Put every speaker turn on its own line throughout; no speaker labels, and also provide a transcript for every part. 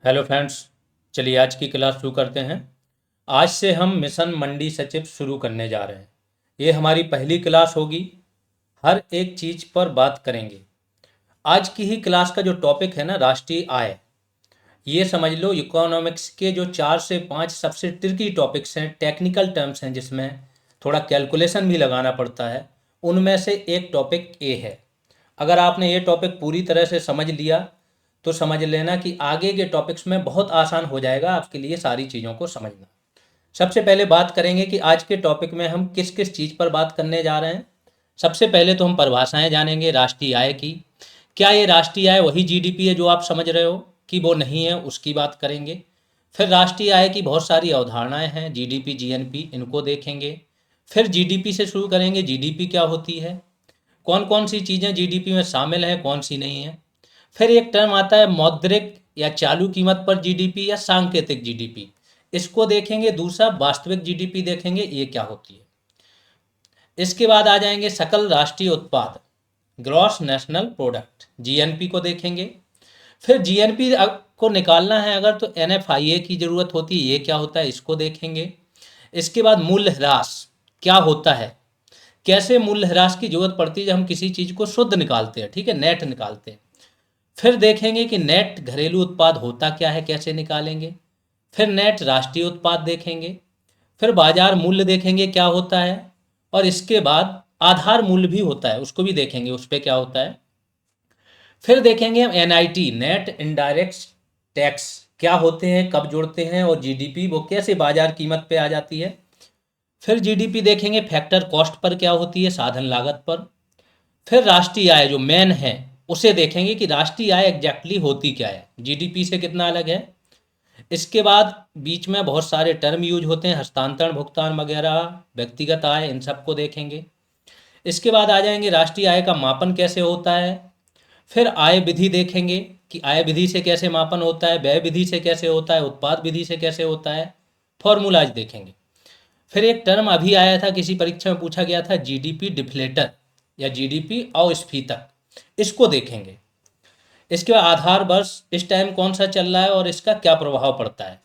Hello friends. चलिए आज की क्लास शुरू करते हैं। आज से हम मिशन मंडी सचिव शुरू करने जा रहे हैं। ये हमारी पहली क्लास होगी। हर एक चीज़ पर बात करेंगे। आज की ही क्लास का जो टॉपिक है ना, राष्ट्रीय आय, ये समझ लो इकोनॉमिक्स के जो 4 से 5 सबसे ट्रिकी टॉपिक्स हैं, टेक्निकल टर्म्स हैं, जिसमें थोड़ा कैलकुलेशन भी लगाना पड़ता है, उनमें से एक टॉपिक ए है। अगर आपने ये टॉपिक पूरी तरह से समझ लिया तो समझ लेना कि आगे के टॉपिक्स में बहुत आसान हो जाएगा आपके लिए सारी चीज़ों को समझना। सबसे पहले बात करेंगे कि आज के टॉपिक में हम किस किस चीज़ पर बात करने जा रहे हैं। सबसे पहले तो हम परिभाषाएं जानेंगे राष्ट्रीय आय की। क्या ये राष्ट्रीय आय वही जीडीपी है जो आप समझ रहे हो कि वो नहीं है, उसकी बात करेंगे। फिर राष्ट्रीय आय की बहुत सारी अवधारणाएं हैं, जीडीपी, जीएनपी, इनको देखेंगे। फिर जीडीपी से शुरू करेंगे, जीडीपी क्या होती है, कौन कौन सी चीज़ें जीडीपी में शामिल हैं, कौन सी नहीं है। फिर एक टर्म आता है मौद्रिक या चालू कीमत पर जीडीपी या सांकेतिक जीडीपी, इसको देखेंगे। दूसरा वास्तविक जीडीपी देखेंगे, ये क्या होती है। इसके बाद आ जाएंगे सकल राष्ट्रीय उत्पाद, ग्रॉस नेशनल प्रोडक्ट, जीएनपी को देखेंगे। फिर जीएनपी को निकालना है अगर तो एनएफआईए की ज़रूरत होती है, ये क्या होता है, इसको देखेंगे। इसके बाद मूल्य ह्रास क्या होता है, कैसे मूल्य ह्रास की जरूरत पड़ती है जब हम किसी चीज़ को शुद्ध निकालते हैं, ठीक है, नेट निकालते हैं। फिर देखेंगे कि नेट घरेलू उत्पाद होता क्या है, कैसे निकालेंगे। फिर नेट राष्ट्रीय उत्पाद देखेंगे। फिर बाजार मूल्य देखेंगे क्या होता है। और इसके बाद आधार मूल्य भी होता है, उसको भी देखेंगे, उस पर क्या होता है। फिर देखेंगे हम एनआईटी, नेट इनडायरेक्ट टैक्स, क्या होते हैं, कब जोड़ते हैं, और जीडीपी वो कैसे बाजार कीमत पे आ जाती है। फिर जीडीपी देखेंगे फैक्टर कॉस्ट पर क्या होती है, साधन लागत पर। फिर राष्ट्रीय आय जो मेन है उसे देखेंगे कि राष्ट्रीय आय एग्जैक्टली होती क्या है, जीडीपी से कितना अलग है। इसके बाद बीच में बहुत सारे टर्म यूज होते हैं, हस्तांतरण, भुगतान वगैरह, व्यक्तिगत आय, इन सबको देखेंगे। इसके बाद आ जाएंगे राष्ट्रीय आय का मापन कैसे होता है। फिर आय विधि देखेंगे कि आय विधि से कैसे मापन होता है, व्यय विधि से कैसे होता है, उत्पाद विधि से कैसे होता है, फॉर्मूलाज देखेंगे। फिर एक टर्म अभी आया था, किसी परीक्षा में पूछा गया था, जीडीपी डिफ्लेटर या जीडीपी अस्फीतक, इसको देखेंगे। इसके बाद आधार वर्ष, इस टाइम कौन सा चल रहा है और इसका क्या प्रभाव पड़ता है।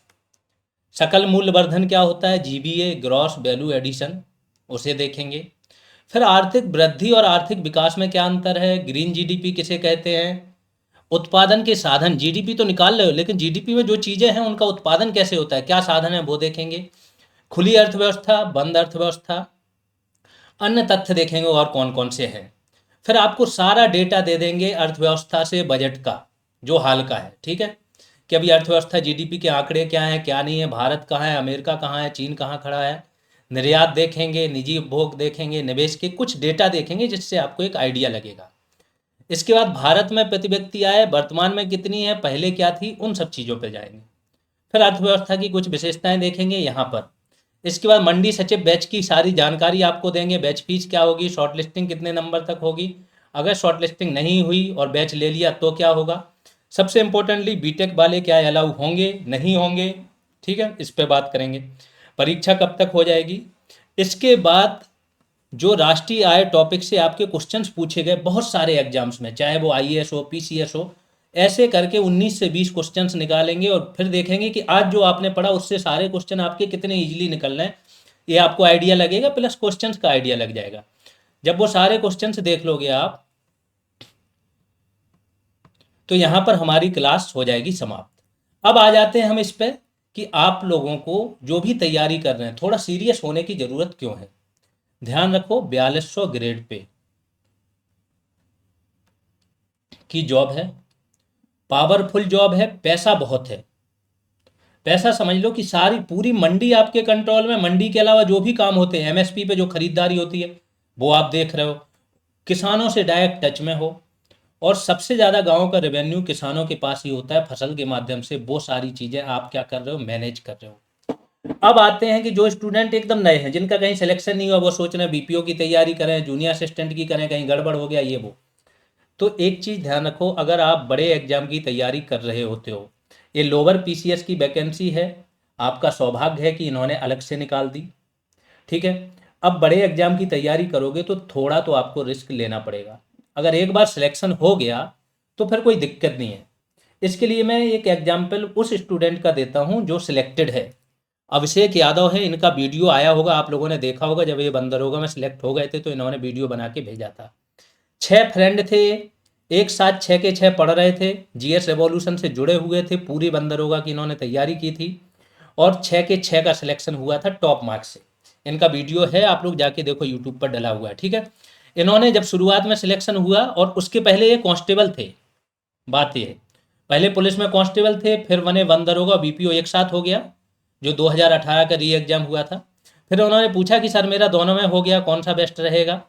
सकल मूल्य वर्धन क्या होता है, जीबीए, ग्रॉस वैल्यू एडिशन, उसे देखेंगे। फिर आर्थिक वृद्धि और आर्थिक विकास में क्या अंतर है, ग्रीन जीडीपी किसे कहते हैं। उत्पादन के साधन, जीडीपी तो निकाल रहे हो लेकिन जीडीपी में जो चीज़ें हैं उनका उत्पादन कैसे होता है, क्या साधन है, वो देखेंगे। खुली अर्थव्यवस्था, बंद अर्थव्यवस्था, अन्य तथ्य देखेंगे और कौन कौन से हैं। फिर आपको सारा डेटा दे देंगे अर्थव्यवस्था से बजट का, जो हाल का है, ठीक है, कि अभी अर्थव्यवस्था जीडीपी के आंकड़े क्या हैं, क्या नहीं है, भारत कहाँ है, अमेरिका कहाँ है, चीन कहाँ खड़ा है। निर्यात देखेंगे, निजी उपभोग देखेंगे, निवेश के कुछ डेटा देखेंगे जिससे आपको एक आइडिया लगेगा। इसके बाद भारत में प्रति व्यक्ति आय वर्तमान में कितनी है, पहले क्या थी, उन सब चीज़ों पर जाएंगे। फिर अर्थव्यवस्था की कुछ विशेषताएं देखेंगे यहाँ पर। इसके बाद मंडी सचिव बैच की सारी जानकारी आपको देंगे, बैच फीस क्या होगी, शॉर्ट लिस्टिंग कितने नंबर तक होगी, अगर शॉर्ट लिस्टिंग नहीं हुई और बैच ले लिया तो क्या होगा। सबसे इंपॉर्टेंटली बीटेक वाले क्या अलाउ होंगे, नहीं होंगे, ठीक है, इस पे बात करेंगे। परीक्षा कब तक हो जाएगी। इसके बाद जो राष्ट्रीय आय टॉपिक से आपके क्वेश्चंस पूछे गए बहुत सारे एग्जाम्स में, चाहे वो आईएएस हो, पीसीएस हो, ऐसे करके 19 से 20 क्वेश्चंस निकालेंगे और फिर देखेंगे कि आज जो आपने पढ़ा उससे सारे क्वेश्चन आपके कितने इजीली निकल रहे हैं, ये आपको आइडिया लगेगा, प्लस क्वेश्चंस का आइडिया लग जाएगा। जब वो सारे क्वेश्चंस देख लोगे आप तो यहाँ पर हमारी क्लास हो जाएगी समाप्त। अब आ जाते हैं हम इस पर कि आप लोगों को जो भी तैयारी कर रहे हैं थोड़ा सीरियस होने की ज़रूरत क्यों है। ध्यान रखो 4200 ग्रेड पे की जॉब है, पावरफुल जॉब है, पैसा बहुत है। पैसा समझ लो कि सारी पूरी मंडी आपके कंट्रोल में, मंडी के अलावा जो भी काम होते हैं, एमएसपी पे जो खरीदारी होती है वो आप देख रहे हो, किसानों से डायरेक्ट टच में हो, और सबसे ज़्यादा गाँव का रेवेन्यू किसानों के पास ही होता है फसल के माध्यम से। वो सारी चीज़ें आप क्या कर रहे हो, मैनेज कर रहे हो। अब आते हैं कि जो स्टूडेंट एकदम नए हैं, जिनका कहीं सिलेक्शन नहीं हुआ, वो सोच रहे हैं बीपीओ की तैयारी करें, जूनियर असिस्टेंट की करें, कहीं गड़बड़ हो गया ये वो। तो एक चीज़ ध्यान रखो, अगर आप बड़े एग्जाम की तैयारी कर रहे होते हो, ये लोअर पीसीएस की वैकेंसी है, आपका सौभाग्य है कि इन्होंने अलग से निकाल दी, ठीक है। अब बड़े एग्जाम की तैयारी करोगे तो थोड़ा तो आपको रिस्क लेना पड़ेगा। अगर एक बार सिलेक्शन हो गया तो फिर कोई दिक्कत नहीं है। इसके लिए मैं एक एग्जाम्पल उस स्टूडेंट का देता हूँ जो सिलेक्टेड है। अभिषेक यादव है, इनका वीडियो आया होगा, आप लोगों ने देखा होगा। जब ये बंदरोगा में सिलेक्ट हो गए थे तो इन्होंने वीडियो बना के भेजा था। 6 फ्रेंड थे, एक साथ 6 के 6 पढ़ रहे थे, जीएस रेवोल्यूशन से जुड़े हुए थे, पूरी बंदरोगा की इन्होंने तैयारी की थी और 6 के 6 का सिलेक्शन हुआ था टॉप मार्क्स से। इनका वीडियो है, आप लोग जाके देखो, यूट्यूब पर डला हुआ है, ठीक है। इन्होंने जब शुरुआत में सिलेक्शन हुआ, और उसके पहले ये कांस्टेबल थे। बात ये है, पहले पुलिस में कांस्टेबल थे, फिर बने बंदरोगा, बीपीओ एक साथ हो गया, जो 2018 का री एग्जाम हुआ था। फिर उन्होंने पूछा कि सर मेरा दोनों में हो गया, कौन सा बेस्ट रहेगा।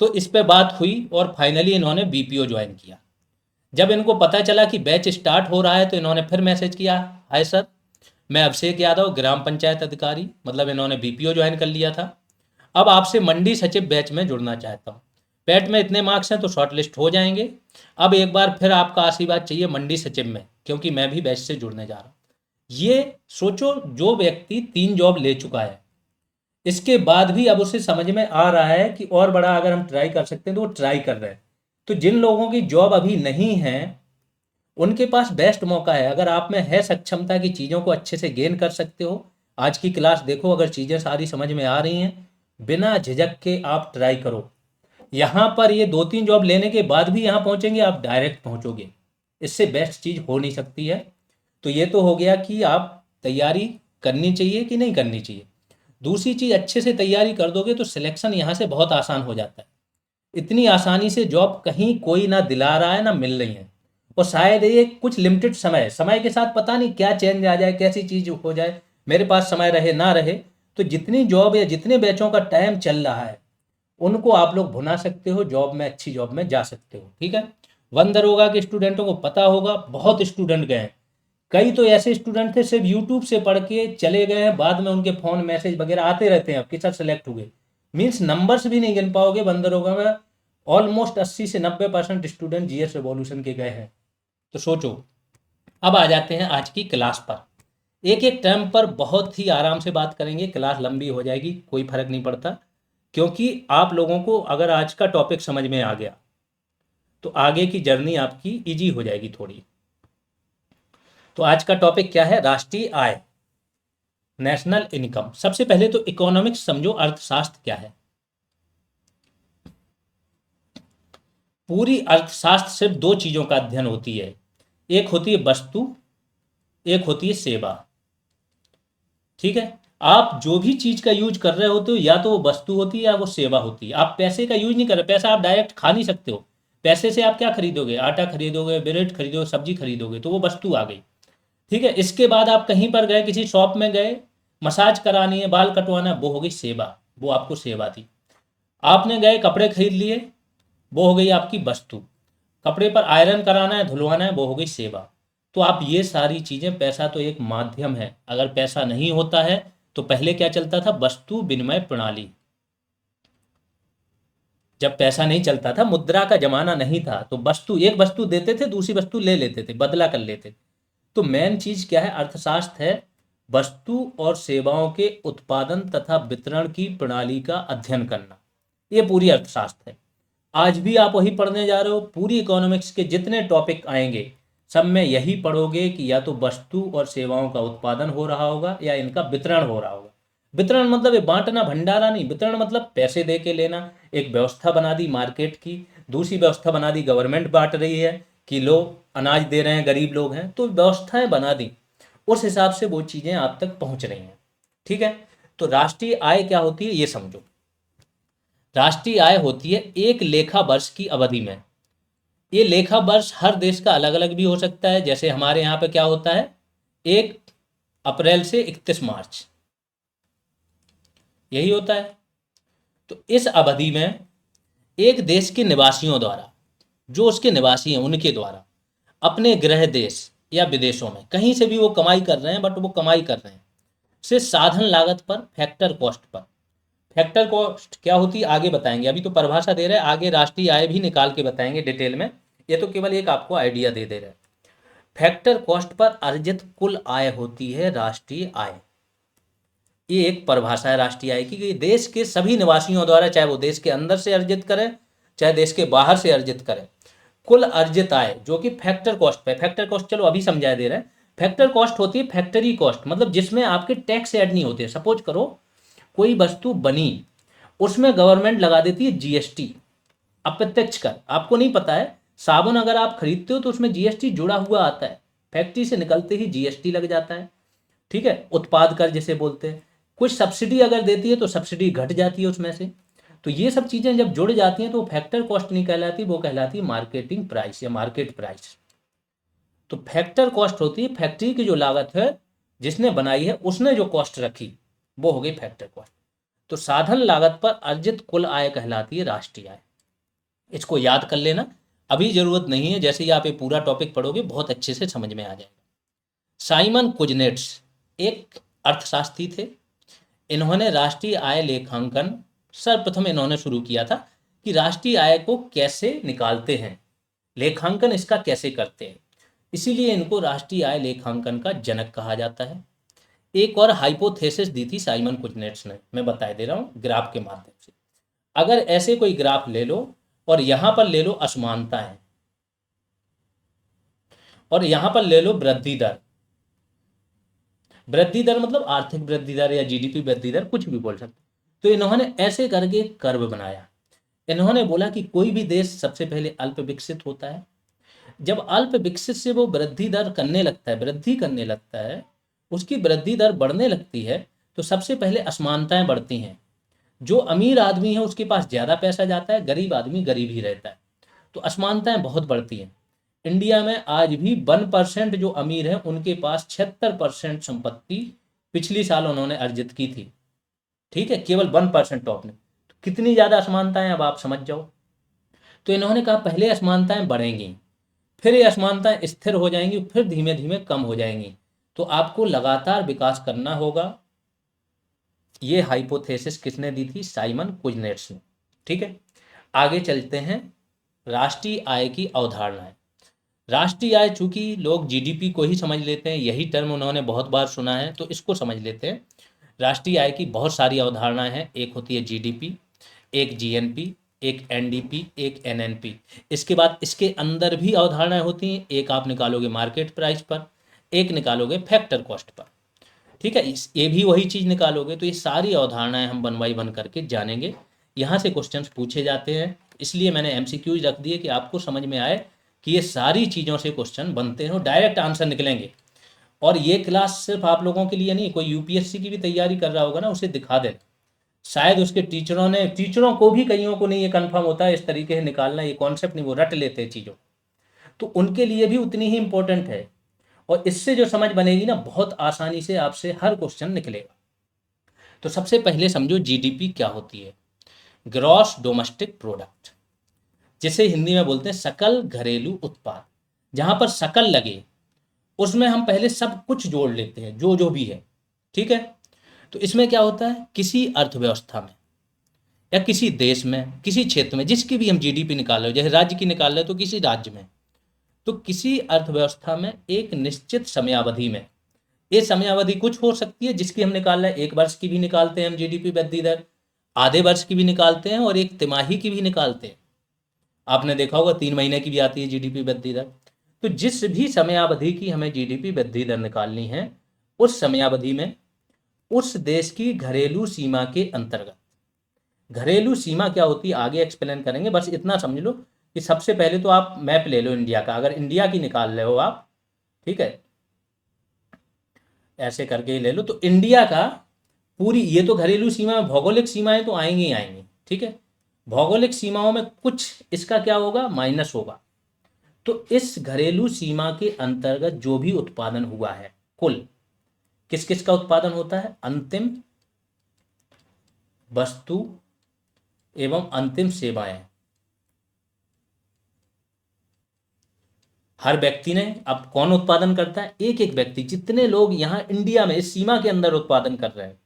तो इस पे बात हुई और फाइनली इन्होंने बीपीओ ज्वाइन किया। जब इनको पता चला कि बैच स्टार्ट हो रहा है तो इन्होंने फिर मैसेज किया, हाय सर, मैं अभिषेक यादव, ग्राम पंचायत अधिकारी, मतलब इन्होंने बीपीओ ज्वाइन कर लिया था, अब आपसे मंडी सचिव बैच में जुड़ना चाहता हूँ। पैट में इतने मार्क्स हैं तो शॉर्ट लिस्ट हो जाएंगे। अब एक बार फिर आपका आशीर्वाद चाहिए मंडी सचिव में, क्योंकि मैं भी बैच से जुड़ने जा रहा हूँ। ये सोचो, जो व्यक्ति 3 जॉब ले चुका है, इसके बाद भी अब उसे समझ में आ रहा है कि और बड़ा अगर हम ट्राई कर सकते हैं तो वो ट्राई कर रहे हैं। तो जिन लोगों की जॉब अभी नहीं है उनके पास बेस्ट मौका है। अगर आप में है सक्षमता की चीज़ों को अच्छे से गेन कर सकते हो, आज की क्लास देखो, अगर चीज़ें सारी समझ में आ रही हैं, बिना झिझक के आप ट्राई करो। यहाँ पर ये 2-3 जॉब लेने के बाद भी यहाँ पहुँचेंगे, आप डायरेक्ट पहुँचोगे। इससे बेस्ट चीज़ हो नहीं सकती है। तो ये तो हो गया कि आप तैयारी करनी चाहिए कि नहीं करनी चाहिए। दूसरी चीज़, अच्छे से तैयारी कर दोगे तो सिलेक्शन यहाँ से बहुत आसान हो जाता है। इतनी आसानी से जॉब कहीं कोई ना दिला रहा है ना मिल रही है, और शायद ये कुछ लिमिटेड समय, समय के साथ पता नहीं क्या चेंज आ जाए, कैसी चीज़ हो जाए, मेरे पास समय रहे ना रहे। तो जितनी जॉब या जितने बैचों का टाइम चल रहा है उनको आप लोग भुना सकते हो, जॉब में, अच्छी जॉब में जा सकते हो, ठीक है। वन दरोगा के स्टूडेंटों को पता होगा, बहुत स्टूडेंट गए हैं। कई तो ऐसे स्टूडेंट थे सिर्फ यूट्यूब से पढ़ के चले गए हैं, बाद में उनके फ़ोन मैसेज वगैरह आते रहते हैं अब कि सर सेलेक्ट हुए। मीन्स नंबर्स भी नहीं गिन पाओगे, बंदरोगा में ऑलमोस्ट 80 से 90% स्टूडेंट जीएस रिवॉल्यूशन के गए हैं। तो सोचो। अब आ जाते हैं आज की क्लास पर। एक एक टर्म पर बहुत ही आराम से बात करेंगे, क्लास लंबी हो जाएगी, कोई फर्क नहीं पड़ता, क्योंकि आप लोगों को अगर आज का टॉपिक समझ में आ गया तो आगे की जर्नी आपकी इजी हो जाएगी थोड़ी। तो आज का टॉपिक क्या है? राष्ट्रीय आय, नेशनल इनकम। सबसे पहले तो इकोनॉमिक्स समझो, अर्थशास्त्र क्या है। पूरी अर्थशास्त्र सिर्फ 2 चीज़ों का अध्ययन होती है, एक होती है वस्तु, एक होती है सेवा, ठीक है। आप जो भी चीज़ का यूज कर रहे होते हो, या तो वो वस्तु होती है या वो सेवा होती है। आप पैसे का यूज नहीं कर रहे, पैसा आप डायरेक्ट खा नहीं सकते हो। पैसे से आप क्या खरीदोगे? आटा खरीदोगे, ब्रेड खरीदोगे, सब्जी खरीदोगे, तो वो वस्तु आ गई, ठीक है। इसके बाद आप कहीं पर गए, किसी शॉप में गए, मसाज करानी है, बाल कटवाना है, वो हो गई सेवा, वो आपको सेवा थी। आपने गए कपड़े खरीद लिए, वो हो गई आपकी वस्तु। कपड़े पर आयरन कराना है, धुलवाना है, वो हो गई सेवा। तो आप ये सारी चीज़ें, पैसा तो एक माध्यम है। अगर पैसा नहीं होता है तो पहले क्या चलता था? वस्तु विनिमय प्रणाली। जब पैसा नहीं चलता था, मुद्रा का जमाना नहीं था, तो वस्तु, एक वस्तु देते थे, दूसरी वस्तु ले लेते थे, बदला कर लेते थे। तो मेन चीज क्या है? अर्थशास्त्र है वस्तु और सेवाओं के उत्पादन तथा वितरण की प्रणाली का अध्ययन करना। ये पूरी अर्थशास्त्र है। आज भी आप वही पढ़ने जा रहे हो। पूरी इकोनॉमिक्स के जितने टॉपिक आएंगे सब में यही पढ़ोगे कि या तो वस्तु और सेवाओं का उत्पादन हो रहा होगा या इनका वितरण हो रहा होगा। वितरण मतलब ये बांटना भंडारा नहीं, वितरण मतलब पैसे दे के लेना। एक व्यवस्था बना दी मार्केट की, दूसरी व्यवस्था बना दी, गवर्नमेंट बांट रही है कि लोग अनाज दे रहे हैं, गरीब लोग हैं, तो व्यवस्थाएं बना दी, उस हिसाब से वो चीज़ें आप तक पहुंच रही हैं, ठीक है। तो राष्ट्रीय आय क्या होती है ये समझो। राष्ट्रीय आय होती है एक लेखा वर्ष की अवधि में। ये लेखा वर्ष हर देश का अलग अलग भी हो सकता है। जैसे हमारे यहाँ पे क्या होता है, 1 अप्रैल से 31 मार्च, यही होता है। तो इस अवधि में एक देश के निवासियों द्वारा, जो उसके निवासी हैं उनके द्वारा, अपने गृह देश या विदेशों में कहीं से भी वो कमाई कर रहे हैं, बट वो कमाई कर रहे हैं, से साधन लागत पर, factor cost per. Factor cost क्या होती है आगे बताएंगे, अभी तो परिभाषा दे रहे हैं, आगे राष्ट्रीय आय भी निकाल के बताएंगे डिटेल में। ये तो केवल एक आपको आइडिया दे रहे हैं। फैक्टर कॉस्ट पर अर्जित कुल आय होती है राष्ट्रीय आय। ये एक परिभाषा है राष्ट्रीय आय की, कि देश के सभी निवासियों द्वारा, चाहे वो देश के अंदर से अर्जित करें चाहे देश के बाहर से अर्जित करें, कुल अर्जित आय जो कि फैक्टर कॉस्ट पे, फैक्टर कॉस्ट चलो अभी समझा दे रहे हैं। फैक्टर कॉस्ट होती है फैक्टरी कॉस्ट, मतलब जिसमें आपके टैक्स ऐड नहीं होते। सपोज करो कोई वस्तु बनी, उसमें गवर्नमेंट लगा देती है जीएसटी, अप्रत्यक्ष कर। आपको नहीं पता है, साबुन अगर आप खरीदते हो तो उसमें जीएसटी जुड़ा हुआ आता है, फैक्ट्री से निकलते ही जीएसटी लग जाता है। ठीक है, उत्पाद कर जिसे बोलते हैं। कुछ सब्सिडी अगर देती है तो सब्सिडी घट जाती है उसमें से। तो ये सब चीजें जब जुड़ जाती हैं तो फैक्टर कॉस्ट नहीं कहलाती, वो कहलाती है मार्केटिंग प्राइस या मार्केट प्राइस। तो फैक्टर कॉस्ट होती है फैक्ट्री की जो लागत है, जिसने बनाई है उसने जो कॉस्ट रखी, वो हो गई फैक्टर कॉस्ट। तो साधन लागत पर अर्जित कुल आय कहलाती है राष्ट्रीय आय। इसको याद कर लेना, अभी जरूरत नहीं है, जैसे ही आप ये पूरा टॉपिक पढ़ोगे बहुत अच्छे से समझ में आ जाएगा। साइमन कुजनेट्स एक अर्थशास्त्री थे। इन्होंने राष्ट्रीय आय लेखांकन सर्वप्रथम इन्होंने शुरू किया था कि राष्ट्रीय आय को कैसे निकालते हैं, लेखांकन इसका कैसे करते हैं। इसीलिए इनको राष्ट्रीय आय लेखांकन का जनक कहा जाता है। एक और हाइपोथेसिस दी थी साइमन कुजनेट्स ने, मैं बता दे रहा हूं ग्राफ के माध्यम से। अगर ऐसे कोई ग्राफ ले लो और यहां पर ले लो असमानताएं, और यहां पर ले लो वृद्धि दर। वृद्धि दर मतलब आर्थिक वृद्धि दर या जीडीपी वृद्धि दर, कुछ भी बोल सकते। तो इन्होंने ऐसे करके एक कर्व बनाया। इन्होंने बोला कि कोई भी देश सबसे पहले अल्प विकसित होता है, जब अल्प विकसित से वो वृद्धि दर करने लगता है, वृद्धि करने लगता है, उसकी वृद्धि दर बढ़ने लगती है, तो सबसे पहले असमानताएं बढ़ती हैं। जो अमीर आदमी है उसके पास ज़्यादा पैसा जाता है, गरीब आदमी गरीब ही रहता है। तो असमानताएं बहुत बढ़ती हैं। इंडिया में आज भी 1% जो अमीर हैं उनके पास 76% संपत्ति पिछली साल उन्होंने अर्जित की थी। ठीक है, केवल 1% टॉप ने। तो कितनी ज़्यादा असमानताएं, अब आप समझ जाओ। तो इन्होंने कहा पहले असमानताएं बढ़ेंगी, फिर ये असमानताएं स्थिर हो जाएंगी, फिर धीमे धीमे कम हो जाएंगी। तो आपको लगातार विकास करना होगा। ये हाइपोथेसिस किसने दी थी? साइमन कुजनेट्स ने। ठीक है, आगे चलते हैं। राष्ट्रीय आय की अवधारणाएं। राष्ट्रीय आय, चूंकि लोग जीडीपी को ही समझ लेते हैं, यही टर्म उन्होंने बहुत बार सुना है, तो इसको समझ लेते हैं। राष्ट्रीय आय की बहुत सारी अवधारणाएं हैं। एक होती है जीडीपी, एक जीएनपी, एक एनडीपी, एक एनएनपी। इसके बाद इसके अंदर भी अवधारणाएं होती हैं। एक आप निकालोगे मार्केट प्राइस पर, एक निकालोगे फैक्टर कॉस्ट पर। ठीक है, ये भी वही चीज़ निकालोगे। तो ये सारी अवधारणाएं हम वन बाई वन करके जानेंगे। यहाँ से क्वेश्चंस पूछे जाते हैं, इसलिए मैंने एमसीक्यूज रख दिए कि आपको समझ में आए कि ये सारी चीज़ों से क्वेश्चन बनते हैं और डायरेक्ट आंसर निकलेंगे। और ये क्लास सिर्फ आप लोगों के लिए नहीं, कोई यूपीएससी की भी तैयारी कर रहा होगा ना, उसे दिखा दे। शायद उसके टीचरों को भी कईयों को नहीं ये कंफर्म होता है इस तरीके से निकालना, ये कॉन्सेप्ट नहीं, वो रट लेते हैं चीज़ों। तो उनके लिए भी उतनी ही इंपॉर्टेंट है। और इससे जो समझ बनेगी ना, बहुत आसानी से आपसे हर क्वेश्चन निकलेगा। तो सबसे पहले समझो जीडीपी क्या होती है। ग्रॉस डोमेस्टिक प्रोडक्ट, जिसे हिंदी में बोलते हैं सकल घरेलू उत्पाद। जहां पर सकल लगे उसमें हम पहले सब कुछ जोड़ लेते हैं, जो जो भी है। ठीक है, तो इसमें क्या होता है, किसी अर्थव्यवस्था में या किसी देश में, किसी क्षेत्र में, जिसकी भी हम जीडीपी निकाल रहे हो, जैसे राज्य की निकाल रहे हो तो किसी राज्य में, तो किसी अर्थव्यवस्था में एक निश्चित समयावधि में, ये समयावधि कुछ हो सकती है जिसकी हम निकाल रहे हैं। 1 वर्ष की भी निकालते हैं हम जीडीपी वृद्धि दर, आधे वर्ष की भी निकालते हैं, और एक तिमाही की भी निकालते हैं। आपने देखा होगा 3 महीने की भी आती है जीडीपी वृद्धि दर। तो जिस भी समयावधि की हमें जीडीपी वृद्धि दर निकालनी है, उस समयावधि में उस देश की घरेलू सीमा के अंतर्गत, घरेलू सीमा क्या होती है आगे एक्सप्लेन करेंगे, बस इतना समझ लो कि सबसे पहले तो आप मैप ले लो इंडिया का, अगर इंडिया की निकाल रहे हो आप, ठीक है, ऐसे करके ही ले लो। तो इंडिया का पूरी, ये तो घरेलू सीमा, भौगोलिक सीमाएं तो आएंगी ही आएंगी। ठीक है, भौगोलिक सीमाओं में कुछ इसका क्या होगा, माइनस होगा। तो इस घरेलू सीमा के अंतर्गत जो भी उत्पादन हुआ है, कुल किस किस का उत्पादन होता है, अंतिम वस्तु एवं अंतिम सेवाएं। हर व्यक्ति ने, अब कौन उत्पादन करता है, एक एक व्यक्ति, जितने लोग यहाँ इंडिया में इस सीमा के अंदर उत्पादन कर रहे हैं,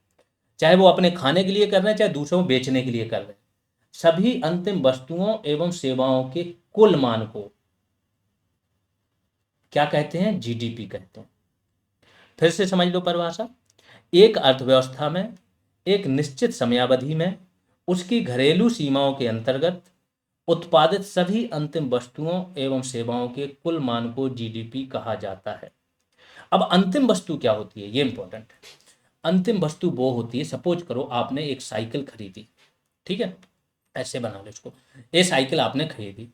चाहे वो अपने खाने के लिए कर रहे हैं, चाहे दूसरों को बेचने के लिए कर रहे हैं, सभी अंतिम वस्तुओं एवं सेवाओं के कुल मान को क्या कहते हैं, जीडीपी कहते हैं। फिर से समझ लो परिभाषा। एक अर्थव्यवस्था में एक निश्चित समयावधि में उसकी घरेलू सीमाओं के अंतर्गत उत्पादित सभी अंतिम वस्तुओं एवं सेवाओं के कुल मान को जीडीपी कहा जाता है। अब अंतिम वस्तु क्या होती है, ये इंपॉर्टेंट है। अंतिम वस्तु वो होती है, सपोज करो आपने एक साइकिल खरीदी, ठीक है, ऐसे बना लो इसको, ये साइकिल आपने खरीदी,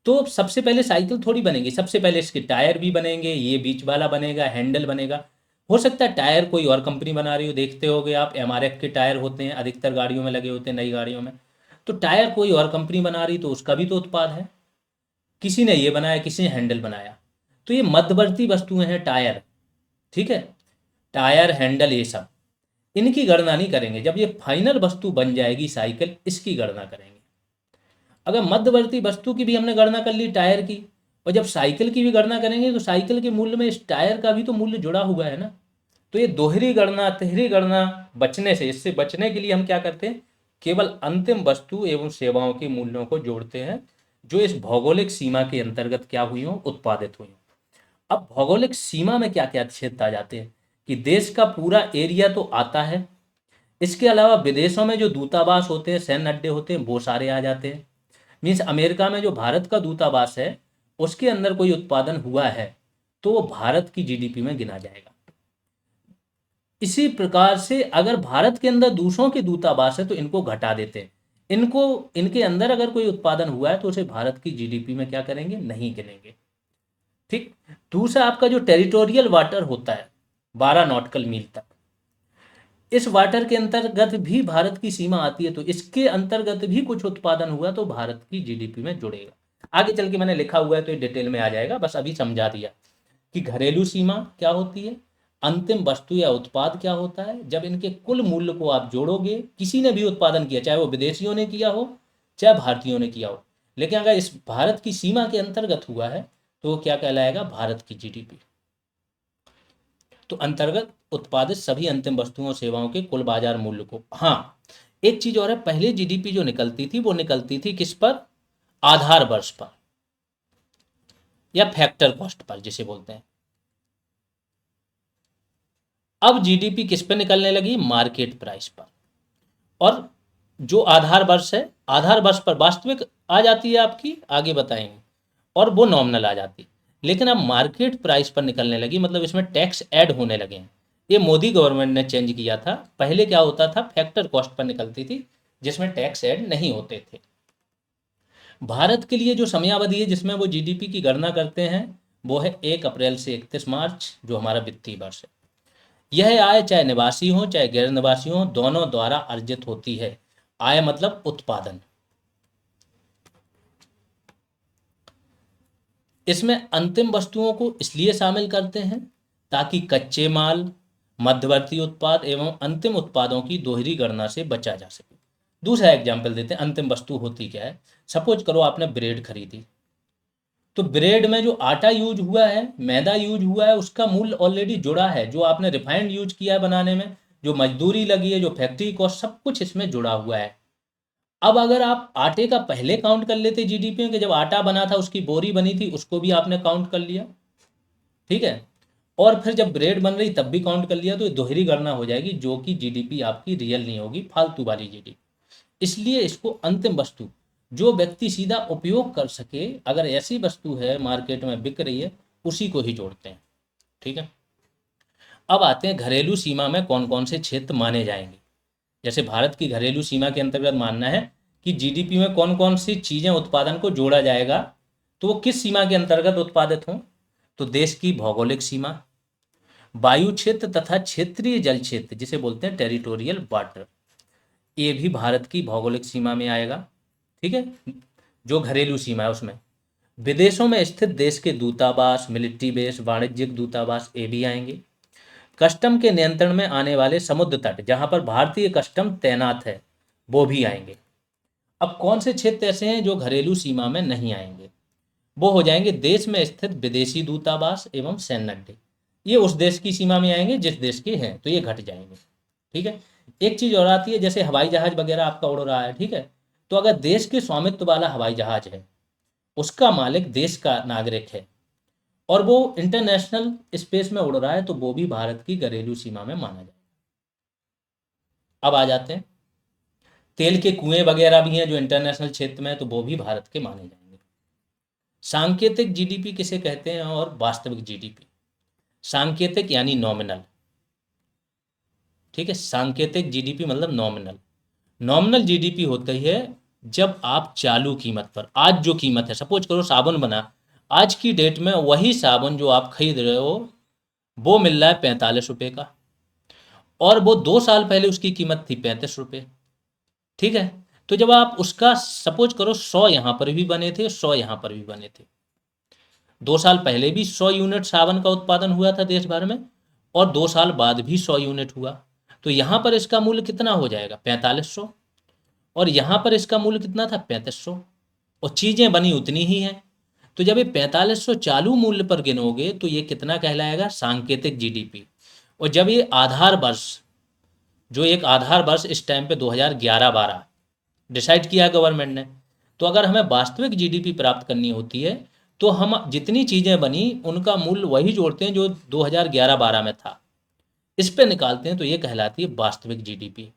तो सबसे पहले साइकिल थोड़ी बनेगी, सबसे पहले इसके टायर भी बनेंगे, ये बीच वाला बनेगा, हैंडल बनेगा। हो सकता है टायर कोई और कंपनी बना रही हो, देखते होगे आप एमआरएफ के टायर होते हैं, अधिकतर गाड़ियों में लगे होते हैं, नई गाड़ियों में। तो टायर कोई और कंपनी बना रही, तो उसका भी तो उत्पाद है, किसी ने ये बनाया, किसी ने हैंडल बनाया। तो ये मध्यवर्ती वस्तुएं हैं टायर, ठीक है, टायर हैंडल ये सब, इनकी गणना नहीं करेंगे। जब ये फाइनल वस्तु बन जाएगी साइकिल, इसकी गणना करेंगे। अगर मध्यवर्ती वस्तु की भी हमने गणना कर ली टायर की, और जब साइकिल की भी गणना करेंगे तो साइकिल के मूल्य में इस टायर का भी तो मूल्य जुड़ा हुआ है ना। तो ये दोहरी गणना तिहरी गणना बचने से, इससे बचने के लिए हम क्या करते हैं, केवल अंतिम वस्तु एवं सेवाओं के मूल्यों को जोड़ते हैं जो इस भौगोलिक सीमा के अंतर्गत क्या हुई हो, उत्पादित हुई हो। अब भौगोलिक सीमा में क्या क्या क्षेत्र आ जाते हैं कि देश का पूरा एरिया तो आता है, इसके अलावा विदेशों में जो दूतावास होते हैं, सैन्य अड्डे होते हैं, वो सारे आ जाते हैं। मीन्स अमेरिका में जो भारत का दूतावास है, उसके अंदर कोई उत्पादन हुआ है तो वो भारत की जीडीपी में गिना जाएगा। इसी प्रकार से अगर भारत के अंदर दूसरों के दूतावास है तो इनको घटा देते हैं, इनको, इनके अंदर अगर कोई उत्पादन हुआ है तो उसे भारत की जीडीपी में क्या करेंगे, नहीं गिनेंगे। ठीक। दूसरा आपका जो टेरिटोरियल वाटर होता है 12 नॉटिकल मील तक, इस वाटर के अंतर्गत भी भारत की सीमा आती है, तो इसके अंतर्गत भी कुछ उत्पादन हुआ तो भारत की जीडीपी में जुड़ेगा। आगे चल के मैंने लिखा हुआ है तो ये डिटेल में आ जाएगा, बस अभी समझा दिया कि घरेलू सीमा क्या होती है, अंतिम वस्तु या उत्पाद क्या होता है। जब इनके कुल मूल्य को आप जोड़ोगे, किसी ने भी उत्पादन किया, चाहे वो विदेशियों ने किया हो चाहे भारतीयों ने किया हो, लेकिन अगर इस भारत की सीमा के अंतर्गत हुआ है तो वो क्या कहलाएगा, भारत की जीडीपी। तो अंतर्गत उत्पादित सभी अंतिम वस्तुओं और सेवाओं के कुल बाजार मूल्य को। हाँ, एक चीज और है, पहले जीडीपी जो निकलती थी वो निकलती थी किस पर, आधार वर्ष पर या फैक्टर कॉस्ट पर जिसे बोलते हैं। अब जीडीपी किस पर निकलने लगी, मार्केट प्राइस पर। और जो आधार वर्ष है, आधार वर्ष पर वास्तविक आ जाती है आपकी, आगे बताएंगे, और वो नॉमिनल आ जाती है। लेकिन अब मार्केट प्राइस पर निकलने लगी, मतलब इसमें टैक्स ऐड होने लगे हैं। ये मोदी गवर्नमेंट ने चेंज किया था। पहले क्या होता था, फैक्टर कॉस्ट पर निकलती थी जिसमें टैक्स ऐड नहीं होते थे। भारत के लिए जो समयावधि है जिसमें वो जीडीपी की गणना करते हैं, वो है 1 अप्रैल से 31 मार्च, जो हमारा वित्तीय वर्ष है। यह आय चाहे निवासी हो चाहे गैर निवासी हो, दोनों द्वारा अर्जित होती है। आय मतलब उत्पादन। इसमें अंतिम वस्तुओं को इसलिए शामिल करते हैं ताकि कच्चे माल, मध्यवर्ती उत्पाद एवं अंतिम उत्पादों की दोहरी गणना से बचा जा सके। दूसरा एग्जाम्पल देते हैं, अंतिम वस्तु होती क्या है। सपोज करो आपने ब्रेड खरीदी, तो ब्रेड में जो आटा यूज हुआ है, मैदा यूज हुआ है, उसका मूल्य ऑलरेडी जुड़ा है। जो आपने रिफाइंड यूज किया है बनाने में, जो मजदूरी लगी है, जो फैक्ट्री कॉस्ट, सब कुछ इसमें जुड़ा हुआ है। अब अगर आप आटे का पहले काउंट कर लेते जीडीपी में कि जब आटा बना था, उसकी बोरी बनी थी, उसको भी आपने काउंट कर लिया, ठीक है, और फिर जब ब्रेड बन रही तब भी काउंट कर लिया, तो ये दोहरी गणना हो जाएगी, जो कि जीडीपी आपकी रियल नहीं होगी, फालतू वाली जीडीपी। इसलिए इसको अंतिम वस्तु, जो व्यक्ति सीधा उपयोग कर सके, अगर ऐसी वस्तु है मार्केट में बिक रही है, उसी को ही जोड़ते हैं। ठीक है। अब आते हैं घरेलू सीमा में कौन कौन से क्षेत्र माने जाएंगे। जैसे भारत की घरेलू सीमा के अंतर्गत मानना है कि जीडीपी में कौन कौन सी चीज़ें, उत्पादन को जोड़ा जाएगा, तो वो किस सीमा के अंतर्गत उत्पादित हों। तो देश की भौगोलिक सीमा, वायु क्षेत्र तथा क्षेत्रीय जल क्षेत्र जिसे बोलते हैं टेरिटोरियल वाटर, ये भी भारत की भौगोलिक सीमा में आएगा। ठीक है, जो घरेलू सीमा है उसमें। विदेशों में स्थित देश के दूतावास, मिलिट्री बेस, वाणिज्यिक दूतावास, ये भी आएंगे। कस्टम के नियंत्रण में आने वाले समुद्र तट, जहां पर भारतीय कस्टम तैनात है, वो भी आएंगे। अब कौन से क्षेत्र ऐसे हैं जो घरेलू सीमा में नहीं आएंगे, वो हो जाएंगे देश में स्थित विदेशी दूतावास एवं सैन्य अड्डे। ये उस देश की सीमा में आएंगे जिस देश के हैं, तो ये घट जाएंगे। ठीक है। एक चीज और आती है, जैसे हवाई जहाज वगैरह आपका उड़ रहा है, ठीक है, तो अगर देश के स्वामित्व वाला हवाई जहाज है, उसका मालिक देश का नागरिक है, और वो इंटरनेशनल स्पेस में उड़ रहा है, तो वो भी भारत की घरेलू सीमा में माना जाए। अब आ जाते हैं तेल के कुएं वगैरह भी हैं जो इंटरनेशनल क्षेत्र में है, तो वो भी भारत के माने जाएंगे। सांकेतिक जीडीपी किसे कहते हैं और वास्तविक जीडीपी? सांकेतिक यानी नॉमिनल, ठीक है। सांकेतिक जीडीपी मतलब नॉमिनल। नॉमिनल जीडीपी होती है जब आप चालू कीमत पर, आज जो कीमत है, सपोज करो साबुन बना, आज की डेट में वही साबुन जो आप खरीद रहे हो वो मिल रहा है 45 रुपये का, और वो 2 साल पहले उसकी कीमत थी 35 रुपये, ठीक है। तो जब आप उसका सपोज करो 100 यहाँ पर भी बने थे, 100 यहाँ पर भी बने थे, 2 साल पहले भी 100 यूनिट साबुन का उत्पादन हुआ था देश भर में, और 2 साल बाद भी 100 यूनिट हुआ, तो यहाँ पर इसका मूल्य कितना हो जाएगा? 4500। और यहाँ पर इसका मूल्य कितना था? 3500। और चीज़ें बनी उतनी ही हैं। तो जब ये 4500 चालू मूल्य पर गिनोगे तो ये कितना कहलाएगा? सांकेतिक जीडीपी। और जब ये आधार वर्ष, जो एक आधार वर्ष इस टाइम पे 2011-12 डिसाइड किया गवर्नमेंट ने, तो अगर हमें वास्तविक जीडीपी प्राप्त करनी होती है तो हम जितनी चीज़ें बनी उनका मूल्य वही जोड़ते हैं जो 2011-12 में था, इस पे निकालते हैं, तो ये कहलाती है वास्तविक जीडीपी।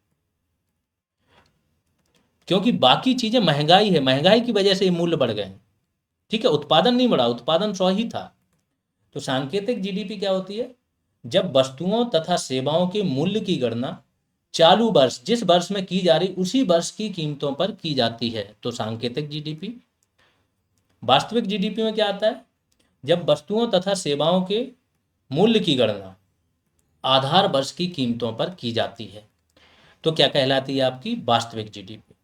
क्योंकि बाकी चीज़ें महंगाई है, महंगाई की वजह से ये मूल्य बढ़ गए हैं, ठीक है। उत्पादन नहीं बढ़ा, उत्पादन 100 ही था। तो सांकेतिक जीडीपी क्या होती है? जब वस्तुओं तथा सेवाओं के मूल्य की गणना चालू वर्ष, जिस वर्ष में की जा रही उसी वर्ष की कीमतों पर की जाती है, तो सांकेतिक जीडीपी। वास्तविक जीडीपी में क्या आता है? जब वस्तुओं तथा सेवाओं के मूल्य की गणना आधार वर्ष की कीमतों पर की जाती है, तो क्या कहलाती है? आपकी वास्तविक जीडीपी।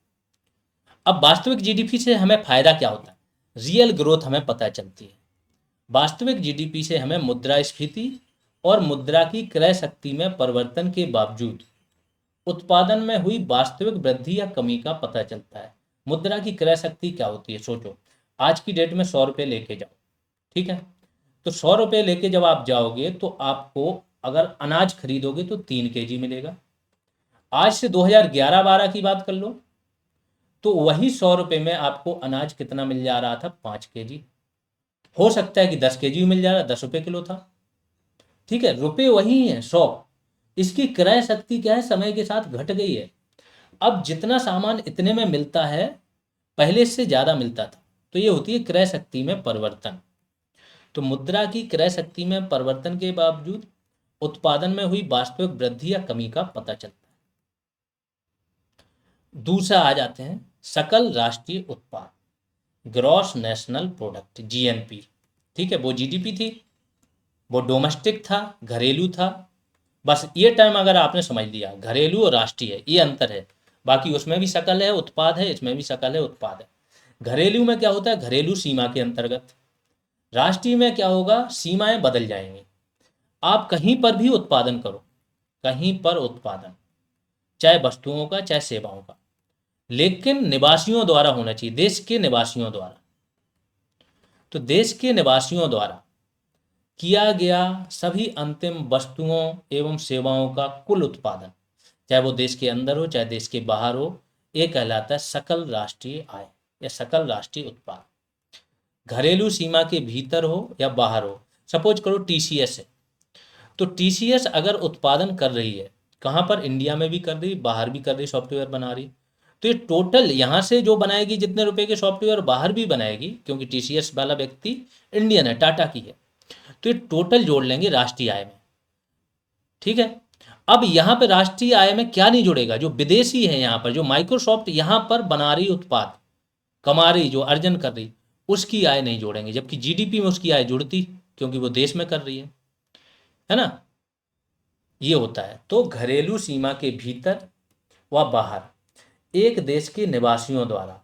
अब वास्तविक जीडीपी से हमें फायदा क्या होता है? रियल ग्रोथ हमें पता चलती है। वास्तविक जीडीपी से हमें मुद्रास्फीति और मुद्रा की क्रय शक्ति में परिवर्तन के बावजूद उत्पादन में हुई वास्तविक वृद्धि या कमी का पता चलता है। मुद्रा की क्रय शक्ति क्या होती है? सोचो, आज की डेट में 100 रुपये लेके जाओ, ठीक है। तो 100 रुपये लेके जब आप जाओगे तो आपको अगर अनाज खरीदोगे तो 3 kg मिलेगा। आज से 2011-12 की बात कर लो तो वही 100 रुपये में आपको अनाज कितना मिल जा रहा था? 5 kg। हो सकता है कि 10 kg मिल जा रहा, 10 रुपये किलो था, ठीक है। रुपये वही है 100, इसकी क्रय शक्ति क्या है? समय के साथ घट गई है। अब जितना सामान इतने में मिलता है पहले से ज़्यादा मिलता था, तो ये होती है क्रय शक्ति में परिवर्तन। तो मुद्रा की क्रय शक्ति में परिवर्तन के बावजूद उत्पादन में हुई वास्तविक वृद्धि या कमी का पता चलता है। दूसरा आ जाते हैं सकल राष्ट्रीय उत्पाद, ग्रॉस नेशनल प्रोडक्ट, जीएनपी, ठीक है। वो जीडीपी थी, वो डोमेस्टिक था, घरेलू था। बस ये टर्म अगर आपने समझ लिया, घरेलू और राष्ट्रीय, ये अंतर है। बाकी उसमें भी सकल है उत्पाद है, इसमें भी सकल है उत्पाद है। घरेलू में क्या होता है? घरेलू सीमा के अंतर्गत। राष्ट्रीय में क्या होगा? सीमाएं बदल जाएंगी। आप कहीं पर भी उत्पादन करो, कहीं पर उत्पादन, चाहे वस्तुओं का चाहे सेवाओं का, लेकिन निवासियों द्वारा होना चाहिए, देश के निवासियों द्वारा। तो देश के निवासियों द्वारा किया गया सभी अंतिम वस्तुओं एवं सेवाओं का कुल उत्पादन, चाहे वो देश के अंदर हो चाहे देश के बाहर हो, ये कहलाता है सकल राष्ट्रीय आय या सकल राष्ट्रीय उत्पाद। घरेलू सीमा के भीतर हो या बाहर हो, सपोज करो टीसीएस है, तो टीसीएस अगर उत्पादन कर रही है, कहाँ पर? इंडिया में भी कर रही, बाहर भी कर रही, सॉफ्टवेयर बना रही, तो ये टोटल यहाँ से जो बनाएगी जितने रुपए के सॉफ्टवेयर बाहर भी बनाएगी, क्योंकि टीसीएस वाला व्यक्ति इंडियन है, टाटा की है, तो ये टोटल जोड़ लेंगे राष्ट्रीय आय में, ठीक है। अब यहाँ पे राष्ट्रीय आय में क्या नहीं जुड़ेगा? जो विदेशी है यहाँ पर, जो माइक्रोसॉफ्ट यहाँ पर बना रही उत्पाद, कमा रही, जो अर्जन कर रही, उसकी आय नहीं जोड़ेंगे, जबकि जीडीपी में उसकी आय जुड़ती, क्योंकि वो देश में कर रही है ना। ये होता है। तो घरेलू सीमा के भीतर व बाहर एक देश के निवासियों द्वारा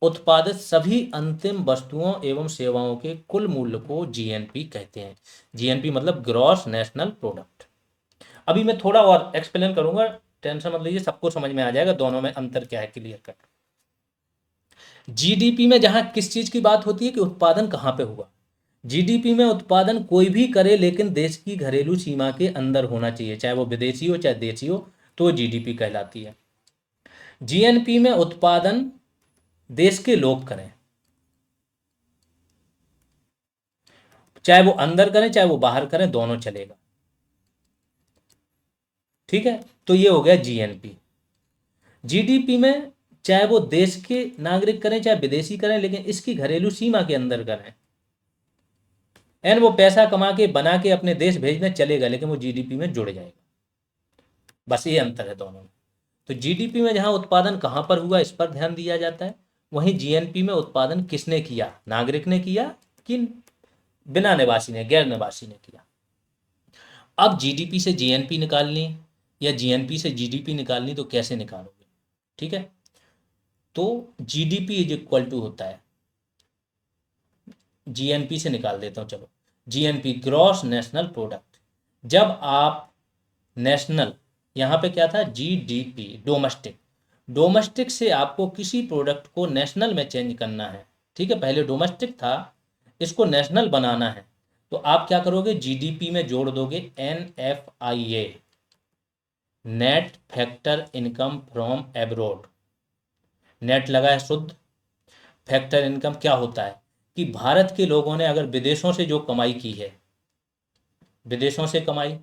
उत्पादित सभी अंतिम वस्तुओं एवं सेवाओं के कुल मूल्य को जीएनपी कहते हैं। जीएनपी मतलब ग्रॉस नेशनल प्रोडक्ट। अभी मैं थोड़ा और एक्सप्लेन करूंगा, टेंशन मत लीजिए, सबको समझ में आ जाएगा दोनों में अंतर क्या है, क्लियर कट। जीडीपी में जहां किस चीज की बात होती है कि उत्पादन कहां पे हुआ, जीडीपी में उत्पादन कोई भी करे लेकिन देश की घरेलू सीमा के अंदर होना चाहिए, चाहे वो विदेशी हो चाहे देशी हो, तो जीडीपी कहलाती है। जीएनपी में उत्पादन देश के लोग करें, चाहे वो अंदर करें चाहे वो बाहर करें, दोनों चलेगा, ठीक है। तो ये हो गया जीएनपी। जीडीपी में चाहे वो देश के नागरिक करें चाहे विदेशी करें, लेकिन इसकी घरेलू सीमा के अंदर करें, एंड वो पैसा कमा के बना के अपने देश भेजने चलेगा, लेकिन वो जीडीपी में जुड़ जाएगा। बस ये अंतर है दोनों में। तो जीडीपी में जहां उत्पादन कहां पर हुआ इस पर ध्यान दिया जाता है, वहीं जीएनपी में उत्पादन किसने किया, नागरिक ने किया कि बिना निवासी ने, गैर निवासी ने किया। अब जीडीपी से जीएनपी निकालनी या जीएनपी से जीडीपी निकालनी, तो कैसे निकालोगे? ठीक है, तो जीडीपी इज इक्वल टू होता है, जीएनपी से निकाल देता हूं, चलो, जीएनपी ग्रॉस नेशनल प्रोडक्ट। जब आप नेशनल, यहाँ पे क्या था, जीडीपी डोमेस्टिक, डोमेस्टिक से आपको किसी प्रोडक्ट को नेशनल में चेंज करना है, ठीक है, पहले डोमेस्टिक था, इसको नेशनल बनाना है, तो आप क्या करोगे, जीडीपी में जोड़ दोगे NFIA, net factor income from abroad. Net लगा है शुद्ध, फैक्टर इनकम क्या होता है कि भारत के लोगों ने अगर विदेशों से जो कमाई की है, विदेशों से कमाई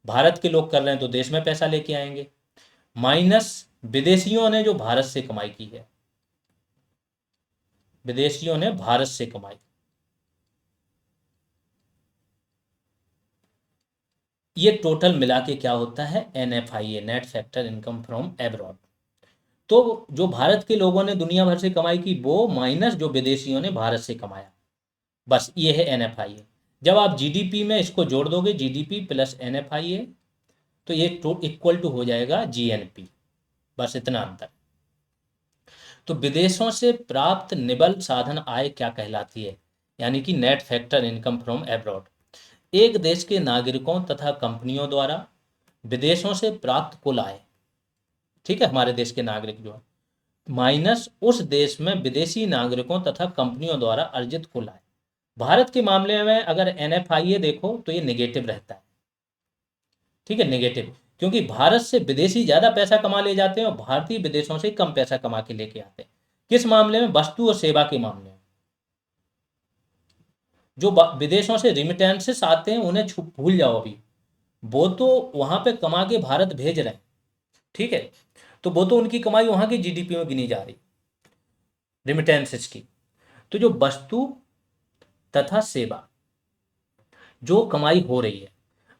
भारत के लोग कर रहे हैं तो देश में पैसा लेके आएंगे, माइनस विदेशियों ने जो भारत से कमाई की है, विदेशियों ने भारत से कमाई, ये टोटल मिला के क्या होता है, NFIA, net factor income from abroad. तो जो भारत के लोगों ने दुनिया भर से कमाई की वो माइनस जो विदेशियों ने भारत से कमाया, बस ये है एनएफआईए। जब आप जीडीपी में इसको जोड़ दोगे, जीडीपी प्लस एनएफआईए, तो ये इक्वल टू हो जाएगा जीएनपी, बस इतना अंतर। तो विदेशों से प्राप्त निबल साधन आय क्या कहलाती है, यानी कि net factor income from abroad, एक देश के नागरिकों तथा कंपनियों द्वारा विदेशों से प्राप्त कुल आय, ठीक है, हमारे देश के नागरिक जो है, माइनस उस देश में विदेशी नागरिकों तथा कंपनियों द्वारा अर्जित कुल आय। भारत के मामले में अगर एनएफआईए देखो तो ये नेगेटिव रहता है, ठीक है, नेगेटिव, क्योंकि भारत से विदेशी ज्यादा पैसा कमा ले जाते हैं और भारतीय विदेशों से कम पैसा कमा के लेके आते हैं। किस मामले में, वस्तु और सेवा के मामले में। जो विदेशों से रिमिटेंसेस आते हैं उन्हें भूल जाओ अभी, वो तो वहां पे कमा के भारत भेज रहे हैं, ठीक है, तो वो तो उनकी कमाई वहां की जीडीपी में गिनी जा रही, रिमिटेंसेस की। तो जो वस्तु तथा सेवा जो कमाई हो रही है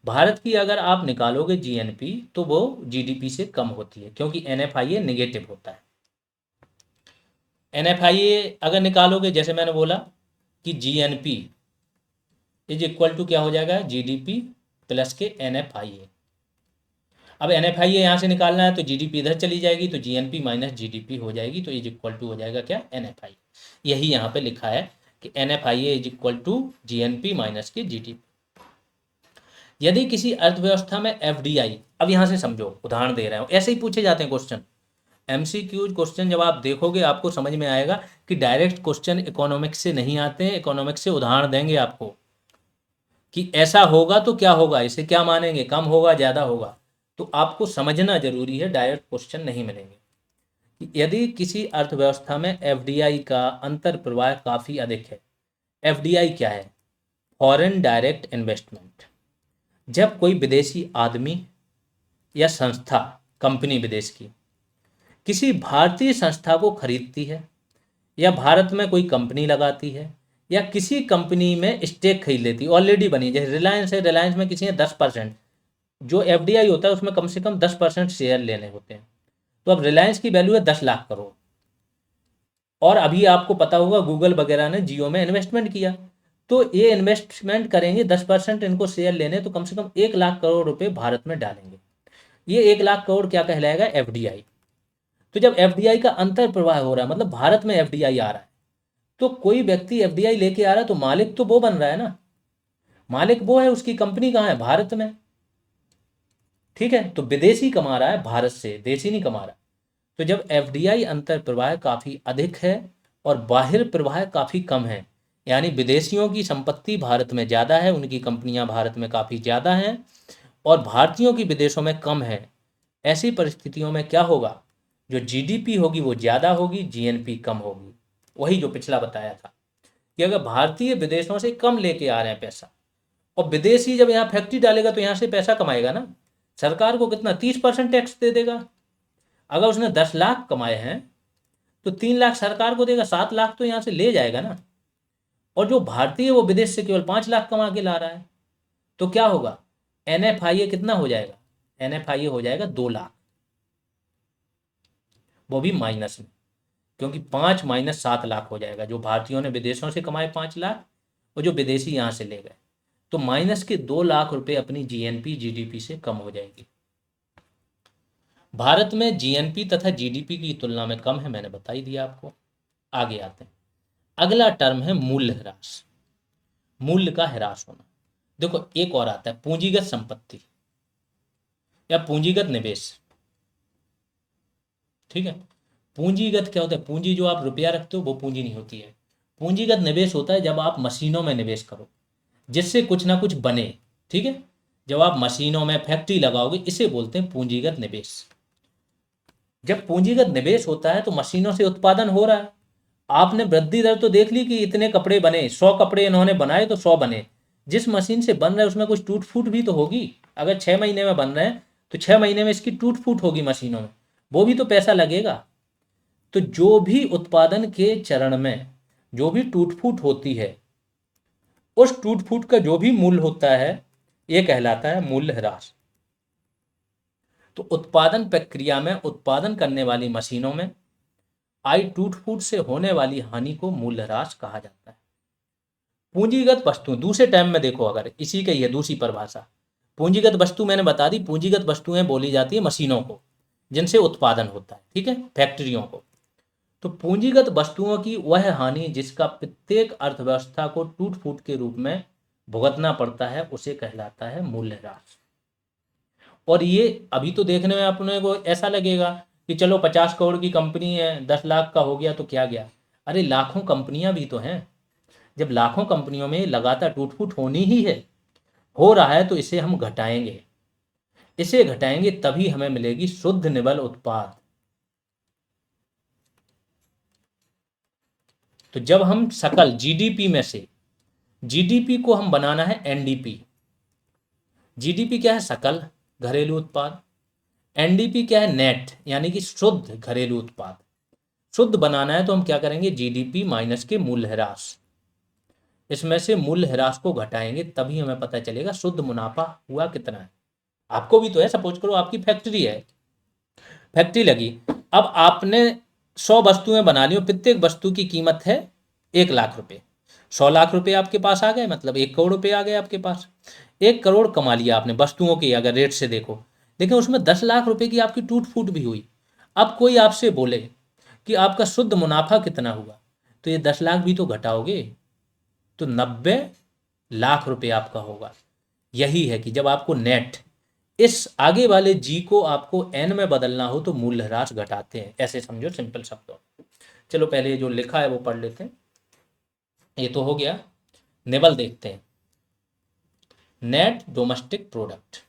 भारत की, अगर आप निकालोगे जीएनपी तो वो जीडीपी से कम होती है, क्योंकि एनएफआईए नेगेटिव होता है। एनएफआईए अगर निकालोगे, जैसे मैंने बोला कि जीएनपी इज इक्वल टू क्या हो जाएगा, जीडीपी प्लस के एनएफआईए। अब एनएफआईए यहाँ से निकालना है तो जीडीपी इधर चली जाएगी, तो जीएनपी माइनस जीडीपी हो जाएगी, तो इज इक्वल टू हो जाएगा क्या, एनएफआई। यही यहाँ पे लिखा है कि NFIA is equal to GNP minus के जीडीपी। यदि किसी अर्थव्यवस्था में एफडीआई, अब यहाँ से समझो, उदाहरण दे रहे हो, ऐसे ही पूछे जाते हैं क्वेश्चन, एमसीक्यूज क्वेश्चन जब आप देखोगे आपको समझ में आएगा कि डायरेक्ट क्वेश्चन इकोनॉमिक्स से नहीं आते हैं, इकोनॉमिक्स से उदाहरण देंगे आपको कि ऐसा होगा तो क्या होगा, इसे क्या मानेंगे, कम होगा ज़्यादा होगा, तो आपको समझना जरूरी है, डायरेक्ट क्वेश्चन नहीं मिलेंगे। यदि किसी अर्थव्यवस्था में एफडीआई का अंतर प्रवाह काफ़ी अधिक है, एफडीआई क्या है, फॉरेन डायरेक्ट इन्वेस्टमेंट, जब कोई विदेशी आदमी या संस्था, कंपनी विदेश की किसी भारतीय संस्था को खरीदती है या भारत में कोई कंपनी लगाती है या किसी कंपनी में स्टेक खरीद लेती है, ऑलरेडी बनी, जैसे रिलायंस है, रिलायंस में किसी ने 10%, जो एफडीआई होता है उसमें कम से कम 10% शेयर लेने होते हैं, तो अब रिलायंस की वैल्यू है 10 लाख करोड़, और अभी आपको पता होगा गूगल वगैरह ने जियो में इन्वेस्टमेंट किया, तो ये इन्वेस्टमेंट करेंगे 10% इनको शेयर लेने, तो कम से कम 1 लाख करोड़ रुपए भारत में डालेंगे, ये 1 लाख करोड़ क्या कहलाएगा, एफडीआई। तो जब एफडीआई का अंतर प्रवाह हो रहा है, मतलब भारत में एफडीआई आ रहा है, तो कोई व्यक्ति एफडीआई लेके आ रहा है तो मालिक तो वो बन रहा है ना, मालिक वो है, उसकी कंपनी कहाँ है, भारत में, ठीक है, तो विदेशी कमा रहा है भारत से, देशी नहीं कमा रहा। तो जब एफडीआई अंतर प्रवाह काफ़ी अधिक है और बाहिर प्रवाह काफ़ी कम है, यानी विदेशियों की संपत्ति भारत में ज़्यादा है, उनकी कंपनियां भारत में काफ़ी ज़्यादा हैं और भारतीयों की विदेशों में कम है, ऐसी परिस्थितियों में क्या होगा, जो जीडीपी होगी वो ज़्यादा होगी, जीएनपी कम होगी। वही जो पिछला बताया था कि अगर भारतीय विदेशों से कम लेके आ रहे हैं पैसा, और विदेशी जब यहाँ फैक्ट्री डालेगा तो यहाँ से पैसा कमाएगा ना, सरकार को कितना, 30% टैक्स दे देगा। अगर उसने 10 लाख कमाए हैं तो 3 लाख सरकार को देगा, 7 लाख तो यहाँ से ले जाएगा ना। और जो भारतीय है वो विदेश से केवल 5 लाख कमा के ला रहा है, तो क्या होगा, NFIA कितना हो जाएगा, NFIA हो जाएगा 2 लाख, वो भी माइनस में, क्योंकि 5 - 7 लाख हो जाएगा, जो भारतीयों ने विदेशों से कमाए 5 लाख और जो विदेशी यहाँ से ले गए, तो माइनस के 2 लाख रुपए अपनी GNP GDP से कम हो जाएगी। भारत में GNP तथा GDP की तुलना में कम है, मैंने बता ही दिया आपको। आगे आते हैं, अगला टर्म है मूल्य ह्रास, मूल्य का ह्रास होना। देखो एक और आता है पूंजीगत संपत्ति या पूंजीगत निवेश। ठीक है, पूंजीगत क्या होता है, पूंजी जो आप रुपया रखते हो वो पूंजी नहीं होती है। पूंजीगत निवेश होता है जब आप मशीनों में निवेश करो जिससे कुछ ना कुछ बने। ठीक है, जब आप मशीनों में फैक्ट्री लगाओगे, इसे बोलते हैं पूंजीगत निवेश। जब पूंजीगत निवेश होता है तो मशीनों से उत्पादन हो रहा है, आपने वृद्धि दर तो देख ली कि इतने कपड़े बने, 100 कपड़े इन्होंने बनाए तो 100 बने। जिस मशीन से बन रहा है उसमें कुछ टूट फूट भी तो होगी। अगर 6 महीने में बन रहे हैं तो 6 महीने में इसकी टूट फूट होगी मशीनों में, वो भी तो पैसा लगेगा। तो जो भी उत्पादन के चरण में जो भी टूट फूट होती है, उस टूट फूट का जो भी मूल्य होता है, ये कहलाता है मूल्य ह्रास। तो उत्पादन प्रक्रिया में उत्पादन करने वाली मशीनों में आई टूट फूट से होने वाली हानि को मूल्य ह्रास कहा जाता है। पूंजीगत वस्तु दूसरे टाइम में देखो, अगर इसी का ही है दूसरी परिभाषा, पूंजीगत वस्तु मैंने बता दी, पूंजीगत वस्तुएं बोली जाती है मशीनों को जिनसे उत्पादन होता है, ठीक है, फैक्ट्रियों को। तो पूंजीगत वस्तुओं की वह हानि जिसका प्रत्येक अर्थव्यवस्था को टूट फूट के रूप में भुगतना पड़ता है, उसे कहलाता है मूल्य ह्रास। और ये अभी तो देखने में अपने को ऐसा लगेगा कि चलो 50 करोड़ की कंपनी है, 10 लाख का हो गया तो क्या गया। अरे लाखों कंपनियां भी तो हैं। जब लाखों कंपनियों में लगातार टूट फूट होनी ही है, हो रहा है, तो इसे हम घटाएंगे। इसे घटाएंगे तभी हमें मिलेगी शुद्ध निबल उत्पाद। तो जब हम सकल GDP में से GDP को हम बनाना है NDP। GDP क्या है, सकल घरेलू उत्पाद। NDP क्या है, नेट, यानी कि शुद्ध घरेलू उत्पाद। शुद्ध बनाना है तो हम क्या करेंगे, GDP माइनस के मूल्य ह्रास, इसमें से मूल्य ह्रास को घटाएंगे तभी हमें पता चलेगा शुद्ध मुनाफा हुआ कितना है। आपको भी तो है, सपोज करो आपकी फैक्ट्री है, फैक्ट्री लगी, अब आपने 100 वस्तुएं बना ली, प्रत्येक वस्तु की कीमत है 1 लाख रुपए। 100 लाख रुपए आपके पास आ गए, मतलब 1 करोड़ रुपए आ गए आपके पास। 1 करोड़ कमा लिया आपने वस्तुओं के अगर रेट से देखो, लेकिन उसमें 10 लाख रुपए की आपकी टूट फूट भी हुई। अब कोई आपसे बोले कि आपका शुद्ध मुनाफा कितना हुआ, तो ये 10 लाख भी तो घटाओगे, तो 90 लाख रुपए आपका होगा। यही है कि जब आपको नेट, इस आगे वाले जी को आपको एन में बदलना हो तो मूल्यह्रास घटाते हैं, ऐसे समझो सिंपल शब्दों। चलो पहले जो लिखा है वो पढ़ लेते हैं। ये तो हो गया, नेबल देखते हैं, नेट डोमेस्टिक प्रोडक्ट।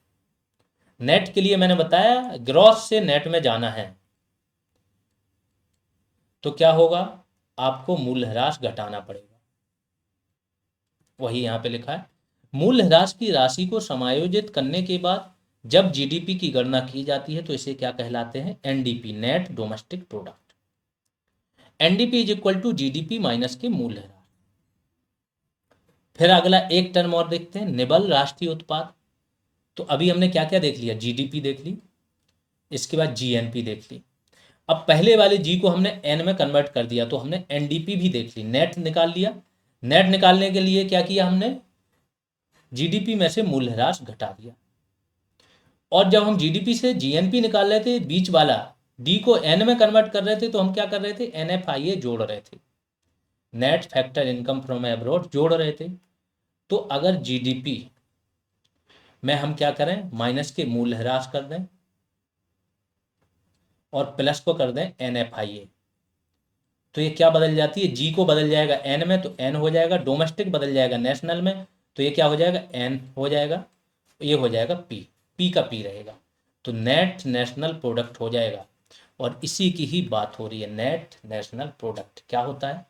नेट के लिए मैंने बताया ग्रॉस से नेट में जाना है, तो क्या होगा, आपको मूल्यह्रास घटाना पड़ेगा। वही यहां पे लिखा है, मूल्यह्रास की राशि को समायोजित करने के बाद जब GDP की गणना की जाती है तो इसे क्या कहलाते हैं, NDP, net domestic product. NDP is equal to GDP minus के मूल्यह्रास। फिर अगला एक टर्म और देखते हैं, निबल राष्ट्रीय उत्पाद। तो अभी हमने क्या क्या देख लिया, GDP देख ली, इसके बाद GNP देख ली। अब पहले वाले G को हमने N में कन्वर्ट कर दिया तो हमने NDP भी देख ली, नेट निकाल लिया। नेट निकालने के लिए क्या किया हमने, GDP में से मूल्यह्रास घटा दिया। और जब हम GDP से GNP निकाल रहे थे, बीच वाला D को N में कन्वर्ट कर रहे थे, तो हम क्या कर रहे थे, NFIA जोड़ रहे थे, net factor income from abroad जोड़ रहे थे। तो अगर GDP में हम क्या करें, माइनस के मूल्यह्रास कर दें और प्लस को कर दें NFIA, तो ये क्या बदल जाती है, G को बदल जाएगा N में, तो N हो जाएगा, डोमेस्टिक बदल जाएगा नेशनल में, तो ये क्या हो जाएगा, N हो जाएगा, ये हो जाएगा P का P रहेगा, तो नेट नेशनल प्रोडक्ट हो जाएगा। और इसी की ही बात हो रही है, नेट नेशनल प्रोडक्ट क्या होता है,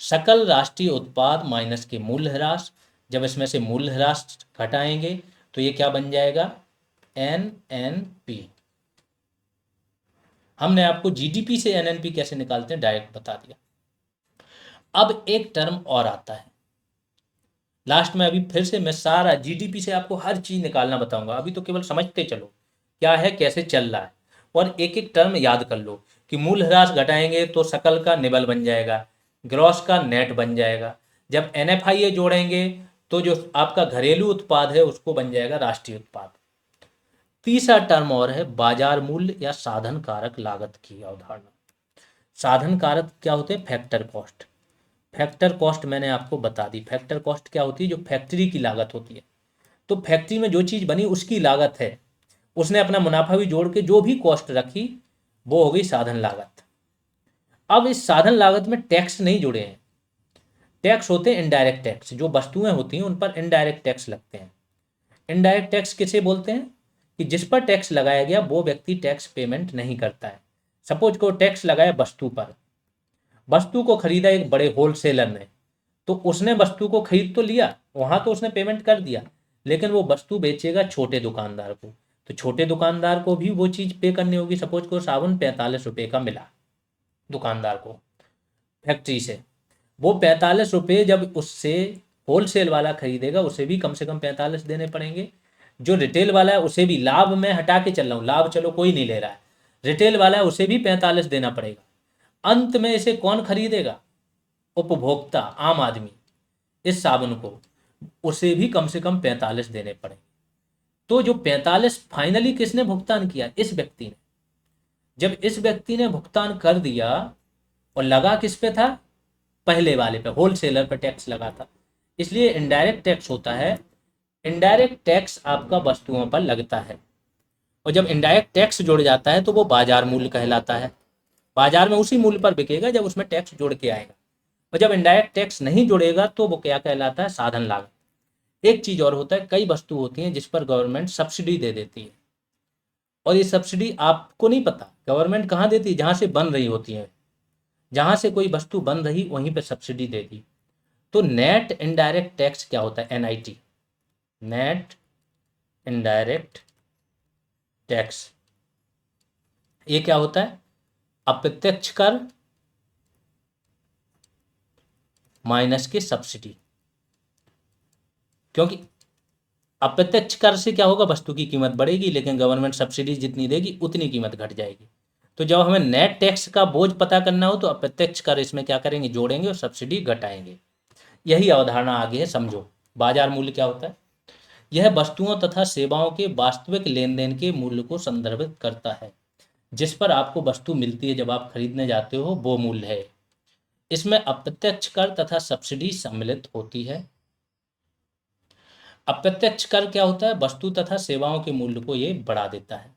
सकल राष्ट्रीय उत्पाद माइनस के मूल्यह्रास। जब इसमें से मूल्यह्रास घटाएंगे तो ये क्या बन जाएगा, NNP। हमने आपको जीडीपी से एनएनपी कैसे निकालते हैं डायरेक्ट बता दिया। अब एक टर्म और आता है लास्ट में, अभी फिर से मैं सारा जीडीपी से आपको हर चीज निकालना बताऊंगा, अभी तो केवल समझते चलो क्या है कैसे चल रहा है, और एक एक टर्म याद कर लो कि मूल ह्रास घटाएंगे तो सकल का निबल बन जाएगा, ग्रॉस का नेट बन जाएगा, जब एनएफआईए जोड़ेंगे तो जो आपका घरेलू उत्पाद है उसको बन जाएगा राष्ट्रीय उत्पाद। तीसरा टर्म और है बाजार मूल्य या साधन कारक लागत की अवधारणा। साधन कारक क्या होते हैं? Factor cost. फैक्टर कॉस्ट मैंने आपको बता दी, फैक्टर कॉस्ट क्या होती है? जो फैक्ट्री की लागत होती है, तो फैक्ट्री में जो चीज़ बनी उसकी लागत है, उसने अपना मुनाफा भी जोड़ के जो भी कॉस्ट रखी वो हो गई साधन लागत। अब इस साधन लागत में टैक्स नहीं जुड़े हैं, टैक्स होते हैं इनडायरेक्ट टैक्स, जो वस्तुएं होती हैं उन पर इनडायरेक्ट टैक्स लगते हैं। इनडायरेक्ट टैक्स किसे बोलते हैं? कि जिस पर टैक्स लगाया गया वो व्यक्ति टैक्स पेमेंट नहीं करता है। सपोज को टैक्स लगाया वस्तु पर, वस्तु को खरीदा एक बड़े होलसेलर ने, तो उसने वस्तु को खरीद तो लिया, वहां तो उसने पेमेंट कर दिया, लेकिन वो वस्तु बेचेगा छोटे दुकानदार को, तो छोटे दुकानदार को भी वो चीज़ पे करनी होगी। सपोज को साबुन 45 रुपये का मिला दुकानदार को फैक्ट्री से, वो 45 रुपये जब उससे होलसेल वाला खरीदेगा उसे भी कम से कम 45 देने पड़ेंगे। जो रिटेल वाला है उसे भी, लाभ में हटा के चल रहा हूँ, लाभ चलो कोई नहीं ले रहा है, रिटेल वाला है उसे भी 45 देना पड़ेगा। अंत में इसे कौन खरीदेगा? उपभोक्ता, आम आदमी, इस साबुन को, उसे भी कम से कम 45 देने पड़े। तो जो 45 फाइनली किसने भुगतान किया? इस व्यक्ति ने। जब इस व्यक्ति ने भुगतान कर दिया, और लगा किस पे था? पहले वाले पे, होलसेलर पे टैक्स लगा था। इसलिए इनडायरेक्ट टैक्स होता है, इनडायरेक्ट टैक्स आपका वस्तुओं पर लगता है, और जब इनडायरेक्ट टैक्स जुड़ जाता है तो वो बाजार मूल्य कहलाता है। बाजार में उसी मूल्य पर बिकेगा जब उसमें टैक्स जुड़ के आएगा, और जब इनडायरेक्ट टैक्स नहीं जुड़ेगा तो वो क्या कहलाता है? साधन लागत। एक चीज और होता है, कई वस्तु होती हैं जिस पर गवर्नमेंट सब्सिडी दे देती है, और ये सब्सिडी आपको नहीं पता गवर्नमेंट कहाँ देती है, जहां से बन रही होती है, जहां से कोई वस्तु बन रही वहीं पे सब्सिडी दे दी। तो नेट इनडायरेक्ट टैक्स क्या होता है? एनआईटी, नेट इनडायरेक्ट टैक्स, ये क्या होता है? अप्रत्यक्ष कर माइनस के सब्सिडी। क्योंकि अप्रत्यक्ष कर से क्या होगा? वस्तु की कीमत बढ़ेगी, लेकिन गवर्नमेंट सब्सिडी जितनी देगी उतनी कीमत घट जाएगी। तो जब हमें नेट टैक्स का बोझ पता करना हो तो अप्रत्यक्ष कर इसमें क्या करेंगे? जोड़ेंगे और सब्सिडी घटाएंगे। यही अवधारणा आगे है, समझो। बाजार मूल्य क्या होता है? यह वस्तुओं तथा सेवाओं के वास्तविक लेन देन के मूल्य को संदर्भित करता है। जिस पर आपको वस्तु मिलती है जब आप खरीदने जाते हो वो मूल्य है। इसमें अप्रत्यक्ष कर तथा सब्सिडी सम्मिलित होती है। अप्रत्यक्ष कर क्या होता है? वस्तु तथा सेवाओं के मूल्य को ये बढ़ा देता है,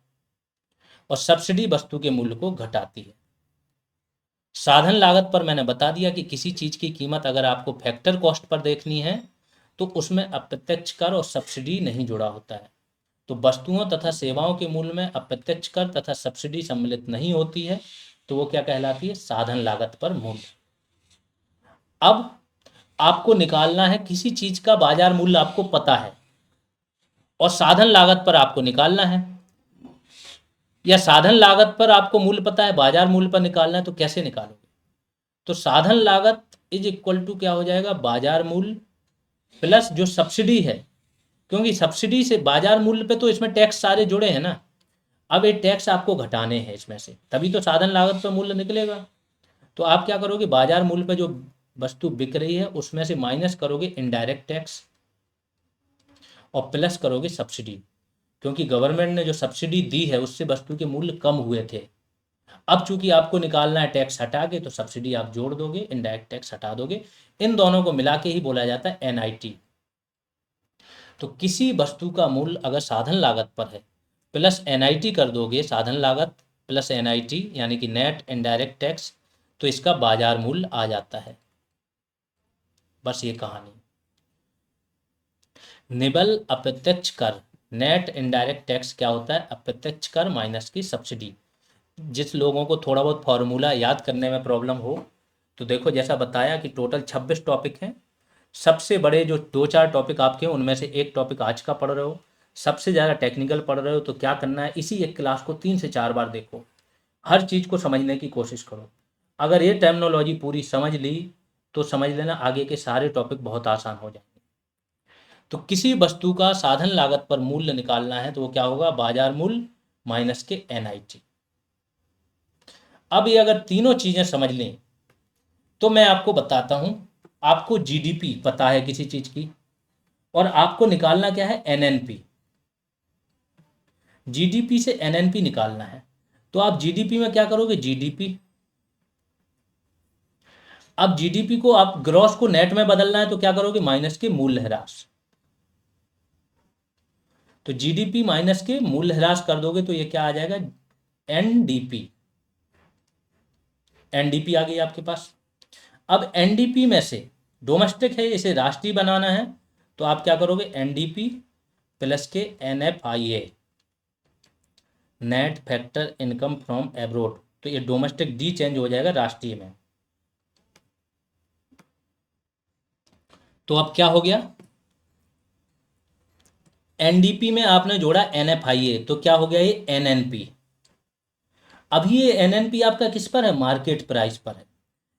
और सब्सिडी वस्तु के मूल्य को घटाती है। साधन लागत पर मैंने बता दिया कि किसी चीज की कीमत अगर आपको फैक्टर कॉस्ट पर देखनी है तो उसमें अप्रत्यक्ष कर और सब्सिडी नहीं जुड़ा होता है। तो वस्तुओं तथा सेवाओं के मूल्य में अप्रत्यक्ष कर तथा सब्सिडी सम्मिलित नहीं होती है, तो वो क्या कहलाती है? साधन लागत पर मूल्य। अब आपको निकालना है किसी चीज का बाजार मूल्य, आपको पता है, और साधन लागत पर आपको निकालना है, या साधन लागत पर आपको मूल्य पता है, बाजार मूल्य पर निकालना है, तो कैसे निकालोगे? तो साधन लागत इज इक्वल टू क्या हो जाएगा? बाजार मूल्य प्लस जो सब्सिडी है, क्योंकि सब्सिडी से बाजार मूल्य पे तो इसमें टैक्स सारे जुड़े हैं ना। अब ये टैक्स आपको घटाने हैं इसमें से, तभी तो साधन लागत पर मूल्य निकलेगा। तो आप क्या करोगे? बाजार मूल्य पे जो वस्तु बिक रही है उसमें से माइनस करोगे इनडायरेक्ट टैक्स, और प्लस करोगे सब्सिडी, क्योंकि गवर्नमेंट ने जो सब्सिडी दी है उससे वस्तु के मूल्य कम हुए थे। अब चूंकि आपको निकालना है टैक्स हटा के, तो सब्सिडी आप जोड़ दोगे, इनडायरेक्ट टैक्स हटा दोगे, इन दोनों को मिला के ही बोला जाता है एनआईटी। तो किसी वस्तु का मूल्य अगर साधन लागत पर है प्लस एनआईटी कर दोगे, साधन लागत प्लस एनआईटी यानी कि नेट इनडायरेक्ट टैक्स, तो इसका बाजार मूल्य आ जाता है। बस ये कहानी। निबल अप्रत्यक्ष कर, नेट इनडायरेक्ट टैक्स क्या होता है? अप्रत्यक्ष कर माइनस की सब्सिडी। जिस लोगों को थोड़ा बहुत फॉर्मूला याद करने में प्रॉब्लम हो तो देखो, जैसा बताया कि टोटल 26 टॉपिक हैं। सबसे बड़े जो 2-4 टॉपिक आपके हैं उनमें से एक टॉपिक आज का पढ़ रहे हो, सबसे ज़्यादा टेक्निकल पढ़ रहे हो, तो क्या करना है? इसी एक क्लास को 3 से 4 बार देखो। हर चीज़ को समझने की कोशिश करो। अगर ये टर्मिनोलॉजी पूरी समझ ली तो समझ लेना आगे के सारे टॉपिक बहुत आसान हो जाएंगे। तो किसी वस्तु का साधन लागत पर मूल्य निकालना है तो वो क्या होगा, बाजार मूल्य माइनस के NIT। अब ये अगर तीनों चीज़ें समझ लें तो मैं आपको बताता हूँ, आपको GDP पता है किसी चीज़ की, और आपको निकालना क्या है, NNP। GDP से NNP निकालना है तो आप GDP में क्या करोगे, GDP। अब GDP को आप ग्रॉस को नेट में बदलना है तो क्या करोगे, माइनस के मूल्यह्रास। तो GDP माइनस के मूल्यह्रास कर दोगे तो ये क्या आ जाएगा, NDP। NDP आ गई आपके पास। अब NDP में से डोमेस्टिक है, इसे राष्ट्रीय बनाना है तो आप क्या करोगे, NDP प्लस के NFIA, net factor income from abroad. तो ये डोमेस्टिक डी चेंज हो जाएगा राष्ट्रीय में। तो अब क्या हो गया, NDP में आपने जोड़ा NFIA तो क्या हो गया, ये NNP। अभी ये NNP आपका किस पर है, मार्केट प्राइस पर है।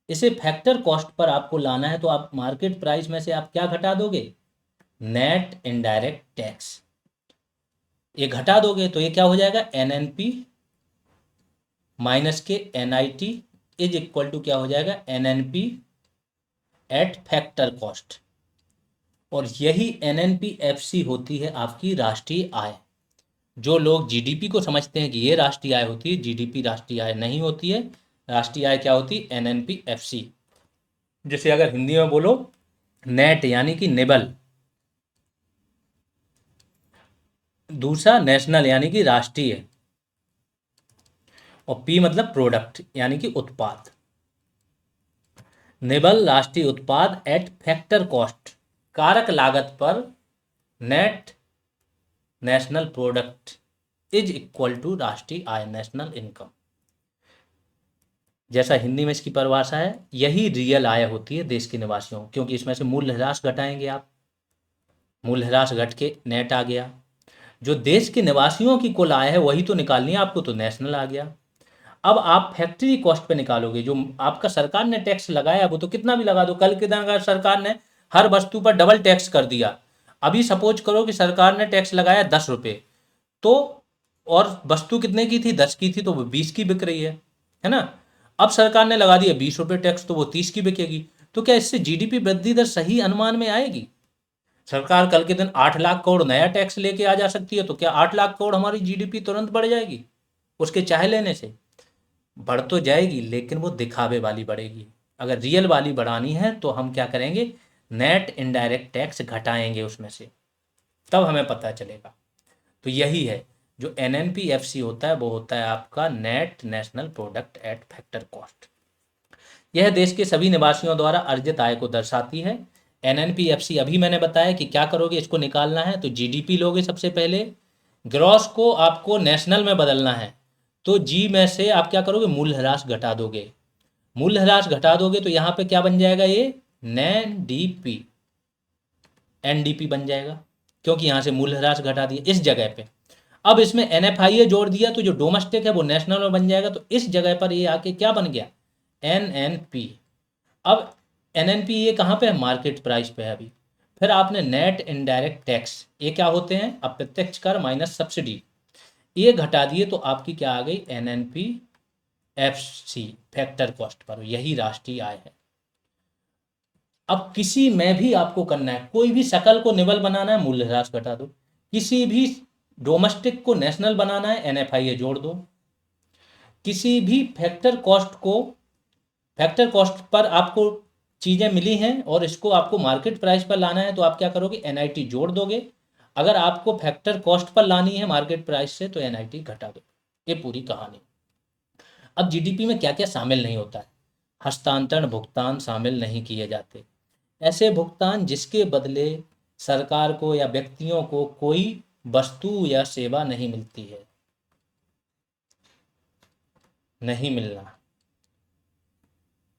इसे फैक्टर कॉस्ट पर आपको लाना है तो आप मार्केट प्राइस में से आप क्या घटा दोगे, नेट इनडायरेक्ट टैक्स। ये घटा दोगे तो ये क्या हो जाएगा, NNP माइनस के NIT इज इक्वल टू क्या हो जाएगा, NNP एट फैक्टर कॉस्ट। और यही NNP-FC होती है आपकी राष्ट्रीय आय। जो लोग GDP को समझते हैं कि ये राष्ट्रीय आय होती है, GDP राष्ट्रीय आय नहीं होती है। राष्ट्रीय आय क्या होती है, NNP-FC। जैसे अगर हिंदी में बोलो, नेट यानी कि नेबल, दूसरा नेशनल यानी कि राष्ट्रीय, और P मतलब प्रोडक्ट यानी कि उत्पाद। नेबल राष्ट्रीय उत्पाद एट फैक्टर कॉस्ट, कारक लागत पर, net national product is equal to राष्ट्रीय आय, नेशनल इनकम। जैसा हिंदी में इसकी परिभाषा है, यही रियल आय होती है देश के निवासियों, क्योंकि इसमें से मूल्यह्रास घटाएंगे आप, मूल्यह्रास घट के नेट आ गया। जो देश के निवासियों की कुल आय है वही तो निकालनी है आपको, तो नेशनल आ गया। अब आप फैक्ट्री कॉस्ट पे निकालोगे, जो आपका सरकार ने टैक्स लगाया वो तो कितना भी लगा दो, कल के दिन अगर सरकार ने हर वस्तु पर डबल टैक्स कर दिया, अभी सपोज करो कि सरकार ने टैक्स लगाया 10 रुपये, तो और वस्तु कितने की थी, 10 की थी, तो वो 20 की बिक रही है ना। अब सरकार ने लगा दिया 20 रुपये टैक्स, तो वो 30 की बिकेगी। तो क्या इससे GDP वृद्धि दर सही अनुमान में आएगी। सरकार कल के दिन 8 लाख करोड़ नया टैक्स लेके आ जा सकती है, तो क्या 8 लाख करोड़ हमारी GDP तुरंत बढ़ जाएगी उसके चाहे लेने से। बढ़ तो जाएगी लेकिन वो दिखावे वाली बढ़ेगी। अगर रियल वाली बढ़ानी है तो हम क्या करेंगे, नेट इनडायरेक्ट टैक्स घटाएंगे उसमें से, तब हमें पता चलेगा। तो यही है जो NNP-FC होता है, वो होता है आपका net national product at factor cost. यह देश के सभी निवासियों द्वारा अर्जित आय को दर्शाती है। NNP-FC अभी मैंने बताया कि क्या करोगे, इसको निकालना है तो GDP लोगे सबसे पहले, ग्रॉस को आपको नेशनल में बदलना है तो G में से आप क्या करोगे, मूल्यह्रास घटा दोगे। मूल्यह्रास घटा दोगे तो यहाँ पे क्या बन जाएगा, ये NDP, NDP बन जाएगा, क्योंकि यहाँ से मूल्यह्रास घटा दिया इस जगह पे। अब इसमें NFIA जोड़ दिया तो जो डोमेस्टिक है वो नेशनल में बन जाएगा, तो इस जगह पर ये आके क्या बन गया, NNP। अब NNP ये कहाँ पे है, मार्केट प्राइस पे है अभी। फिर आपने नेट इनडायरेक्ट टैक्स, ये क्या होते हैं, अप्रत्यक्ष कर माइनस सब्सिडी, ये घटा दिए तो आपकी क्या आ गई, NNP-FC फैक्टर कॉस्ट पर, यही राष्ट्रीय आय है। अब किसी में भी आपको करना है, कोई भी सकल को निबल बनाना है, मूल्यह्रास घटा दो। किसी भी डोमेस्टिक को नेशनल बनाना है, NFIA जोड़ दो। किसी भी फैक्टर कॉस्ट पर आपको चीज़ें मिली हैं और इसको आपको मार्केट प्राइस पर लाना है तो आप क्या करोगे, NIT जोड़ दोगे। अगर आपको फैक्टर कॉस्ट पर लानी है मार्केट प्राइस से तो NIT घटा दो। ये पूरी कहानी। अब GDP में क्या क्या शामिल नहीं होता है, हस्तांतरण भुगतान शामिल नहीं किए जाते, ऐसे भुगतान जिसके बदले सरकार को या व्यक्तियों को कोई वस्तु या सेवा नहीं मिलती है, नहीं मिलना,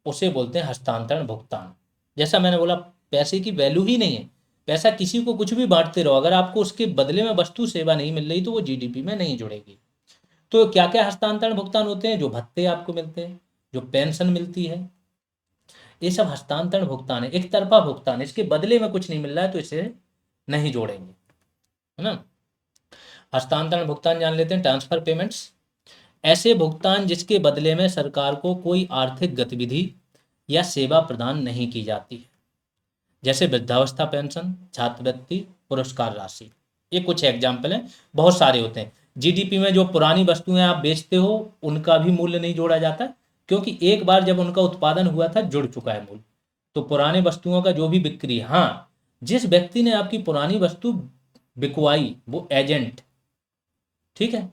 उसे बोलते हैं हस्तांतरण भुगतान। जैसा मैंने बोला, पैसे की वैल्यू ही नहीं है, पैसा किसी को कुछ भी बांटते रहो, अगर आपको उसके बदले में वस्तु सेवा नहीं मिल रही तो वो GDP में नहीं जुड़ेगी। तो क्या क्या हस्तांतरण भुगतान होते हैं? जो भत्ते आपको मिलते हैं, जो पेंशन मिलती है, ये सब हस्तांतरण भुगतान है, एक तरफा भुगतान, इसके बदले में कुछ नहीं मिल रहा है तो इसे नहीं जोड़ेंगे, है ना। हस्तांतरण भुगतान जान लेते हैं, ट्रांसफर पेमेंट्स, ऐसे भुगतान जिसके बदले में सरकार को कोई आर्थिक गतिविधि या सेवा प्रदान नहीं की जाती है, जैसे वृद्धावस्था पेंशन, छात्रवृत्ति, पुरस्कार राशि। ये कुछ एग्जाम्पल हैं, बहुत सारे होते हैं। जीडीपी में जो पुरानी वस्तुएं आप बेचते हो उनका भी मूल्य नहीं जोड़ा जाता, क्योंकि एक बार जब उनका उत्पादन हुआ था जुड़ चुका है मूल्य। तो पुराने वस्तुओं का जो भी बिक्री, हाँ, जिस व्यक्ति ने आपकी पुरानी वस्तु बिकवाई वो एजेंट, ठीक है,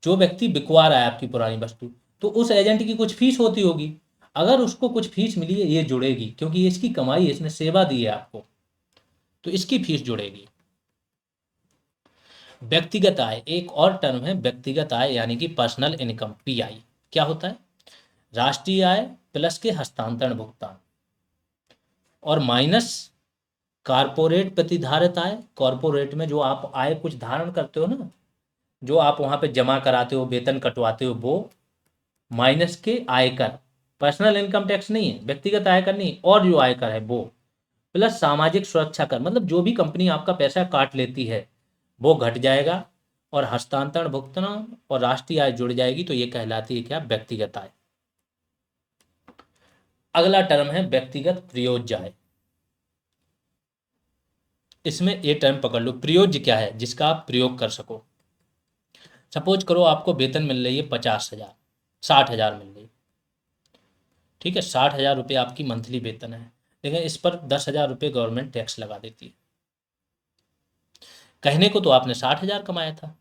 जो व्यक्ति बिकवा रहा है आपकी पुरानी वस्तु, तो उस एजेंट की कुछ फीस होती होगी, अगर उसको कुछ फीस मिली है ये जुड़ेगी, क्योंकि ये इसकी कमाई है, इसने सेवा दी है आपको, तो इसकी फीस जुड़ेगी। व्यक्तिगत आय, एक और टर्म है व्यक्तिगत आय, यानी कि पर्सनल इनकम, पीआई। क्या होता है? राष्ट्रीय आय प्लस के हस्तांतरण भुगतान और माइनस कारपोरेट प्रतिधारित आय। कॉरपोरेट में जो आप आय कुछ धारण करते हो ना, जो आप वहां पे जमा कराते हो, वेतन कटवाते हो, वो माइनस के आयकर। पर्सनल इनकम टैक्स नहीं है, व्यक्तिगत आयकर नहीं, और जो आयकर है वो, प्लस सामाजिक सुरक्षा कर, मतलब जो भी कंपनी आपका पैसा काट लेती है वो घट जाएगा, और हस्तांतरण भुगतान और राष्ट्रीय आय जुड़ जाएगी, तो ये कहलाती है क्या? व्यक्तिगत आय। अगला टर्म है व्यक्तिगत प्रयोज्य आय। इसमें ये टर्म पकड़ लो, प्रयोज्य क्या है? जिसका आप प्रयोग कर सको। सपोज करो आपको वेतन मिल रही है 50,000, 60,000 मिल रही है, ठीक है, 60,000 रुपये आपकी मंथली वेतन है, लेकिन इस पर 10,000 रुपये गवर्नमेंट टैक्स लगा देती है। कहने को तो आपने 60,000 कमाया था,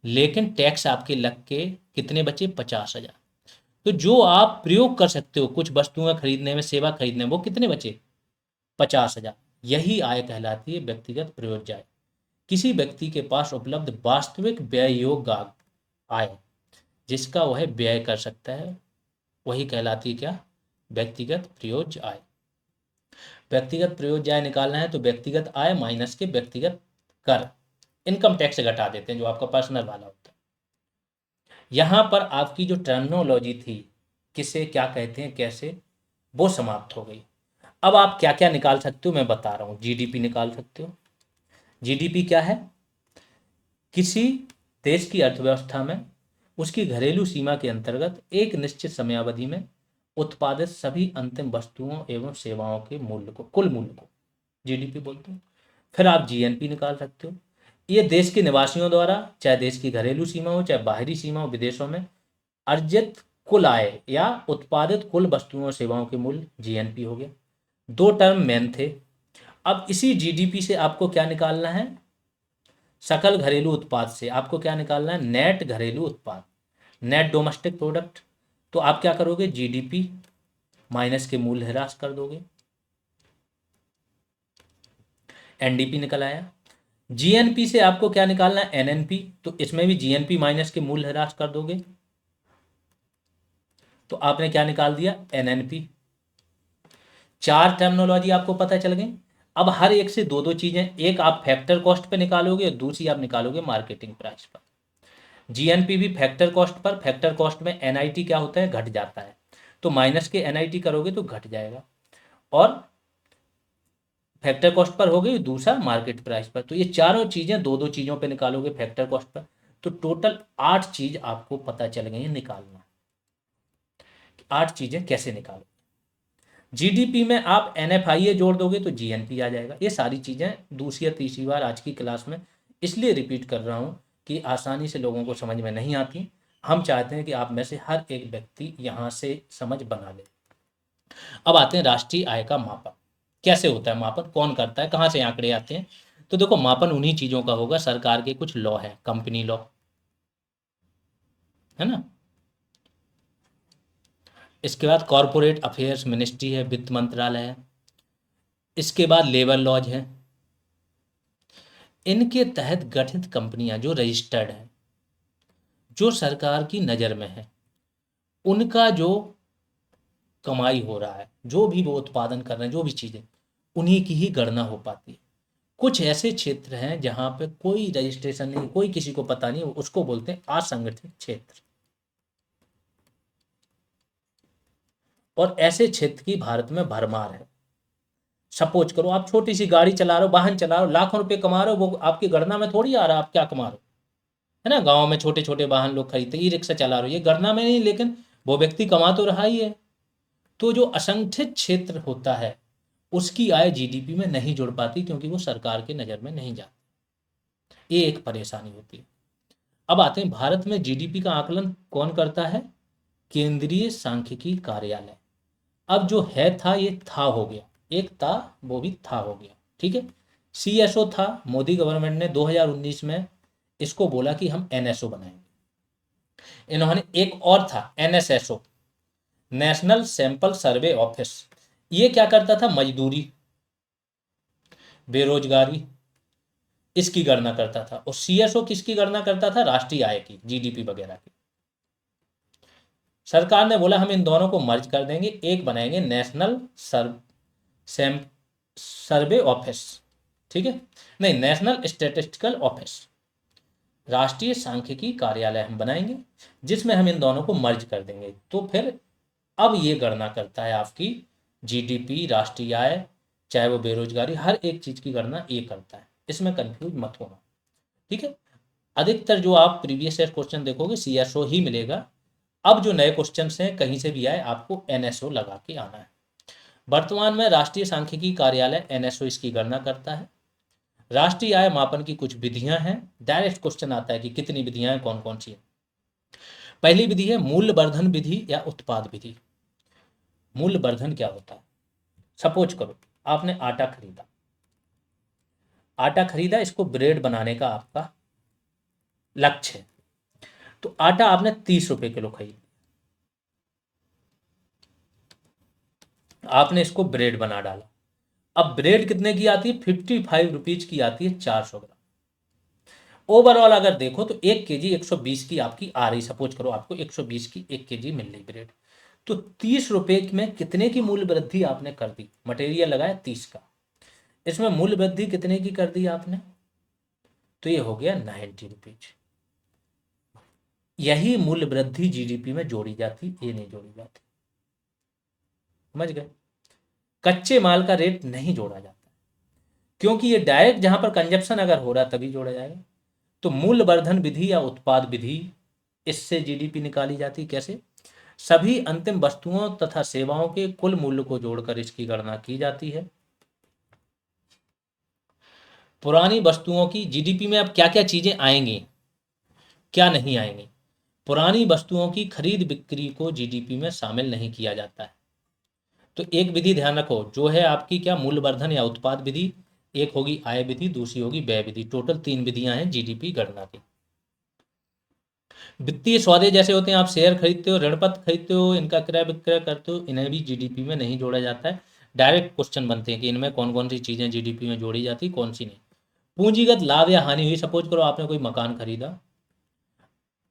लेकिन टैक्स आपके लग के कितने बचे? 50,000। तो जो आप प्रयोग कर सकते हो कुछ वस्तुएं खरीदने में, सेवा खरीदने में, वो कितने बचे? 50,000। यही आय कहलाती है व्यक्तिगत प्रयोज्य आय। किसी व्यक्ति के पास उपलब्ध वास्तविक व्यय योग्य आय जिसका वह व्यय कर सकता है, वही कहलाती है क्या? व्यक्तिगत प्रयोज्य आय। व्यक्तिगत प्रयोज्य आय निकालना है तो व्यक्तिगत आय माइनस के व्यक्तिगत कर, इनकम टैक्स से घटा देते हैं जो आपका पर्सनल वाला होता है। यहां पर आपकी जो टर्मिनोलॉजी थी, किसे क्या कहते हैं, कैसे, वो समाप्त हो गई। अब आप क्या क्या निकाल सकते हो मैं बता रहा हूं। जीडीपी निकाल सकते हो। जीडीपी क्या है? किसी देश की अर्थव्यवस्था में उसकी घरेलू सीमा के अंतर्गत एक निश्चित समयावधि में उत्पादित सभी अंतिम वस्तुओं एवं सेवाओं के मूल्य को, कुल मूल्य को जीडीपी बोलते हैं। फिर आप जीएनपी निकाल सकते हो। ये देश के निवासियों द्वारा, चाहे देश की घरेलू सीमा हो चाहे बाहरी सीमा हो, विदेशों में अर्जित कुल आय या उत्पादित कुल वस्तुओं और सेवाओं के मूल्य, जीएनपी हो गया। दो टर्म मेन थे। अब इसी जीडीपी से आपको क्या निकालना है? सकल घरेलू उत्पाद से आपको क्या निकालना है? नेट घरेलू उत्पाद, नेट डोमेस्टिक प्रोडक्ट। तो आप क्या करोगे? जीडीपी माइनस के मूल्य ह्रास कर दोगे, एनडीपी निकल आया। जीएनपी से आपको क्या निकालना है? एनएनपी। तो इसमें भी जीएनपी माइनस के मूल्य ह्रास कर दोगे, तो आपने क्या निकाल दिया? एनएनपी। चार टर्मिनोलॉजी आपको पता चल गई। अब हर एक से दो दो चीजें, एक आप फैक्टर कॉस्ट पे निकालोगे, दूसरी आप निकालोगे मार्केटिंग प्राइस पर। जीएनपी भी factor cost per, factor cost में एनआईटी क्या होता है? घट जाता है, तो माइनस के एनआईटी करोगे तो घट जाएगा, और फैक्टर कॉस्ट पर हो गई, दूसरा मार्केट प्राइस पर। तो ये चारों चीजें दो दो चीजों पे निकालोगे फैक्टर कॉस्ट पर, तो टोटल 8 चीज आपको पता चल गई है निकालना। 8 चीजें कैसे निकालो? जीडीपी में आप एनएफआईए जोड़ दोगे तो जीएनपी आ जाएगा। ये सारी चीजें दूसरी या तीसरी बार आज की क्लास में इसलिए रिपीट कर रहा हूं कि आसानी से लोगों को समझ में नहीं आती। हम चाहते हैं कि आप में से हर एक व्यक्ति यहां से समझ बना ले। अब आते हैं राष्ट्रीय आय का मापन। कैसे होता है मापन? कौन करता है? कहाँ से आंकड़े आते हैं? तो देखो, मापन उन्हीं चीजों का होगा, सरकार के कुछ लॉ है, कंपनी लॉ है ना, इसके बाद कॉरपोरेट अफेयर्स मिनिस्ट्री है, वित्त मंत्रालय है, इसके बाद लेबर लॉज है। इनके तहत गठित कंपनियां जो रजिस्टर्ड हैं, जो सरकार की नज़र में है, उनका जो कमाई हो रहा है, जो भी वो उत्पादन कर रहे हैं, जो भी चीज़ें, उन्हीं की ही गणना हो पाती है। कुछ ऐसे क्षेत्र हैं जहां पे कोई रजिस्ट्रेशन नहीं, कोई किसी को पता नहीं, उसको बोलते हैं असंगठित क्षेत्र। और ऐसे क्षेत्र की भारत में भरमार है। सपोज करो आप छोटी सी गाड़ी चला रहे हो, वाहन चला रहे हो, लाखों रुपए कमा रहे हो, वो आपकी गणना में थोड़ी आ रहा है आप क्या कमा रहे हो, है ना। गांव में छोटे छोटे वाहन लोग खरीदते, ई रिक्शा चला रहे हो, ये गणना में नहीं, लेकिन वो व्यक्ति कमा तो रहा ही है। तो जो असंगठित क्षेत्र होता है उसकी आय जीडीपी में नहीं जुड़ पाती, क्योंकि वो सरकार के नज़र में नहीं जाती। ये एक परेशानी होती है। अब आते हैं भारत में जीडीपी का आकलन कौन करता है? केंद्रीय सांख्यिकी कार्यालय। अब जो है था ये था हो गया, एक था वो भी था हो गया, ठीक है। सीएसओ था, मोदी गवर्नमेंट ने 2019 में इसको बोला कि हम एनएसओ बनाएंगे। इन्होंने एक और था NSSO, national sample survey office. ये क्या करता था? मजदूरी, बेरोजगारी, इसकी गणना करता था। और सीएसओ किसकी गणना करता था? राष्ट्रीय आय की, जीडीपी वगैरह की। सरकार ने बोला हम इन दोनों को मर्ज कर देंगे, एक बनाएंगे नेशनल सर्वे ऑफिस, ठीक है, नहीं, नेशनल स्टैटिस्टिकल ऑफिस, राष्ट्रीय सांख्यिकी कार्यालय हम बनाएंगे, जिसमें हम इन दोनों को मर्ज कर देंगे। तो फिर अब ये गणना करता है आपकी जीडीपी, राष्ट्रीय आय, चाहे वो बेरोजगारी, हर एक चीज की गणना ये करता है। इसमें कंफ्यूज मत होना, ठीक है। अधिकतर जो आप प्रीवियस ईयर क्वेश्चन देखोगे सीएसओ ही मिलेगा। अब जो नए क्वेश्चन हैं कहीं से भी आए, आपको एनएसओ लगा के आना है। वर्तमान में राष्ट्रीय सांख्यिकी कार्यालय एनएसओ इसकी गणना करता है। राष्ट्रीय आय मापन की कुछ विधियां हैं। डायरेक्ट क्वेश्चन आता है कि कितनी विधियां हैं, कौन कौन सी है। पहली विधि है मूल्यवर्धन विधि या उत्पाद विधि। मूल्यवर्धन क्या होता है? सपोज करो आपने आटा खरीदा, इसको ब्रेड बनाने का आपका लक्ष्य है। तो आटा आपने 30 रुपए किलो खरीदा, आपने इसको ब्रेड बना डाला। अब ब्रेड कितने की आती है? 55 रुपीज की आती है, 400 ग्राम। ओवरऑल अगर देखो तो 1 केजी 120 की आपकी आ रही। सपोज करो आपको 120 की 1 केजी मिल रही ब्रेड। तो 30 रुपए में कितने की मूल्य वृद्धि आपने कर दी? मटेरियल लगाया 30 का, इसमें मूल्य वृद्धि कितने की कर दी आपने? तो ये हो गया 90 रुपीज। यही मूल्य वृद्धि जीडीपी में जोड़ी जाती, ये नहीं जोड़ी जाती। समझ गए? कच्चे माल का रेट नहीं जोड़ा जाता, क्योंकि ये डायरेक्ट जहां पर कंजप्शन अगर हो रहा तभी जोड़ा जाएगा। तो मूल्यवर्धन विधि या उत्पाद विधि, इससे जीडीपी निकाली जाती। कैसे? सभी अंतिम वस्तुओं तथा सेवाओं के कुल मूल्य को जोड़कर इसकी गणना की जाती है। पुरानी वस्तुओं की जीडीपी में अब क्या क्या चीजें आएंगी, क्या नहीं आएंगी? पुरानी वस्तुओं की खरीद बिक्री को जीडीपी में शामिल नहीं किया जाता है। तो एक विधि ध्यान रखो, जो है आपकी क्या, मूल्यवर्धन या उत्पाद विधि। एक होगी आय विधि, दूसरी होगी व्यय विधि। टोटल 3 विधियां हैं जीडीपी गणना की। वित्तीय सौदे जैसे होते हैं, आप शेयर खरीदते हो, ऋण पत्र खरीदते हो, इनका क्रय विक्रय करते हो, इन्हें भी जीडीपी में नहीं जोड़ा जाता है। डायरेक्ट क्वेश्चन बनते हैं कि इनमें कौन कौन सी चीजें जीडीपी में जोड़ी जाती, कौन सी नहीं। पूंजीगत लाभ या हानि हुई। सपोज करो आपने कोई मकान खरीदा,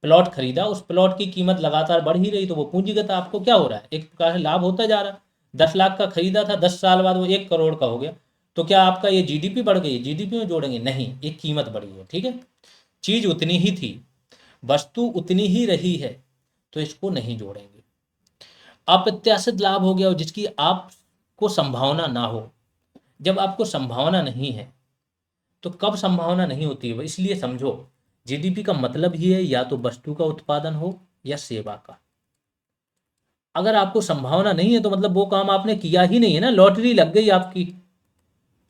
प्लॉट खरीदा, उस प्लॉट की कीमत लगातार बढ़ ही रही, तो वो पूंजीगत आपको क्या हो रहा है? एक प्रकार से लाभ होता जा रहा है। 10 लाख का खरीदा था, 10 साल बाद वो 1 करोड़ का हो गया। तो क्या आपका ये जीडीपी बढ़ गई? जीडीपी में जोड़ेंगे? नहीं, एक कीमत बढ़ी है, ठीक है। चीज उतनी ही थी, वस्तु उतनी ही रही है, तो इसको नहीं जोड़ेंगे। अप्रत्याशित लाभ हो गया, जिसकी आपको संभावना ना हो। जब आपको संभावना नहीं है, तो कब संभावना नहीं होती है? इसलिए समझो, जीडीपी का मतलब ही है या तो वस्तु का उत्पादन हो या सेवा का। अगर आपको संभावना नहीं है तो मतलब वो काम आपने किया ही नहीं है ना, लॉटरी लग गई आपकी।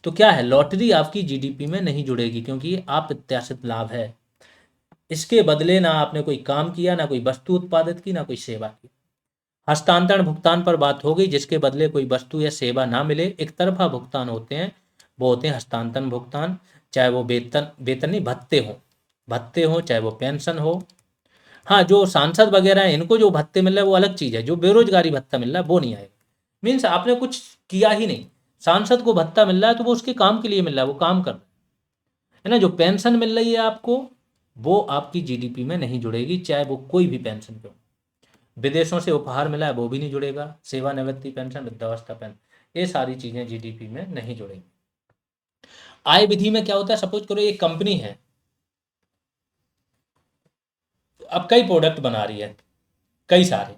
तो क्या है, लॉटरी आपकी जीडीपी में नहीं जुड़ेगी, क्योंकि ये अप्रत्याशित लाभ है। इसके बदले ना आपने कोई काम किया, ना कोई वस्तु उत्पादित की, ना कोई सेवा की। हस्तांतरण भुगतान पर बात हो गई, जिसके बदले कोई वस्तु या सेवा ना मिले, एक तरफा भुगतान होते हैं, वो होते हैं हस्तांतरण भुगतान। चाहे वो वेतन नहीं, भत्ते हो, चाहे वो पेंशन हो। हाँ, जो सांसद वगैरह हैं इनको जो भत्ते मिल रहा है वो अलग चीज़ है, जो बेरोजगारी भत्ता मिल रहा है वो नहीं आएगा। मीन्स आपने कुछ किया ही नहीं। सांसद को भत्ता मिल रहा है तो वो उसके काम के लिए मिल रहा है, वो काम कर रहा है ना। जो पेंशन मिल रही है आपको, वो आपकी जीडीपी में नहीं जुड़ेगी, चाहे वो कोई भी पेंशन क्यों। विदेशों से उपहार मिला है वो भी नहीं जुड़ेगा। सेवानिवृत्ति पेंशन, वृद्धावस्था पेंशन, ये सारी चीज़ें जीडीपी में नहीं जुड़ेंगी। आय विधि में क्या होता है, सपोज करो एक कंपनी है, अब कई प्रोडक्ट बना रही है, कई सारे।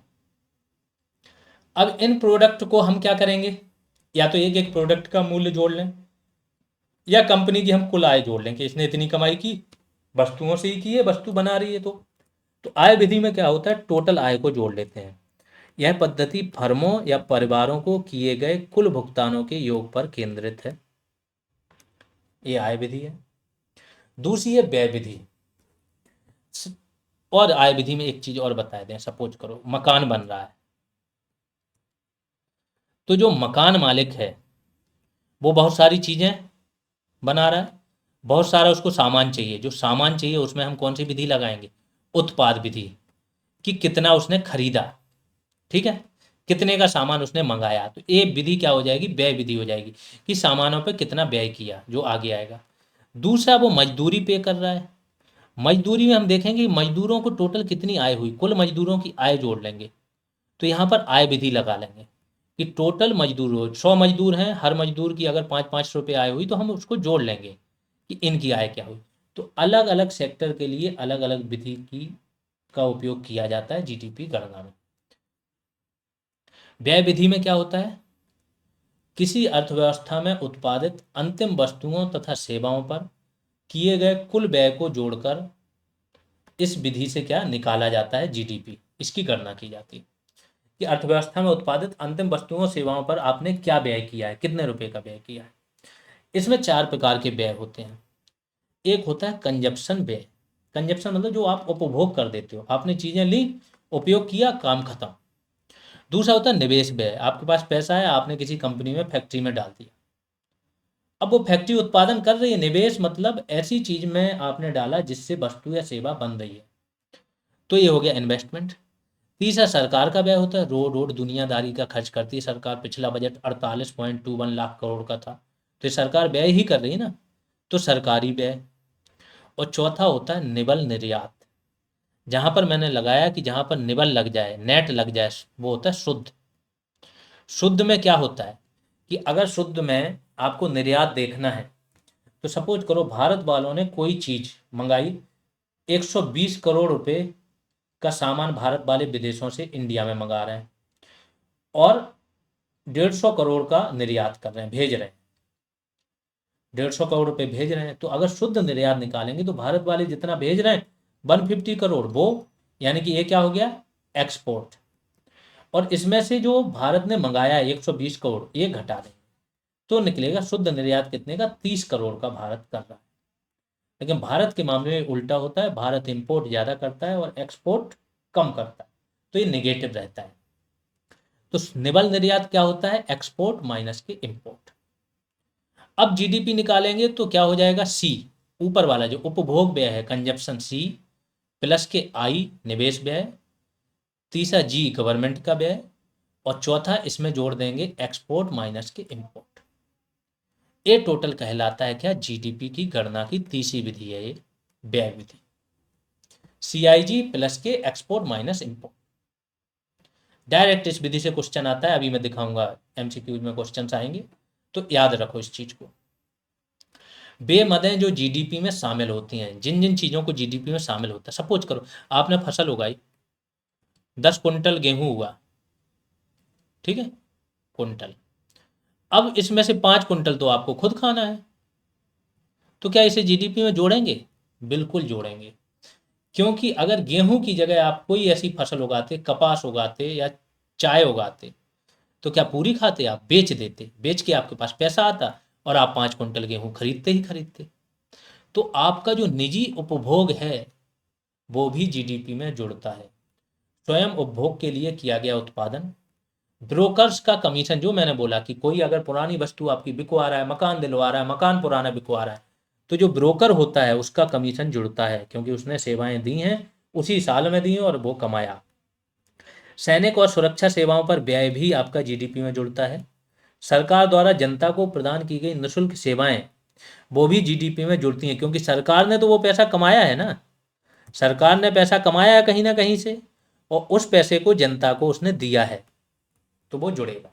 अब इन प्रोडक्ट को हम क्या करेंगे, या तो एक एक प्रोडक्ट का मूल्य जोड़ लें, या कंपनी की हम कुल आय जोड़ लें कि इसने इतनी कमाई की, वस्तुओं से ही की है, वस्तु बना रही है तो आय विधि में क्या होता है, टोटल आय को जोड़ लेते हैं। यह पद्धति फर्मों या परिवारों को किए गए कुल भुगतानों के योग पर केंद्रित है। ये आय विधि है। दूसरी है व्यय विधि। और आय विधि में एक चीज और बता दें, सपोज करो मकान बन रहा है, तो जो मकान मालिक है वो बहुत सारी चीजें बना रहा है, बहुत सारा उसको सामान चाहिए, जो सामान चाहिए उसमें हम कौन सी विधि लगाएंगे, उत्पाद विधि, कि कितना उसने खरीदा, ठीक है, कितने का सामान उसने मंगाया। तो ये विधि क्या हो जाएगी, व्यय विधि हो जाएगी, कि सामानों पे कितना व्यय किया, जो आगे आएगा। दूसरा वो मजदूरी पे कर रहा है, मजदूरी में हम देखेंगे मजदूरों को टोटल कितनी आय हुई, कुल मजदूरों की आय जोड़ लेंगे, तो यहाँ पर आय विधि लगा लेंगे कि टोटल मजदूर हो, 100 मजदूर हैं, हर मजदूर की अगर 5-5 रुपये आय हुई तो हम उसको जोड़ लेंगे कि इनकी आय क्या हुई। तो अलग अलग सेक्टर के लिए अलग अलग विधि की का उपयोग किया जाता है जीडीपी गणना में। व्यय विधि में क्या होता है, किसी अर्थव्यवस्था में उत्पादित अंतिम वस्तुओं तथा सेवाओं पर किए गए कुल व्यय को जोड़कर इस विधि से क्या निकाला जाता है, जीडीपी, इसकी गणना की जाती है कि अर्थव्यवस्था में उत्पादित अंतिम वस्तुओं सेवाओं पर आपने क्या व्यय किया है, कितने रुपए का व्यय किया है। इसमें 4 प्रकार के व्यय होते हैं। एक होता है कंजप्शन व्यय। कंजप्शन मतलब जो आप उपभोग कर देते हो, आपने चीजें ली, उपयोग किया, काम खत्म। दूसरा होता है निवेश व्यय, आपके पास पैसा है, आपने किसी कंपनी में, फैक्ट्री में डाल दिया, अब वो फैक्ट्री उत्पादन कर रही है। निवेश मतलब ऐसी चीज में आपने डाला जिससे वस्तु या सेवा बन रही है, तो ये हो गया इन्वेस्टमेंट। तीसरा सरकार का व्यय होता है, रोड रोड दुनियादारी का खर्च करती है सरकार। पिछला बजट 48.21 लाख करोड़ का था, तो ये सरकार व्यय ही कर रही है ना, तो सरकारी व्यय। और चौथा होता है निवल निर्यात, जहां पर मैंने लगाया कि जहां पर निवल लग जाए, नेट लग जाए, वो होता है शुद्ध। शुद्ध में क्या होता है कि अगर शुद्ध में आपको निर्यात देखना है, तो सपोज करो भारत वालों ने कोई चीज मंगाई, 120 करोड़ रुपए का सामान भारत वाले विदेशों से इंडिया में मंगा रहे हैं, और 150 करोड़ का निर्यात कर रहे हैं, भेज रहे हैं, 150 करोड़ रुपए भेज रहे हैं। तो अगर शुद्ध निर्यात निकालेंगे तो भारत वाले जितना भेज रहे हैं 150 करोड़, वो यानी कि ये क्या हो गया, एक्सपोर्ट। और इसमें से जो भारत ने मंगाया है 120 करोड़, ये घटा दें तो निकलेगा शुद्ध निर्यात कितने का, 30 करोड़ का भारत कर रहा है। लेकिन भारत के मामले में उल्टा होता है, भारत इंपोर्ट ज़्यादा करता है और एक्सपोर्ट कम करता है, तो ये नेगेटिव रहता है। तो निवल निर्यात क्या होता है, एक्सपोर्ट माइनस के इंपोर्ट। अब जीडीपी निकालेंगे तो क्या हो जाएगा, सी, ऊपर वाला जो उपभोग व्यय है, कंजप्शन, सी, प्लस के आई, निवेश व्यय, तीसरा जी, गवर्नमेंट का व्यय, और चौथा इसमें जोड़ देंगे एक्सपोर्ट माइनस के इंपोर्ट। ये टोटल कहलाता है क्या, जीडीपी की गणना की तीसरी विधि है ये, व्यय विधि, सीआईजी प्लस के एक्सपोर्ट माइनस इंपोर्ट। डायरेक्ट इस विधि से क्वेश्चन आता है, अभी मैं दिखाऊंगा एमसीक्यूज में क्वेश्चन आएंगे, तो याद रखो इस चीज को। वे मदें जो जीडीपी में शामिल होती हैं, जिन जिन चीजों को जीडीपी में शामिल होता है, सपोज करो आपने फसल उगाई, 10 कुंटल गेहूं हुआ, ठीक है, कुंटल। अब इसमें से 5 कुंटल तो आपको खुद खाना है, तो क्या इसे जीडीपी में जोड़ेंगे, बिल्कुल जोड़ेंगे। क्योंकि अगर गेहूं की जगह आप कोई ऐसी फसल उगाते, कपास उगाते या चाय उगाते, तो क्या पूरी खाते, आप बेच देते, बेच के आपके पास पैसा आता और आप 5 कुंटल गेहूं खरीदते ही खरीदते। तो आपका जो निजी उपभोग है वो भी जीडीपी में जुड़ता है, स्वयं उपभोग के लिए किया गया उत्पादन। ब्रोकर्स का कमीशन, जो मैंने बोला कि कोई अगर पुरानी वस्तु आपकी बिकवा रहा है, मकान दिलवा रहा है, मकान पुराना बिकवा रहा है, तो जो ब्रोकर होता है उसका कमीशन जुड़ता है, क्योंकि उसने सेवाएं दी हैं, उसी साल में दी हैं और वो कमाया। सैनिक और सुरक्षा सेवाओं पर व्यय भी आपका जीडीपी में जुड़ता है। सरकार द्वारा जनता को प्रदान की गई निःशुल्क सेवाएं, वो भी जीडीपी में जुड़ती हैं, क्योंकि सरकार ने तो वो पैसा कमाया है ना, सरकार ने पैसा कमाया है कहीं ना कहीं से, और उस पैसे को जनता को उसने दिया है, तो वो जुड़ेगा।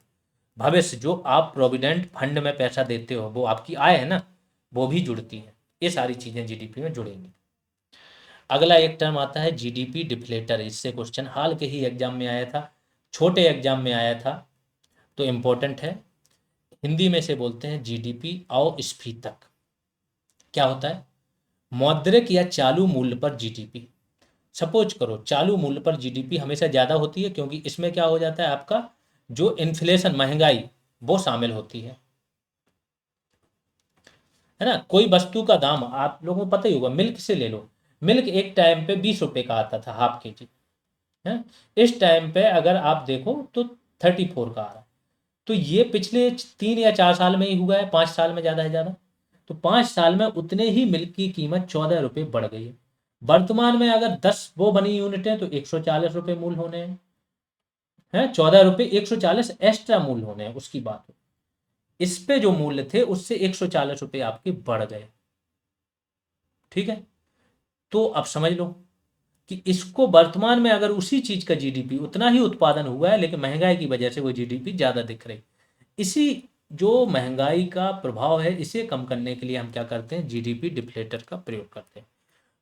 भविष्य जो आप प्रोविडेंट फंड में पैसा देते हो, वो आपकी आय है ना, वो भी जुड़ती हैं। ये सारी चीज़ें जीडीपी में जुड़ेंगी। अगला एक टर्म आता है जीडीपी डिफ्लेटर। इससे क्वेश्चन हाल के ही एग्जाम में आया था, छोटे एग्जाम में आया था, तो इम्पोर्टेंट है। हिंदी में से बोलते हैं जीडीपी अस्फीतक। क्या होता है? मौद्रिक या चालू मूल्य पर जीडीपी। सपोज करो चालू मूल्य पर जीडीपी हमेशा ज़्यादा होती है, क्योंकि इसमें क्या हो जाता है, आपका जो इन्फ्लेशन, महंगाई, वो शामिल होती है ना। कोई वस्तु का दाम आप लोगों को पता ही होगा, मिल्क से ले लो। मिल्क एक टाइम पे 20 रुपए का आता था हाफ के जी, है। इस टाइम पे अगर आप देखो तो 34 का आ रहा है। तो ये पिछले 3 या 4 साल में ही हुआ है, 5 साल में ज़्यादा है ज़्यादा। तो 5 साल में उतने ही मिल्क की कीमत 14 रुपये बढ़ गई है। वर्तमान में अगर 10 वो बनी यूनिटें तो 140 रुपये मूल्य होने हैं। 14 रुपये 140 एक्स्ट्रा मूल्य होने हैं, उसकी बात हो। इस पे जो मूल्य थे उससे 140 रुपये आपके बढ़ गए। ठीक है, तो अब समझ लो कि इसको वर्तमान में अगर उसी चीज का जीडीपी उतना ही उत्पादन हुआ है, लेकिन महंगाई की वजह से वो जीडीपी ज्यादा दिख रही। इसी जो महंगाई का प्रभाव है, इसे कम करने के लिए हम क्या करते हैं, जीडीपी डिफ्लेटर का प्रयोग करते हैं।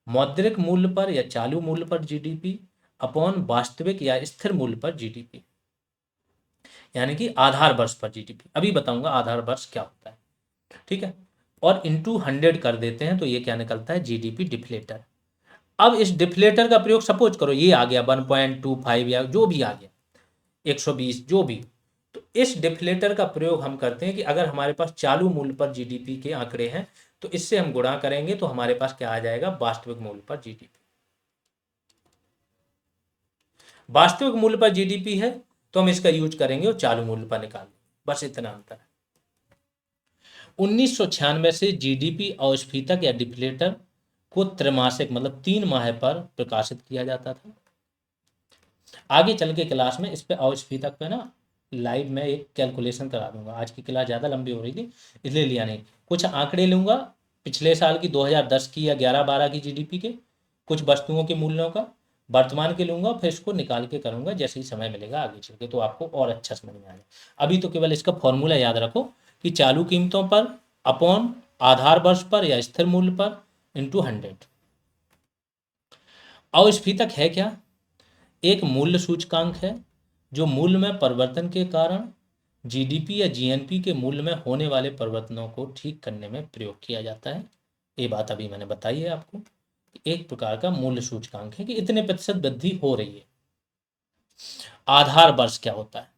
मौद्रिक मूल्य पर या चालू मूल्य पर जीडीपी अपॉन वास्तविक या स्थिर मूल्य पर जीडीपी, यानी कि आधार वर्ष पर जीडीपी। अभी बताऊंगा आधार वर्ष क्या होता है। ठीक है, और इंटू 100 कर देते हैं तो ये क्या निकलता है, जीडीपी डिफ्लेटर। अब इस डिफ्लेटर का प्रयोग सपोज करो ये आ गया 1.25 या जो भी आ गया 120 जो भी। तो इस डिफ्लेटर का प्रयोग हम करते हैं कि अगर हमारे पास चालू मूल्य पर जीडीपी के आंकड़े हैं तो इससे हम गुणा करेंगे तो हमारे पास क्या आ जाएगा, वास्तविक मूल्य पर जीडीपी। वास्तविक मूल्य पर जीडीपी है तो हम इसका यूज करेंगे और चालू मूल्य पर निकालेंगे, बस इतना अंतर है। 1996 से जीडीपी अस्फीतक या डिफ्लेटर को त्रैमासिक मतलब 3 माह पर प्रकाशित किया जाता था। आगे चल के क्लास में इस पे अस्फीतक पे ना लाइव में एक कैलकुलेशन करा दूंगा। आज की क्लास ज़्यादा लंबी हो रही थी इसलिए लिया नहीं। कुछ आंकड़े लूंगा पिछले साल की 2010 की या 11-12 की जीडीपी के, कुछ वस्तुओं के मूल्यों का, वर्तमान के लूंगा, फिर इसको निकाल के करूंगा जैसे ही समय मिलेगा आगे चल के, तो आपको और अच्छा समझ में आ जाए। अभी तो केवल इसका फॉर्मूला याद रखो कि चालू कीमतों पर अपॉन आधार वर्ष पर या स्थिर मूल्य पर इंटू 100। अस्फीतक है क्या? एक मूल्य सूचकांक है जो मूल्य में परिवर्तन के कारण जीडीपी या जीएनपी के मूल्य में होने वाले परिवर्तनों को ठीक करने में प्रयोग किया जाता है। ये बात अभी मैंने बताई है आपको। एक प्रकार का मूल्य सूचकांक है कि इतने प्रतिशत वृद्धि हो रही है। आधार वर्ष क्या होता है?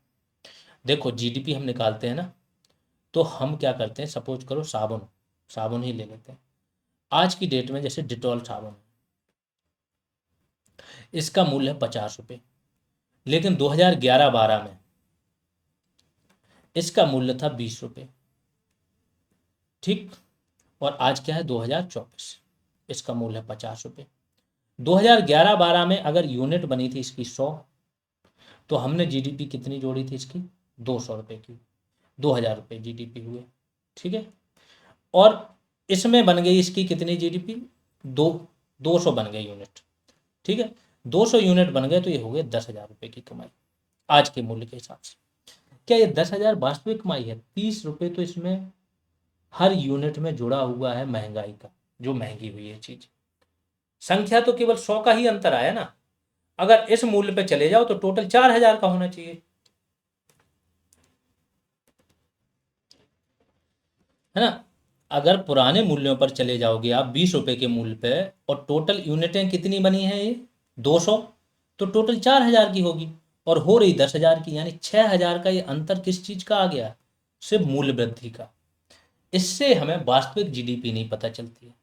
देखो जीडीपी हम निकालते हैं ना, तो हम क्या करते हैं, सपोज करो साबुन, साबुन ही ले लेते हैं। आज की डेट में जैसे डिटॉल साबुन, इसका मूल्य है 50 रुपये, लेकिन 2011-12 में इसका मूल्य था 20 रुपये। ठीक, और आज क्या है 2024, इसका मूल्य है 50 रुपये। 2011-12 में अगर यूनिट बनी थी इसकी 100, तो हमने जीडीपी कितनी जोड़ी थी इसकी, 200 रुपये की, 2000 रुपये जीडीपी हुए। ठीक है, और इसमें बन गई इसकी कितनी जीडीपी, 200 बन गए यूनिट। ठीक है, 200 यूनिट बन गए तो ये हो गए 10,000 रुपये की कमाई आज के मूल्य के हिसाब से। क्या ये 10,000 वास्तविक कमाई है? 30 रुपये तो इसमें हर यूनिट में जुड़ा हुआ है महंगाई का, जो महंगी हुई है चीज। संख्या तो केवल 100 का ही अंतर आया ना। अगर इस मूल्य पे चले जाओ तो टोटल 4,000 का होना चाहिए, है ना। अगर पुराने मूल्यों पर चले जाओगे आप 20 रुपए के मूल्य पे, और टोटल यूनिटें कितनी बनी है ये 200, तो टोटल 4,000 की होगी और हो रही 10,000 की, यानी 6,000 का ये अंतर किस चीज का आ गया, सिर्फ मूल्य वृद्धि का। इससे हमें वास्तविक जीडीपी नहीं पता चलती है।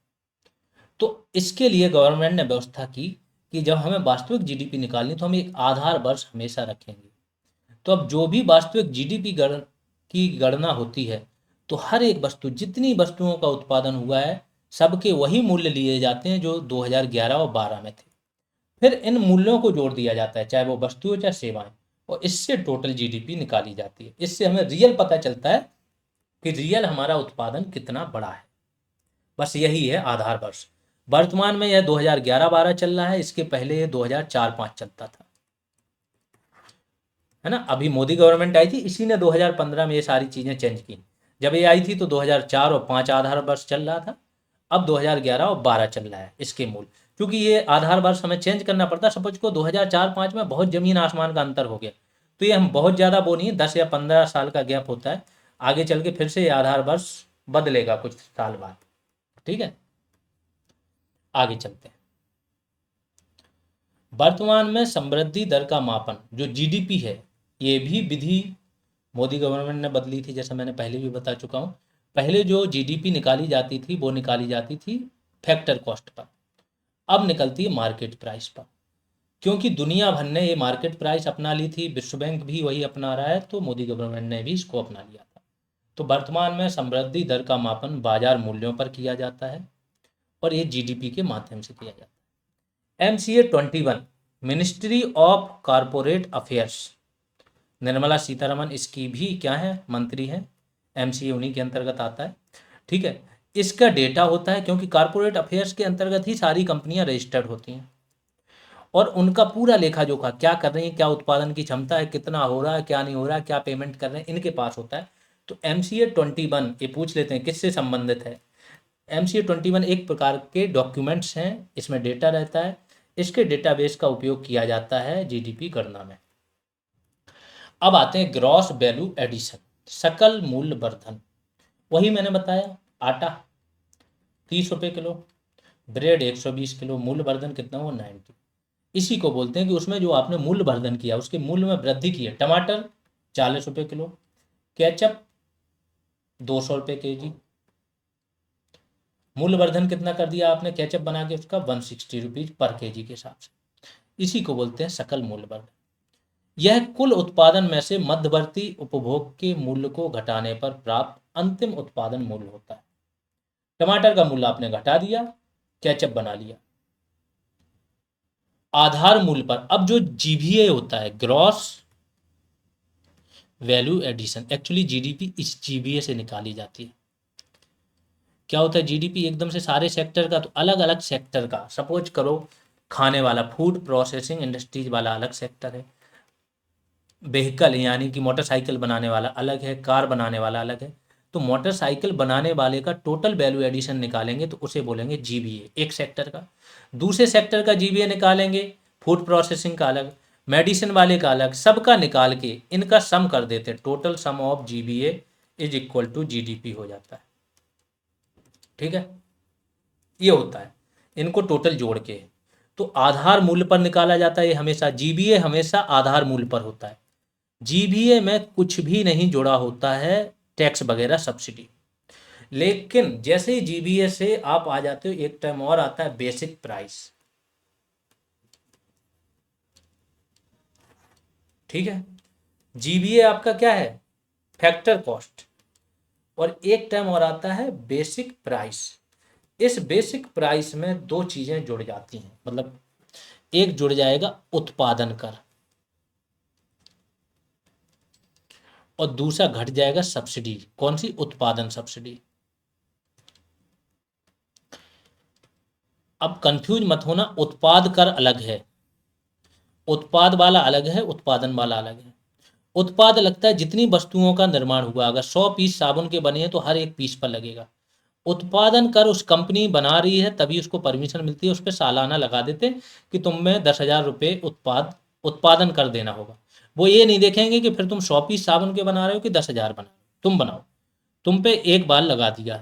तो इसके लिए गवर्नमेंट ने व्यवस्था की कि जब हमें वास्तविक जीडीपी निकालनी तो हम एक आधार वर्ष हमेशा रखेंगे। तो अब जो भी वास्तविक जीडीपी की गणना होती है, तो हर एक वस्तु, जितनी वस्तुओं का उत्पादन हुआ है, सबके वही मूल्य लिए जाते हैं जो 2011 और 12 में थे। फिर इन मूल्यों को जोड़ दिया जाता है, चाहे वो वस्तु हो चाहे सेवाएं, और इससे टोटल जीडीपी निकाली जाती है। इससे हमें रियल पता चलता है कि रियल हमारा उत्पादन कितना बड़ा है। बस यही है आधार वर्ष। वर्तमान में यह 2011-12 चल रहा है, इसके पहले ये 2004-5 चलता था, है ना। अभी मोदी गवर्नमेंट आई थी, इसी ने 2015 में ये सारी चीजें चेंज की। जब ये आई थी तो 2004 और 5 आधार वर्ष चल रहा था, अब 2011 और 12 चल रहा है इसके मूल। क्योंकि ये आधार वर्ष हमें चेंज करना पड़ता है, सपोज को 2004-5 में बहुत ज़मीन आसमान का अंतर हो गया, तो ये हम बहुत ज़्यादा वो नहीं है, 10 या 15 साल का गैप होता है, आगे चल के फिर से ये आधार वर्ष बदलेगा कुछ साल बाद। ठीक है, आगे चलते हैं। वर्तमान में समृद्धि दर का मापन जो जीडीपी है, ये भी विधि मोदी गवर्नमेंट ने बदली थी, जैसा मैंने पहले भी बता चुका हूँ। पहले जो जीडीपी निकाली जाती थी वो निकाली जाती थी फैक्टर कॉस्ट पर, अब निकलती है मार्केट प्राइस पर, क्योंकि दुनिया भर ने ये मार्केट प्राइस अपना ली थी, विश्व बैंक भी वही अपना रहा है, तो मोदी गवर्नमेंट ने भी इसको अपना लिया था। तो वर्तमान में समृद्धि दर का मापन बाजार मूल्यों पर किया जाता है और ये जीडीपी के माध्यम से किया जाता है। MCA 21 ministry of corporate affairs, Nirmala Sitharaman इसकी भी क्या है, मंत्री हैं, MCA उन्हीं के अंतर्गत आता है। ठीक है, इसका डेटा होता है, क्योंकि कॉरपोरेट अफेयर्स के अंतर्गत ही सारी कंपनियां रजिस्टर्ड होती हैं और उनका पूरा लेखा जोखा क्या कर रही है, क्या उत्पादन की क्षमता है, कितना हो रहा है, क्या नहीं हो रहा है, क्या पेमेंट कर रहे हैं, इनके पास होता है। तो MCA 21 ये पूछ लेते हैं किससे संबंधित है। MCA 21 एक प्रकार के डॉक्यूमेंट्स हैं, इसमें डेटा रहता है, इसके डेटाबेस का उपयोग किया जाता है जीडीपी गणना में। अब आते हैं ग्रॉस वैल्यू एडिशन, सकल मूल्य वर्धन। वही मैंने बताया, आटा 30 रुपये किलो, ब्रेड 120 किलो, मूल्य वर्धन कितना हुआ 90। इसी को बोलते हैं कि उसमें जो आपने मूल्य वर्धन किया उसके मूल्य में वृद्धि की है। टमाटर 40 रुपये किलो, केचप 200 रुपये केजी, मूल्य वर्धन कितना कर दिया आपने केचप बना के उसका 160 रुपीज पर केजी के हिसाब से। इसी को बोलते हैं सकल मूल्य वर्धन। यह कुल उत्पादन में से मध्यवर्ती उपभोग के मूल्य को घटाने पर प्राप्त अंतिम उत्पादन मूल्य होता है। टमाटर का मूल्य आपने घटा दिया, केचप बना लिया। आधार मूल्य पर अब जो जीवीए होता है, gross value addition, actually GDP इस जीवीए से निकाली जाती है। क्या होता है जीडीपी एकदम से सारे सेक्टर का, तो अलग अलग सेक्टर का, सपोज करो खाने वाला फूड प्रोसेसिंग इंडस्ट्रीज वाला अलग सेक्टर है, व्हीकल यानी कि मोटरसाइकिल बनाने वाला अलग है, कार बनाने वाला अलग है। तो मोटरसाइकिल बनाने वाले का टोटल वैल्यू एडिशन निकालेंगे तो उसे बोलेंगे जीवीए, एक सेक्टर का। दूसरे सेक्टर का जीवीए निकालेंगे, फूड प्रोसेसिंग का अलग, मेडिसिन वाले का अलग, सबका निकाल के इनका सम कर देते हैं, total sum of GVA is equal to GDP हो जाता है। ठीक है, ये होता है, इनको टोटल जोड़ के। तो आधार मूल्य पर निकाला जाता है, ये हमेशा जीबीए हमेशा आधार मूल्य पर होता है। जीबीए में कुछ भी नहीं जुड़ा होता है, टैक्स वगैरह सब्सिडी। लेकिन जैसे ही जीबीए से आप आ जाते हो, एक टर्म और आता है बेसिक प्राइस। ठीक है, जीबीए आपका क्या है, फैक्टर कॉस्ट, और एक टर्म और आता है बेसिक प्राइस। इस बेसिक प्राइस में दो चीजें जुड़ जाती हैं, मतलब एक जुड़ जाएगा उत्पादन कर और दूसरा घट जाएगा सब्सिडी। कौन सी, उत्पादन सब्सिडी। अब कंफ्यूज मत होना, उत्पाद कर अलग है, उत्पाद वाला अलग है, उत्पादन वाला अलग है। उत्पाद लगता है जितनी वस्तुओं का निर्माण हुआ, अगर 100 पीस साबुन के बने हैं तो हर एक पीस पर लगेगा। उत्पादन कर उस कंपनी बना रही है तभी उसको परमिशन मिलती है, उस पर सालाना लगा देते कि तुम में 10,000 रुपये उत्पादन कर देना होगा। वो ये नहीं देखेंगे कि फिर तुम 100 पीस साबुन के बना रहे हो कि 10,000 बना, तुम बनाओ, तुम पे एक बार लगा दिया।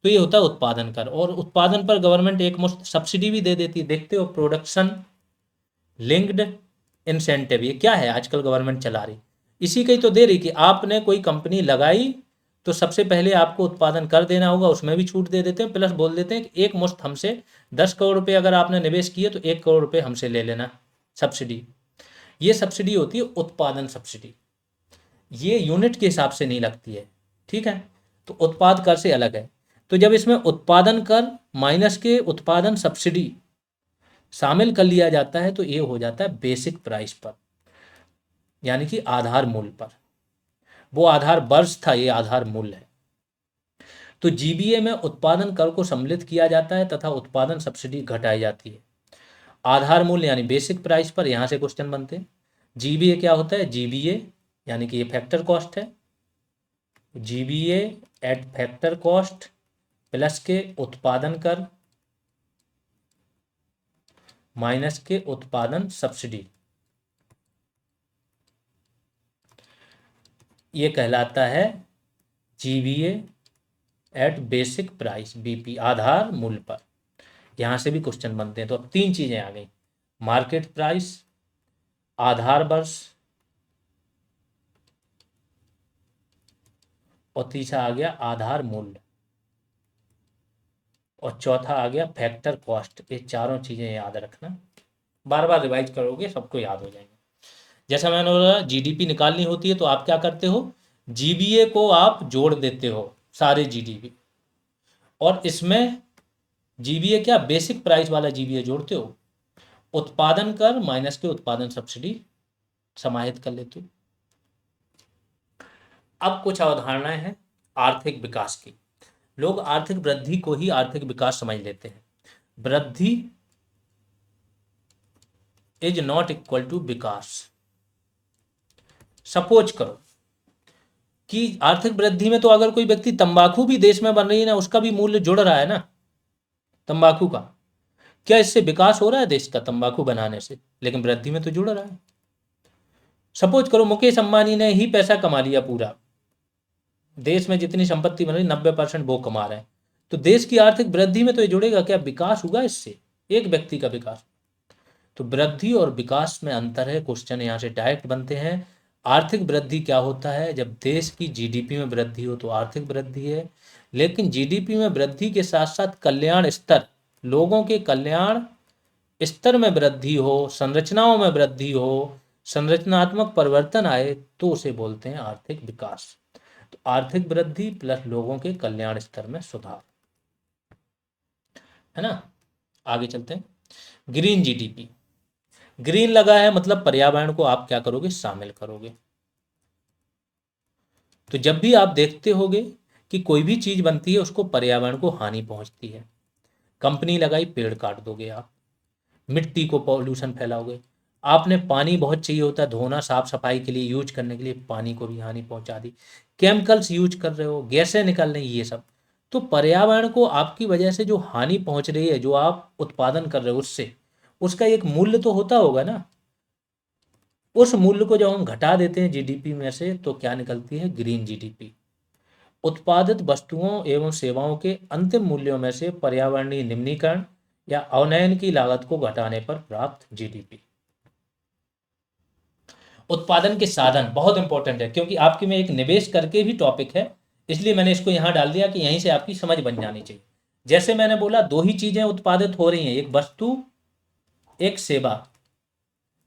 तो ये होता है उत्पादन कर। और उत्पादन पर गवर्नमेंट एक मुश्त सब्सिडी भी दे देती है। देखते हो प्रोडक्शन लिंक्ड इंसेंटिव, ये क्या है आजकल गवर्नमेंट चला रही, इसी का ही तो दे रही कि आपने कोई कंपनी लगाई तो सबसे पहले आपको उत्पादन कर देना होगा, उसमें भी छूट दे देते हैं, प्लस बोल देते हैं कि एक मुश्त हमसे 10 करोड़ रुपए अगर आपने निवेश किए तो 1 करोड़ रुपए हमसे ले लेना सब्सिडी। ये सब्सिडी होती है उत्पादन सब्सिडी, ये यूनिट के हिसाब से नहीं लगती है। ठीक है, तो उत्पाद कर से अलग है। तो जब इसमें उत्पादन कर माइनस के उत्पादन सब्सिडी शामिल कर लिया जाता है तो ये हो जाता है बेसिक प्राइस पर, यानी कि आधार मूल्य पर। वो आधार वर्ष था, ये आधार मूल्य है। तो जीबीए में उत्पादन कर को सम्मिलित किया जाता है तथा उत्पादन सब्सिडी घटाई जाती है। आधार मूल्य यानी बेसिक प्राइस पर, यहां से क्वेश्चन बनते हैं। जीबीए क्या होता है, जीबीए यानी कि ये फैक्टर कॉस्ट है, GBA eight factor cost plus के उत्पादन कर माइनस के उत्पादन सब्सिडी, ये कहलाता है GVA at basic price, BP, आधार मूल्य पर। यहां से भी क्वेश्चन बनते हैं। तो अब तीन चीजें आ गई, मार्केट प्राइस, आधार वर्ष और तीसरा आ गया आधार मूल्य और चौथा आ गया फैक्टर कॉस्ट। ये चारों चीजें याद रखना, बार बार रिवाइज करोगे सबको याद हो जाएंगे। जैसा मैंने बोला जीडीपी निकालनी होती है तो आप क्या करते हो, जीबीए को आप जोड़ देते हो सारे जीडीपी, और इसमें जीबीए क्या बेसिक प्राइस वाला जीबीए जोड़ते हो, उत्पादन कर माइनस के उत्पादन सब्सिडी समाहित कर लेते हो। अब कुछ अवधारणाएं हैं आर्थिक विकास की। लोग आर्थिक वृद्धि को ही आर्थिक विकास समझ लेते हैं। वृद्धि इज नॉट इक्वल टू विकास। सपोज करो कि आर्थिक वृद्धि में तो अगर कोई व्यक्ति तंबाकू भी देश में बन रही है ना, उसका भी मूल्य जुड़ रहा है ना तंबाकू का, क्या इससे विकास हो रहा है देश का तंबाकू बनाने से? लेकिन वृद्धि में तो जुड़ रहा है। सपोज करो मुकेश अंबानी ने ही पैसा कमा लिया पूरा, देश में जितनी संपत्ति बन रही 90% वो कमा रहे हैं, तो देश की आर्थिक वृद्धि में तो ये जुड़ेगा, क्या विकास होगा इससे, एक व्यक्ति का विकास? तो वृद्धि और विकास में अंतर है। क्वेश्चन यहाँ से डायरेक्ट बनते हैं। आर्थिक वृद्धि क्या होता है? जब देश की जीडीपी में वृद्धि हो तो आर्थिक वृद्धि है, लेकिन जीडीपी में वृद्धि के साथ साथ कल्याण स्तर, लोगों के कल्याण स्तर में वृद्धि हो, संरचनाओं में वृद्धि हो, संरचनात्मक परिवर्तन आए तो उसे बोलते हैं आर्थिक विकास। तो आर्थिक वृद्धि प्लस लोगों के कल्याण स्तर में सुधार, है ना। आगे चलते हैं। ग्रीन जीडीपी, ग्रीन लगा है मतलब पर्यावरण को आप क्या करोगे, शामिल करोगे। तो जब भी आप देखते होगे कि कोई भी चीज बनती है उसको पर्यावरण को हानि पहुंचती है, कंपनी लगाई पेड़ काट दोगे आप, मिट्टी को पॉल्यूशन फैलाओगे, आपने पानी बहुत चाहिए होता है धोना साफ सफाई के लिए यूज करने के लिए, पानी को भी हानि पहुंचा दी, केमिकल्स यूज कर रहे हो, गैसें निकल रही, ये सब। तो पर्यावरण को आपकी वजह से जो हानि पहुंच रही है, जो आप उत्पादन कर रहे हो उससे, उसका एक मूल्य तो होता होगा ना। उस मूल्य को जब हम घटा देते हैं जीडीपी में से तो क्या निकलती है, ग्रीन जीडीपी। उत्पादित वस्तुओं एवं सेवाओं के अंतिम मूल्यों में से पर्यावरणीय निम्नीकरण या अवनयन की लागत को घटाने पर प्राप्त जीडीपी। उत्पादन के साधन बहुत इंपॉर्टेंट है, क्योंकि आपके में एक निवेश करके भी टॉपिक है, इसलिए मैंने इसको यहां डाल दिया कि यहीं से आपकी समझ बन जानी चाहिए। जैसे मैंने बोला दो ही चीजें उत्पादित हो रही हैं, एक वस्तु एक सेवा,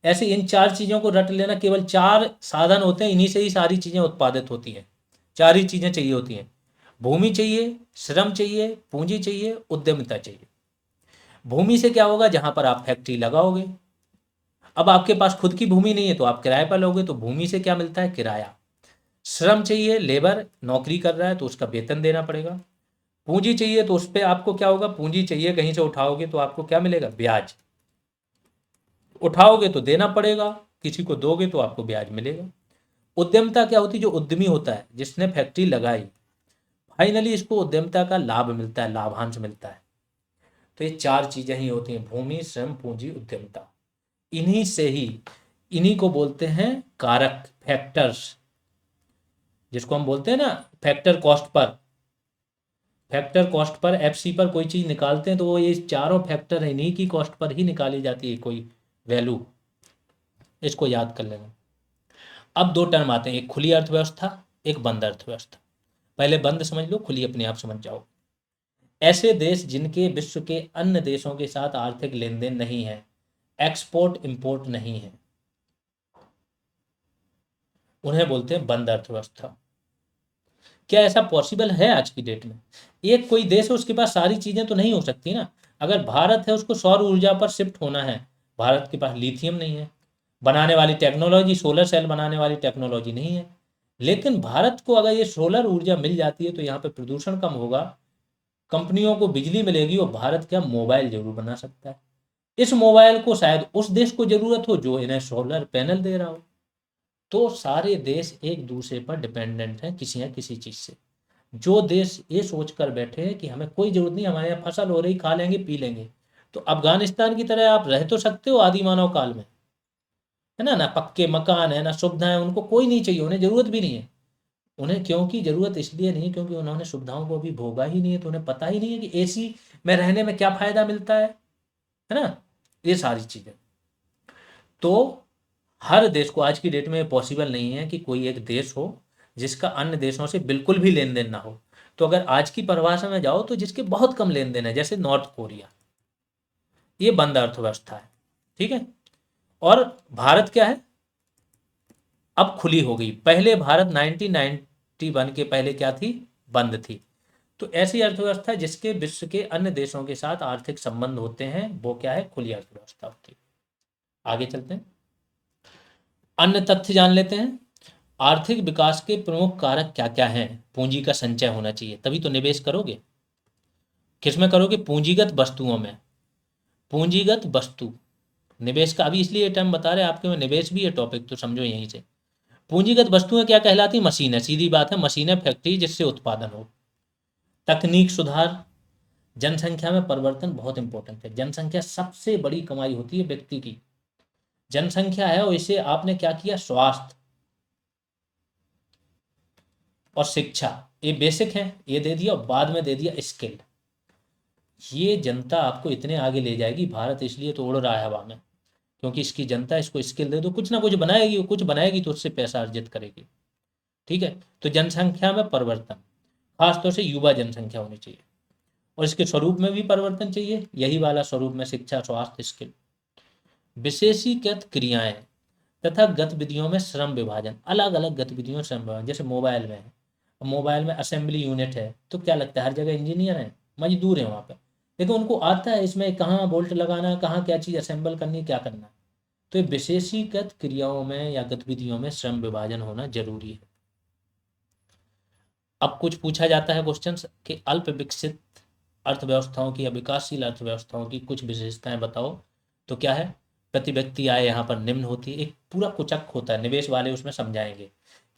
ऐसे इन चार चीजों को रट लेना। केवल चार साधन होते हैं, इन्हीं से ही सारी चीजें उत्पादित होती हैं। चार ही चीजें चाहिए होती हैं, भूमि चाहिए, श्रम चाहिए, पूंजी चाहिए, उद्यमिता चाहिए। भूमि से क्या होगा, जहां पर आप फैक्ट्री लगाओगे। अब आपके पास खुद की भूमि नहीं है तो आप किराए पर लोगे, तो भूमि से क्या मिलता है, किराया। श्रम चाहिए, लेबर नौकरी कर रहा है तो उसका वेतन देना पड़ेगा। पूंजी चाहिए तो उस पर आपको क्या होगा, पूंजी चाहिए कहीं से उठाओगे तो आपको क्या मिलेगा, ब्याज। उठाओगे तो देना पड़ेगा, किसी को दोगे तो आपको ब्याज मिलेगा। उद्यमिता क्या होती है, जो उद्यमी होता है जिसने फैक्ट्री लगाई, फाइनली इसको उद्यमिता का लाभ मिलता है, लाभांश मिलता है। तो ये चार चीजें ही होती हैं, भूमि, श्रम, पूंजी, उद्यमिता। इन्हीं से ही, इन्हीं को बोलते हैं कारक, फैक्टर्स, जिसको हम बोलते हैं ना factor cost per. Factor cost per, FC पर कोई चीज निकालते हैं तो वो ये चारों फैक्टर है, इन्हीं की कॉस्ट पर ही निकाली जाती है कोई वैल्यू। इसको याद कर लेना। अब दो टर्म आते हैं, एक खुली अर्थव्यवस्था, एक बंद अर्थव्यवस्था। पहले बंद समझ लो, खुली अपने आप समझ जाओ। ऐसे देश जिनके विश्व के अन्य देशों के साथ आर्थिक लेन देन नहीं है, एक्सपोर्ट इंपोर्ट नहीं है, उन्हें बोलते हैं बंद अर्थव्यवस्था। क्या ऐसा पॉसिबल है आज की डेट में? एक कोई देश है उसके पास सारी चीजें तो नहीं हो सकती ना। अगर भारत है उसको सौर ऊर्जा पर शिफ्ट होना है, भारत के पास लिथियम नहीं है, बनाने वाली टेक्नोलॉजी, सोलर सेल बनाने वाली टेक्नोलॉजी नहीं है। लेकिन भारत को अगर ये सोलर ऊर्जा मिल जाती है तो यहाँ पे प्रदूषण कम होगा, कंपनियों को बिजली मिलेगी और भारत क्या मोबाइल जरूर बना सकता है। इस मोबाइल को शायद उस देश को जरूरत हो जो इन्हें सोलर पैनल दे रहा हो। तो सारे देश एक दूसरे पर डिपेंडेंट हैं किसी न किसी चीज से। जो देश ये सोच कर बैठे हैं कि हमें कोई जरूरत नहीं, हमारे यहाँ फसल हो रही, खा लेंगे पी लेंगे, तो अफगानिस्तान की तरह आप रह तो सकते हो आदि मानव काल में, है ना, ना पक्के मकान है ना सुविधाएं, उनको कोई नहीं चाहिए, उन्हें जरूरत भी नहीं है। उन्हें क्योंकि जरूरत इसलिए नहीं क्योंकि उन्होंने सुविधाओं को अभी भोगा ही नहीं है, तो उन्हें पता ही नहीं है कि एसी में रहने में क्या फायदा मिलता है ना, ये सारी चीजें। तो हर देश को आज की डेट में पॉसिबल नहीं है कि कोई एक देश हो जिसका अन्य देशों से बिल्कुल भी लेन देन ना हो। तो अगर आज की परिभाषा में जाओ तो जिसके बहुत कम लेन देन है, जैसे नॉर्थ कोरिया, ये बंद अर्थव्यवस्था है, ठीक है। और भारत क्या है, अब खुली हो गई। पहले भारत 1991 के पहले क्या थी, बंद थी। तो ऐसी अर्थव्यवस्था जिसके विश्व के अन्य देशों के साथ आर्थिक संबंध होते हैं, वो क्या है, खुली अर्थव्यवस्था होती है। आगे चलते हैं, अन्य तथ्य जान लेते हैं। आर्थिक विकास के प्रमुख कारक क्या क्या हैं। पूंजी का संचय होना चाहिए, तभी तो निवेश करोगे। किसमें करोगे, पूंजीगत वस्तुओं में। पूंजीगत वस्तु, निवेश का अभी इसलिए टर्म बता रहे हैं आपके में, निवेश भी है टॉपिक, तो समझो यहीं से। पूंजीगत वस्तुएं क्या कहलाती, मशीन है, सीधी बात है, मशीन है, फैक्ट्री जिससे उत्पादन हो। तकनीक सुधार, जनसंख्या में परिवर्तन बहुत इंपॉर्टेंट है। जनसंख्या सबसे बड़ी कमाई होती है व्यक्ति की, जनसंख्या है, और इसे आपने क्या किया, स्वास्थ्य और शिक्षा, ये बेसिक है, ये दे दिया, और बाद में दे दिया स्किल। ये जनता आपको इतने आगे ले जाएगी, भारत इसलिए तो उड़ रहा है हवा में, क्योंकि इसकी जनता, इसको स्किल दे दो, कुछ ना कुछ बनाएगी, कुछ बनाएगी तो उससे पैसा अर्जित करेगी, ठीक है। तो जनसंख्या में परिवर्तन, खासतौर से युवा जनसंख्या होनी चाहिए, और इसके स्वरूप में भी परिवर्तन चाहिए, यही वाला स्वरूप में शिक्षा, स्वास्थ्य, स्किल। विशेषीकृत क्रियाएं तथा गतिविधियों में श्रम विभाजन, अलग अलग गतिविधियों में श्रम विभाजन, जैसे मोबाइल में है, मोबाइल में असेंबली यूनिट है, तो क्या लगता है हर जगह इंजीनियर है, मजदूर है वहाँ पे, लेकिन उनको आता है इसमें कहाँ बोल्ट लगाना, कहाँ क्या चीज़ असेंबल करनी, क्या करना है। तो ये विशेषीकृत क्रियाओं में या गतिविधियों में श्रम विभाजन होना जरूरी है। अब कुछ पूछा जाता है क्वेश्चन कि अल्प विकसित अर्थव्यवस्थाओं की या विकासशील अर्थव्यवस्थाओं की कुछ विशेषताएं बताओ। तो क्या है, प्रति व्यक्ति आय यहाँ पर निम्न होती है, एक पूरा कुचक होता है, निवेश वाले उसमें समझाएंगे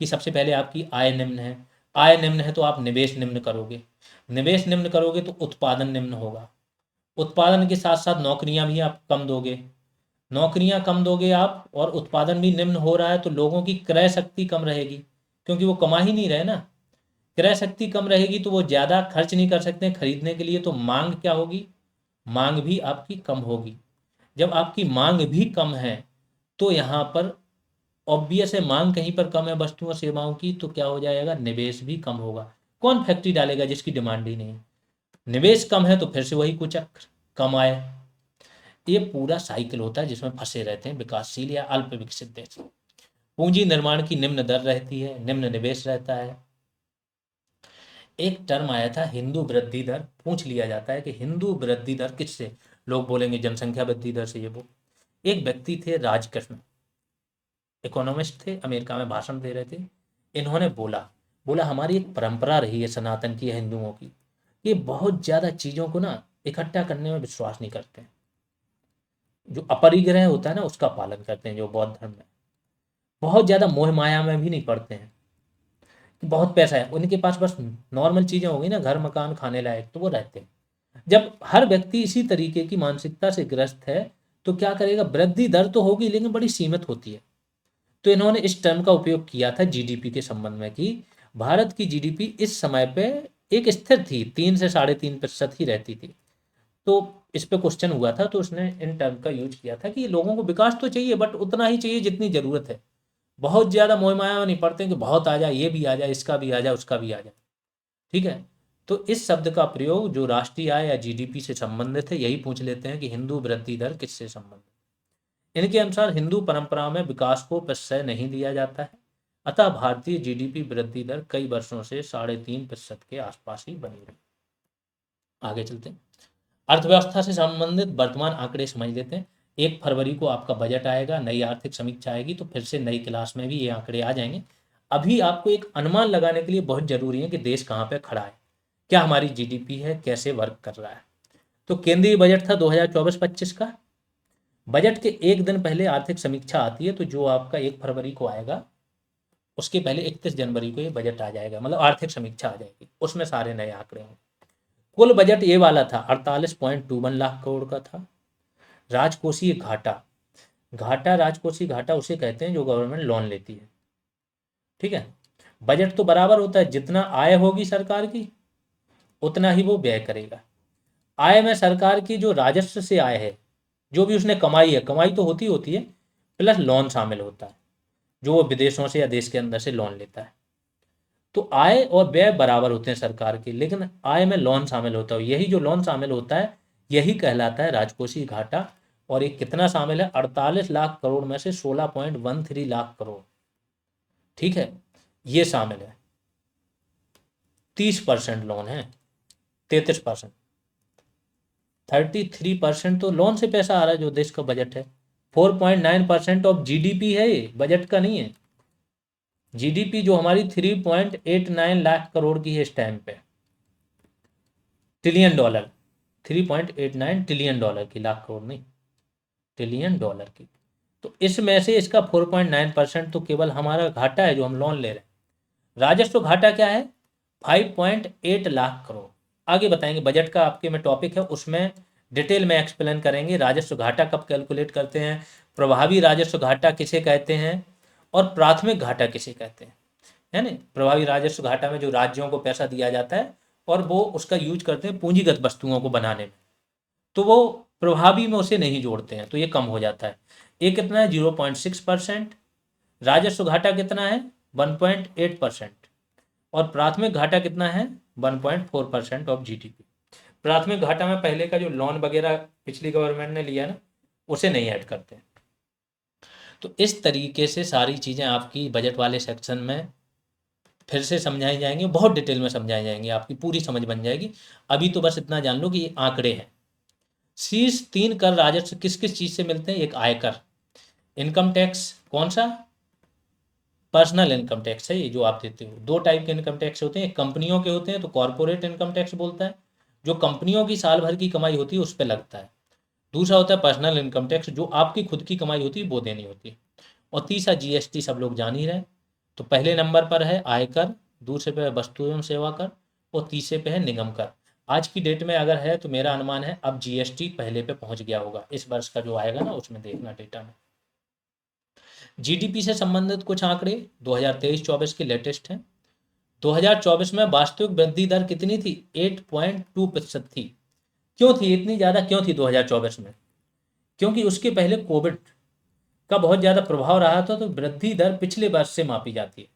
कि सबसे पहले आपकी आय निम्न है, आय निम्न है तो आप निवेश निम्न करोगे, निवेश निम्न करोगे तो उत्पादन निम्न होगा, उत्पादन के साथ साथ नौकरियां भी आप कम दोगे, नौकरियां कम दोगे आप, और उत्पादन भी निम्न हो रहा है तो लोगों की क्रय शक्ति कम रहेगी, क्योंकि वो कमा ही नहीं रहे ना। क्रय शक्ति कम रहेगी तो वो ज़्यादा खर्च नहीं कर सकते खरीदने के लिए, तो मांग क्या होगी, मांग भी आपकी कम होगी। जब आपकी मांग भी कम है तो यहाँ पर ऑब्वियस है, मांग कहीं पर कम है वस्तुओं सेवाओं की, तो क्या हो जाएगा, निवेश भी कम होगा। कौन फैक्ट्री डालेगा जिसकी डिमांड ही नहीं है, निवेश कम है तो फिर से वही कुचक्र, कम आए। ये पूरा साइकिल होता है जिसमें फंसे रहते हैं विकासशील या अल्प विकसित देश। पूंजी निर्माण की निम्न दर रहती है, निम्न निवेश रहता है। एक टर्म आया था हिंदू वृद्धि दर, पूछ लिया जाता है कि हिंदू वृद्धि दर किससे, लोग बोलेंगे जनसंख्या वृद्धि दर से। ये वो एक व्यक्ति थे राजकृष्ण, इकोनॉमिस्ट थे, अमेरिका में भाषण दे रहे थे। इन्होंने बोला बोला हमारी एक परंपरा रही है सनातन की, हिंदुओं की, ये बहुत ज़्यादा चीज़ों को ना इकट्ठा करने में विश्वास नहीं करते हैं, जो अपरिग्रह होता है ना उसका पालन करते हैं, जो बौद्ध धर्म में बहुत ज़्यादा मोह माया में भी नहीं पड़ते हैं कि बहुत पैसा है उनके पास, बस नॉर्मल चीज़ें होंगी ना, घर मकान खाने लायक, तो वो रहते हैं। जब हर व्यक्ति इसी तरीके की मानसिकता से ग्रस्त है तो क्या करेगा, वृद्धि दर तो होगी लेकिन बड़ी सीमित होती है। तो इन्होंने इस टर्म का उपयोग किया था जीडीपी के संबंध में कि भारत की जीडीपी इस समय पे एक स्थिर थी, 3 से 3.5% ही रहती थी। तो इस पे क्वेश्चन हुआ था तो उसने इन टर्म का यूज किया था कि लोगों को विकास तो चाहिए बट उतना ही चाहिए जितनी जरूरत है, बहुत ज्यादा मोह माया में नहीं पड़ते कि बहुत आ जाए, ये भी आ जाए, इसका भी आ जाए, उसका भी आ जाए, ठीक है। तो इस शब्द का प्रयोग जो राष्ट्रीय आय या जीडीपी से संबंधित है, यही पूछ लेते हैं कि हिंदू वृद्धि दर किससे संबंधित। इनके अनुसार हिंदू परंपरा में विकास को प्रश्रय नहीं दिया जाता है, अतः भारतीय जीडीपी वृद्धि दर कई वर्षों से 3.5% के आसपास ही बनी रही। आगे चलते हैं, अर्थव्यवस्था से संबंधित वर्तमान आंकड़े समझ लेते हैं। 1 फरवरी को आपका बजट आएगा, नई आर्थिक समीक्षा आएगी, तो फिर से नई क्लास में भी ये आंकड़े आ जाएंगे। अभी आपको एक अनुमान लगाने के लिए बहुत जरूरी है कि देश कहाँ पे खड़ा है, क्या हमारी जीडीपी है, कैसे वर्क कर रहा है। तो केंद्रीय बजट था 2024-25 का, बजट के एक दिन पहले आर्थिक समीक्षा आती है, तो जो आपका 1 फरवरी को आएगा उसके पहले 31 जनवरी को ये बजट आ जाएगा, मतलब आर्थिक समीक्षा आ जाएगी, उसमें सारे नए आंकड़े होंगे। कुल बजट ये वाला था 48.21 लाख करोड़ का था। राजकोषीय घाटा, घाटा राजकोषीय घाटा उसे कहते हैं जो गवर्नमेंट लोन लेती है, ठीक है। बजट तो बराबर होता है, जितना आय होगी सरकार की उतना ही वो व्यय करेगा। आय में सरकार की जो राजस्व से आय है, जो भी उसने कमाई है, कमाई तो होती है, प्लस लोन शामिल होता है जो वो विदेशों से या देश के अंदर से लोन लेता है। तो आय और व्यय बराबर होते हैं सरकार के, लेकिन आय में लोन शामिल होता है, यही जो लोन शामिल होता है यही कहलाता है राजकोषीय घाटा। और ये कितना शामिल है? 48 लाख करोड़ में से 16.13 लाख करोड़, ठीक है, ये शामिल है। 30% लोन है, 33%, 33% तो लोन से पैसा आ रहा है जो देश का बजट है। 4.9% ऑफ जीडीपी है, ये बजट का नहीं है। जीडीपी जो हमारी 3.89 लाख करोड़ की है इस टाइम पे, ट्रिलियन डॉलर, 3.89 ट्रिलियन डॉलर की, लाख करोड़ नहीं, ट्रिलियन डॉलर की। तो इसमें से इसका 4.9% तो केवल हमारा घाटा है जो हम लोन ले रहे हैं। राजस्व घाटा क्या है? 5.8 लाख करोड़। आगे बताएंगे, बजट का आपके में टॉपिक है, उसमें डिटेल में एक्सप्लेन करेंगे राजस्व घाटा कब कैलकुलेट करते हैं, प्रभावी राजस्व घाटा किसे कहते हैं, और प्राथमिक घाटा किसे कहते हैं, है ना। प्रभावी राजस्व घाटा में जो राज्यों को पैसा दिया जाता है और वो उसका यूज करते हैं पूंजीगत वस्तुओं को बनाने में, तो वो प्रभावी में उसे नहीं जोड़ते हैं, तो ये कम हो जाता है। ये कितना है? 0.6%। राजस्व घाटा कितना है? 1.8%। और प्राथमिक घाटा कितना है? 1.4% ऑफ जीडीपी। प्राथमिक घाटा में पहले का जो लोन वगैरह पिछली गवर्नमेंट ने लिया ना, उसे नहीं ऐड करते। तो इस तरीके से सारी चीज़ें आपकी बजट वाले सेक्शन में फिर से समझाई जाएंगी, बहुत डिटेल में समझाई जाएंगी, आपकी पूरी समझ बन जाएगी। अभी तो बस इतना जान लो कि ये आंकड़े हैं। शीर्ष 3 कर राजस्व किस किस चीज़ से मिलते हैं? एक आयकर, इनकम टैक्स, कौन सा? पर्सनल इनकम टैक्स है ये जो आप देते हो। 2 टाइप के इनकम टैक्स होते हैं, एक कंपनियों के होते हैं तो कॉर्पोरेट इनकम टैक्स बोलता है, जो कंपनियों की साल भर की कमाई होती है उस पर लगता है। दूसरा होता है पर्सनल इनकम टैक्स, जो आपकी खुद की कमाई होती है वो देनी होती है। और तीसरा जीएसटी, सब लोग जान ही रहे। तो पहले नंबर पर है आयकर, दूसरे पे है वस्तु एवं सेवा कर, और तीसरे पे है निगम कर। आज की डेट में अगर है तो मेरा अनुमान है अब जीएसटी पहले पे पहुंच गया होगा, इस वर्ष का जो आएगा ना उसमें देखना डेटा में। जीडीपी से संबंधित कुछ आंकड़े 2023-24 के लेटेस्ट हैं। 2024 में वास्तविक वृद्धि दर कितनी थी? 8.2% थी। क्यों थी इतनी ज़्यादा, क्यों थी 2024 में? क्योंकि उसके पहले कोविड का बहुत ज़्यादा प्रभाव रहा था, तो वृद्धि दर पिछले वर्ष से मापी जाती है।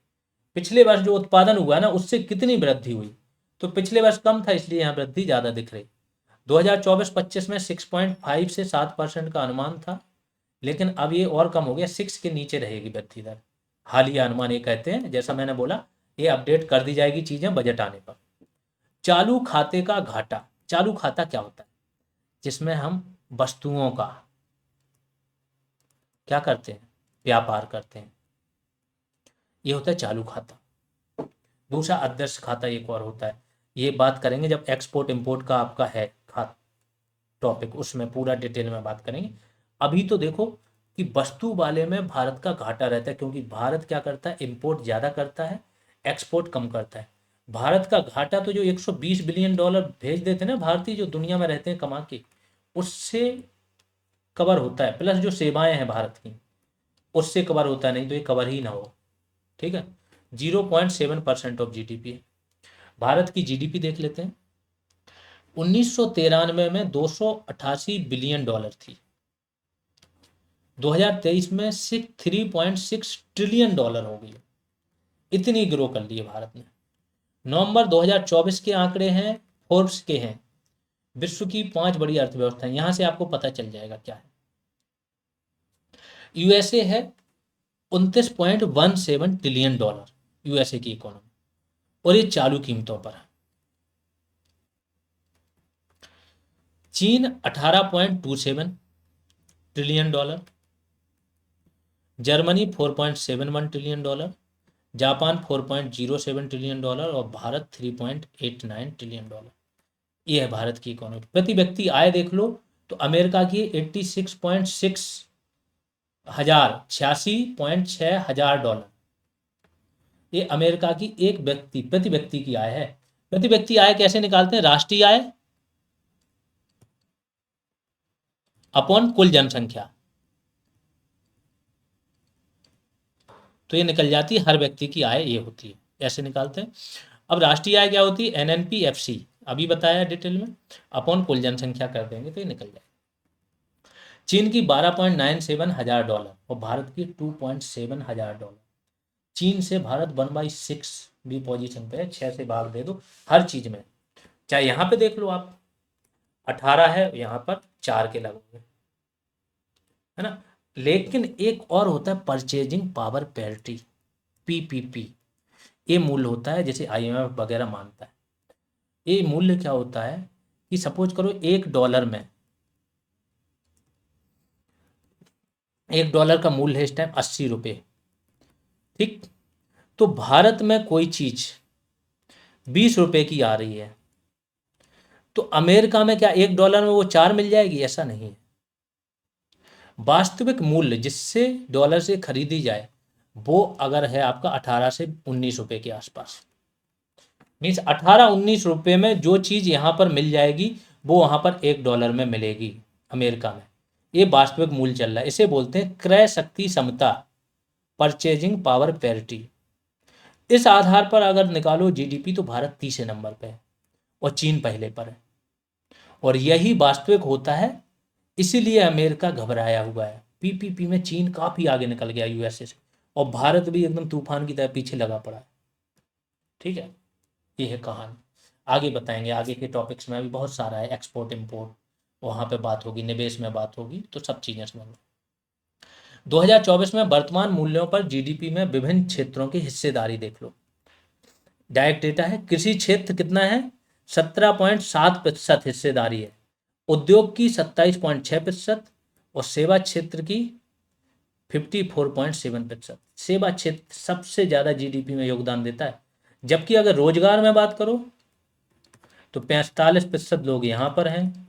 पिछले वर्ष जो उत्पादन हुआ ना उससे कितनी वृद्धि हुई, तो पिछले वर्ष कम था इसलिए यहाँ वृद्धि ज़्यादा दिख रही। 2024-25 में 6.5 से 7% का अनुमान था, लेकिन अब ये और कम हो गया, 6 के नीचे रहेगी वृद्धि दर। हालिया अनुमान ये कहते हैं, जैसा मैंने बोला ये अपडेट कर दी जाएगी चीज़ें बजट आने पर। चालू खाते का घाटा, चालू खाता क्या होता है? जिसमें हम वस्तुओं का क्या करते हैं? व्यापार करते हैं, ये होता है चालू खाता। दूसरा अदृश्य खाता एक और होता है, ये बात करेंगे जब एक्सपोर्ट इंपोर्ट का आपका है खाता टॉपिक, उसमें पूरा डिटेल में बात करेंगे। अभी तो देखो कि वस्तु वाले में भारत का घाटा रहता है, क्योंकि भारत क्या करता है? इंपोर्ट ज़्यादा करता है, एक्सपोर्ट कम करता है। भारत का घाटा तो जो 120 बिलियन डॉलर भेज देते हैं ना भारतीय जो दुनिया में रहते हैं कमा के, उससे कवर होता है, प्लस जो सेवाएं हैं भारत की उससे कवर होता है, नहीं तो ये कवर ही ना हो, ठीक है। 0.7% ऑफ जीडीपी है। भारत की जीडीपी देख लेते हैं। 1993 में 288 बिलियन डॉलर थी, 2023 में 3.6 ट्रिलियन डॉलर हो गई। इतनी ग्रो कर ली है भारत ने। नवंबर 2024 के आंकड़े हैं, फोर्ब्स के हैं, विश्व की 5 बड़ी अर्थव्यवस्थाएं, यहां से आपको पता चल जाएगा क्या है। यूएसए है 29.17 ट्रिलियन डॉलर, यूएसए की इकोनॉमी, और ये चालू कीमतों पर है। चीन 18.27 trillion dollar, Germany 4.71 trillion dollar, Japan 4.07 trillion dollar, और भारत 3.89 ट्रिलियन डॉलर। ये है भारत की इकोनॉमी। प्रति व्यक्ति आय देख लो तो अमेरिका की 86.6 हजार, 86.6 हजार डॉलर, ये अमेरिका की एक व्यक्ति प्रति व्यक्ति की आय है। प्रति व्यक्ति आय कैसे निकालते हैं? राष्ट्रीय आय अपॉन कुल जनसंख्या, तो ये निकल जाती है, हर व्यक्ति की आय ये होती है, ऐसे निकालते हैं। अब राष्ट्रीय आय क्या होती है? एनएनपीएफसी, अभी बताया डिटेल में, अपॉन कुल जनसंख्या कर देंगे तो ये निकल जाएगा। चीन की 12.97 हजार डॉलर और भारत की 2.7 हजार डॉलर। चीन से भारत 1/6 भी पोजीशन पे है, 6 से भाग दे दो हर चीज में। चाहे यहाँ पे देख लो आप, 18 है, यहाँ पर 4 के लगभग है ना। लेकिन एक और होता है परचेजिंग पावर पैरिटी, पीपीपी। ये मूल्य होता है जैसे आईएमएफ वगैरह मानता है। ये मूल्य क्या होता है कि सपोज करो $1 में, $1 का मूल्य है इस टाइम 80 रुपये, ठीक। तो भारत में कोई चीज 20 रुपए की आ रही है, तो अमेरिका में क्या $1 में वो 4 मिल जाएगी? ऐसा नहीं है। वास्तविक मूल्य जिससे डॉलर से खरीदी जाए वो अगर है आपका 18 से 19 रुपए के आसपास, मीन्स 18-19 रुपए में जो चीज यहाँ पर मिल जाएगी वो वहां पर $1 में मिलेगी अमेरिका में। ये वास्तविक मूल्य चल रहा है, इसे बोलते हैं क्रय शक्ति समता, परचेजिंग पावर पैरिटी। इस आधार पर अगर निकालो जीडीपी तो भारत तीसरे नंबर पे है और चीन पहले पर है, और यही वास्तविक होता है। इसीलिए अमेरिका घबराया हुआ है। पीपीपी में चीन काफी आगे निकल गया यूएसए से, और भारत भी एकदम तूफान की तरह पीछे लगा पड़ा है। ठीक है, ये है कहानी। आगे बताएंगे, आगे के टॉपिक्स में अभी बहुत सारा है, एक्सपोर्ट इंपोर्ट वहाँ पे बात होगी, निवेश में बात होगी, तो सब चीज़ें समझ। 2024 में वर्तमान मूल्यों पर जीडीपी में विभिन्न क्षेत्रों की हिस्सेदारी देख लो। डायरेक्ट डेटा है, कृषि क्षेत्र कितना है? 17.7% हिस्सेदारी है, उद्योग की 27.6% और सेवा क्षेत्र की 54.7%। सेवा क्षेत्र सबसे ज्यादा जीडीपी में योगदान देता है। जबकि अगर रोजगार में बात करो तो 45% लोग यहाँ पर हैं,